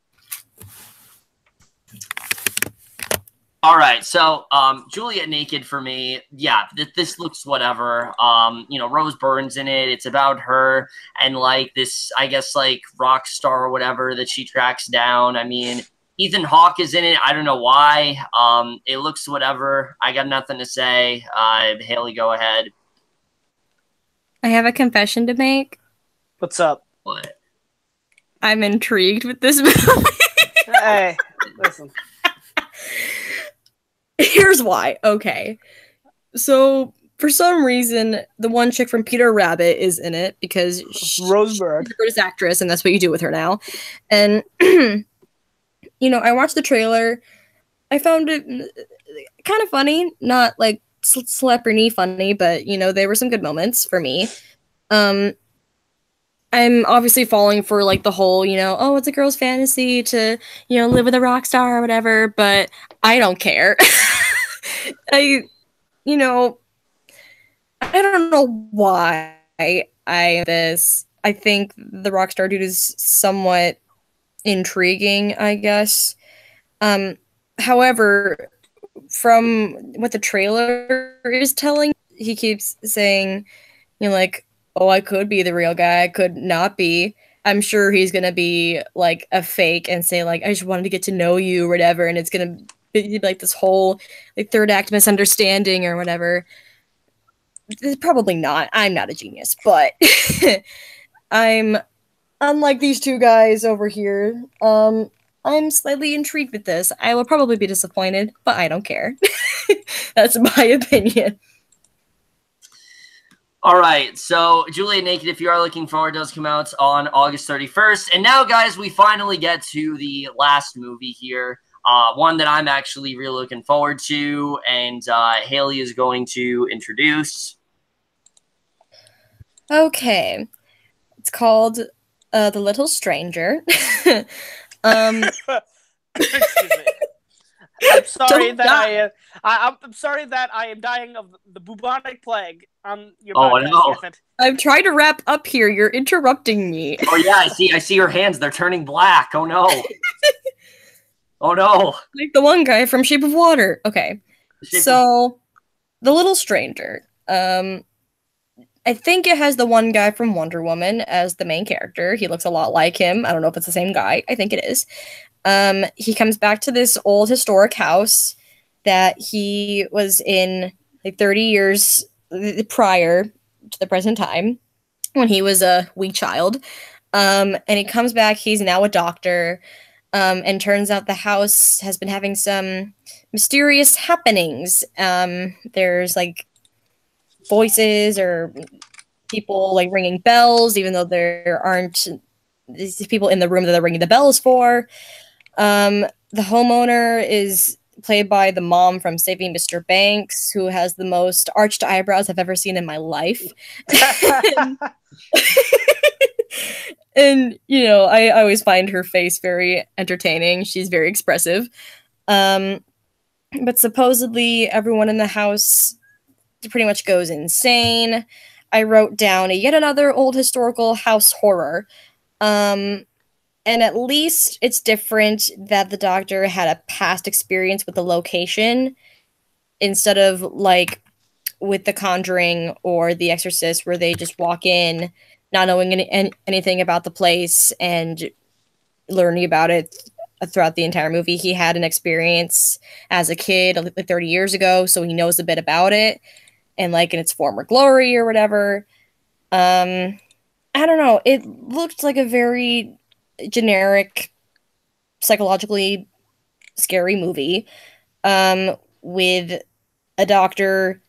All right, so Juliet Naked for me, yeah, this looks whatever. Rose Byrne's in it. It's about her and like this, I guess, like rock star or whatever that she tracks down. I mean, Ethan Hawke is in it. I don't know why. It looks whatever. I got nothing to say. Hailie, go ahead. I have a confession to make. What's up? What? I'm intrigued with this movie. Hey, listen. Here's why. Okay. So, for some reason, the one chick from Peter Rabbit is in it because she's a British actress, and that's what you do with her now. And, I watched the trailer. I found it kind of funny. Not, like, celebrity funny, but, there were some good moments for me. I'm obviously falling for, like, the whole, oh, it's a girl's fantasy to, live with a rock star or whatever, but I don't care. I don't know why I think the rockstar dude is somewhat intriguing, I guess. However, from what the trailer is telling, he keeps saying, like, oh, I could be the real guy, I could not be. I'm sure he's gonna be like a fake and say like, I just wanted to get to know you or whatever, and it's gonna be like this whole like third act misunderstanding or whatever. Probably not. I'm not a genius, but I'm unlike these two guys over here. I'm slightly intrigued with this. I will probably be disappointed, but I don't care. That's my opinion. All right, so Juliet Naked, if you are looking forward, does come out on August 31st. And now, guys, we finally get to the last movie here, one that I'm actually really looking forward to, and Hailie is going to introduce. Okay. It's called The Little Stranger. Excuse me. I'm sorry that I'm sorry that I am dying of the bubonic plague on your podcast. No. I'm trying to wrap up here. You're interrupting me. Oh yeah, I see your hands. They're turning black. Oh no. Oh no. Like the one guy from Shape of Water. Okay. The Little Stranger. I think it has the one guy from Wonder Woman as the main character. He looks a lot like him. I don't know if it's the same guy. I think it is. He comes back to this old historic house that he was in like 30 years prior to the present time when he was a wee child. And he comes back. He's now a doctor. And turns out the house has been having some mysterious happenings. There's like voices or people like ringing bells, even though there aren't these people in the room that they're ringing the bells for. The homeowner is played by the mom from Saving Mr. Banks, who has the most arched eyebrows I've ever seen in my life. And, I always find her face very entertaining. She's very expressive. But supposedly everyone in the house pretty much goes insane. I wrote down yet another old historical house horror. And at least it's different that the doctor had a past experience with the location instead of like with The Conjuring or The Exorcist, where they just walk in not knowing anything about the place and learning about it throughout the entire movie. He had an experience as a kid like 30 years ago, so he knows a bit about it and like in its former glory or whatever. I don't know. It looked like a very generic, psychologically scary movie with a doctor.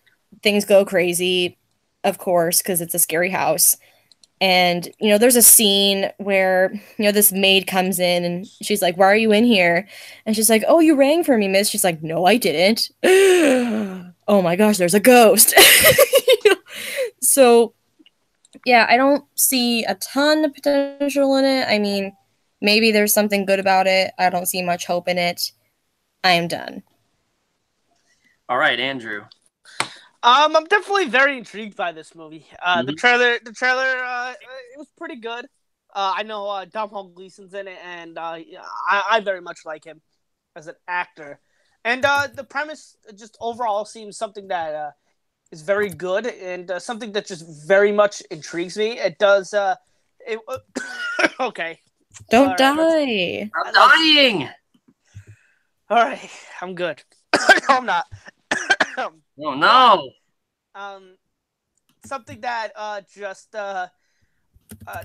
Things go crazy, of course, because it's a scary house. And, you know, there's a scene where, you know, this maid comes in and she's like, "Why are you in here?" And she's like, "Oh, you rang for me, miss." She's like, "No, I didn't." Oh my gosh, there's a ghost. So, yeah, I don't see a ton of potential in it. I mean, maybe there's something good about it. I don't see much hope in it. I am done. All right, Andrew. I'm definitely very intrigued by this movie. The trailer, it was pretty good. I know Domhnall Gleeson's in it, and I very much like him as an actor. And the premise just overall seems something that is very good and something that just very much intrigues me. It does. Okay. Don't die. I'm dying. All right, I'm good. No, I'm not. Oh no. Something that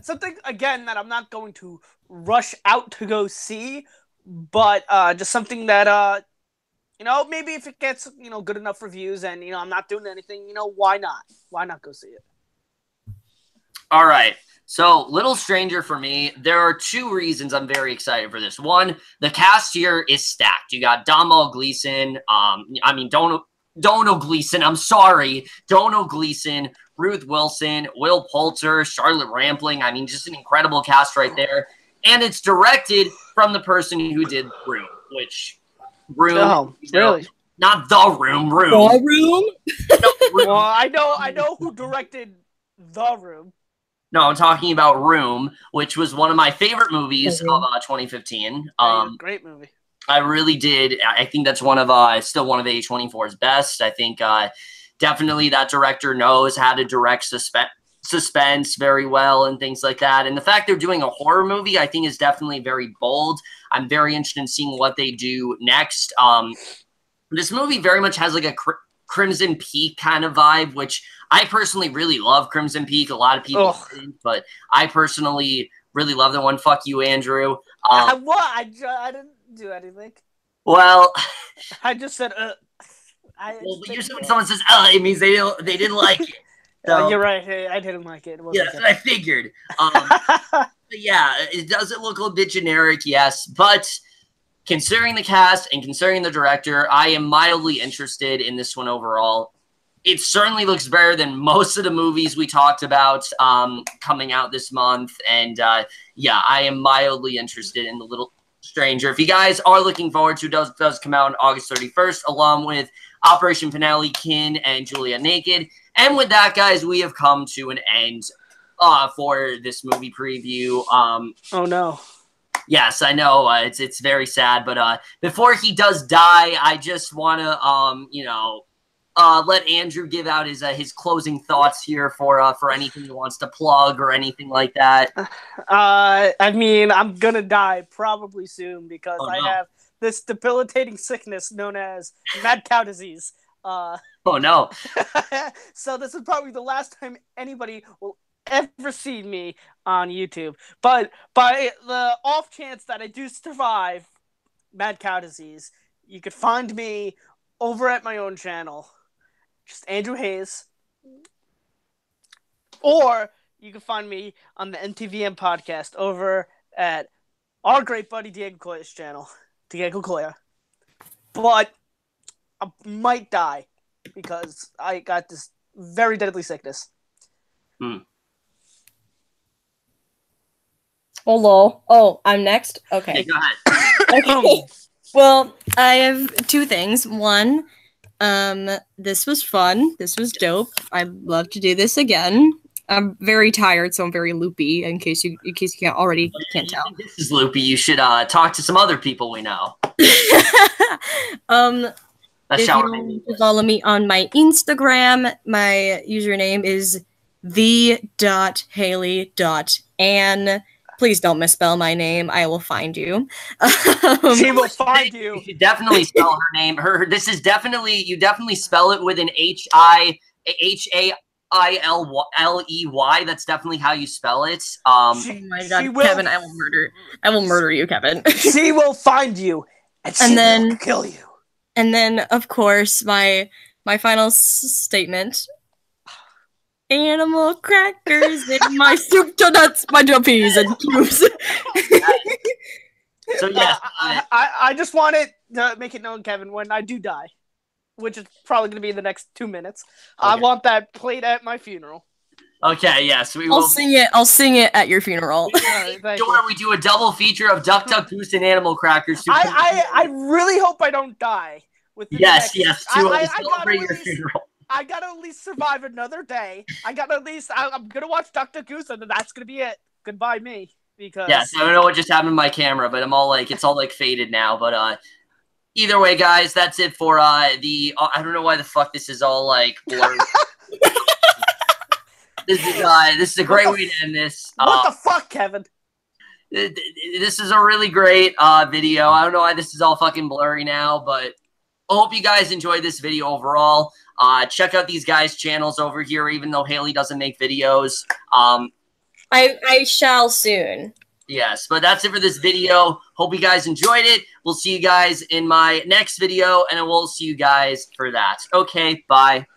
something again that I'm not going to rush out to go see, but just something that you know, maybe if it gets, you know, good enough reviews and, you know, I'm not doing anything, you know, why not? Why not go see it? All right. So, Little Stranger for me, there are two reasons I'm very excited for this. One, the cast here is stacked. You got Domhnall Gleeson, Domhnall Gleeson, I'm sorry, Domhnall Gleeson, Ruth Wilson, Will Poulter, Charlotte Rampling. I mean, just an incredible cast right there. And it's directed from the person who did Room, which Room, really? Not The Room, Room. The Room? No, Room. Well, I know who directed The Room. No, I'm talking about Room, which was one of my favorite movies of 2015. Great movie. I really did. I think that's one of still one of A24's best. I think definitely that director knows how to direct suspense very well and things like that. And the fact they're doing a horror movie, I think, is definitely very bold. I'm very interested in seeing what they do next. This movie very much has like a Crimson Peak kind of vibe, which I personally really love. Crimson Peak. A lot of people didn't, but I personally really love the one. Fuck you, Andrew. What? I didn't do anything. Well, I just said well, usually when someone says it means they didn't like it. So, you're right. Hey, I didn't like it. Yeah, I figured. But yeah, it doesn't look a bit generic, yes, but considering the cast and considering the director, I am mildly interested in this one overall. It certainly looks better than most of the movies we talked about coming out this month, and yeah, I am mildly interested in The Little Stranger. If you guys are looking forward to it, does come out on August 31st, along with Operation Finale, Kin, and Julia Naked. And with that, guys, we have come to an end for this movie preview. Oh no. Yes, I know it's very sad, but before he does die, I just want to let Andrew give out his closing thoughts here for anything he wants to plug or anything like that. I mean, I'm gonna die probably soon because I have this debilitating sickness known as mad cow disease. Oh no! So this is probably the last time anybody will ever see me on YouTube. But by the off chance that I do survive mad cow disease, you could find me over at my own channel, just Andrew Hayes, or you can find me on the MTVM podcast over at our great buddy Diego Coya's channel, Diego Coya. But I might die because I got this very deadly sickness. Hello. Oh, I'm next? Okay. Hey, go ahead. Okay. Well, I have two things. One, this was fun. This was dope. I'd love to do this again. I'm very tired, so I'm very loopy. In case you can't tell. This is loopy. You should talk to some other people we know. That's if you want to follow me on my Instagram, my username is the.hailie.ann. Please don't misspell my name. I will find you. She will find you. You should definitely spell her name. This is definitely, you definitely spell it with an Hailey. That's definitely how you spell it. Oh my God, Kevin, I will murder you, Kevin. She will find you, and she will kill you. And then, of course, my final statement. Animal crackers in my soup to nuts, my peas and cubes. So yes, I just wanted to make it known, Kevin, when I do die, which is probably going to be in the next 2 minutes. Okay. I want that played at my funeral. Okay, yes, we will. I'll sing it at your funeral. We do a double feature of Duck Duck Goose and Animal Crackers. I really hope I don't die. Yes, to celebrate your funeral. I gotta at least survive another day. I'm gonna watch Duck Duck Goose, and then that's gonna be it. Goodbye, me. Because yes, I don't know what just happened to my camera, but it's all faded now. But either way, guys, that's it for I don't know why the fuck this is all blurry. This is a great way to end this. What the fuck, Kevin? This is a really great video. I don't know why this is all fucking blurry now, but I hope you guys enjoyed this video overall. Check out these guys' channels over here, even though Hailie doesn't make videos. I shall soon. Yes, but that's it for this video. Hope you guys enjoyed it. We'll see you guys in my next video, and we'll see you guys for that. Okay, bye.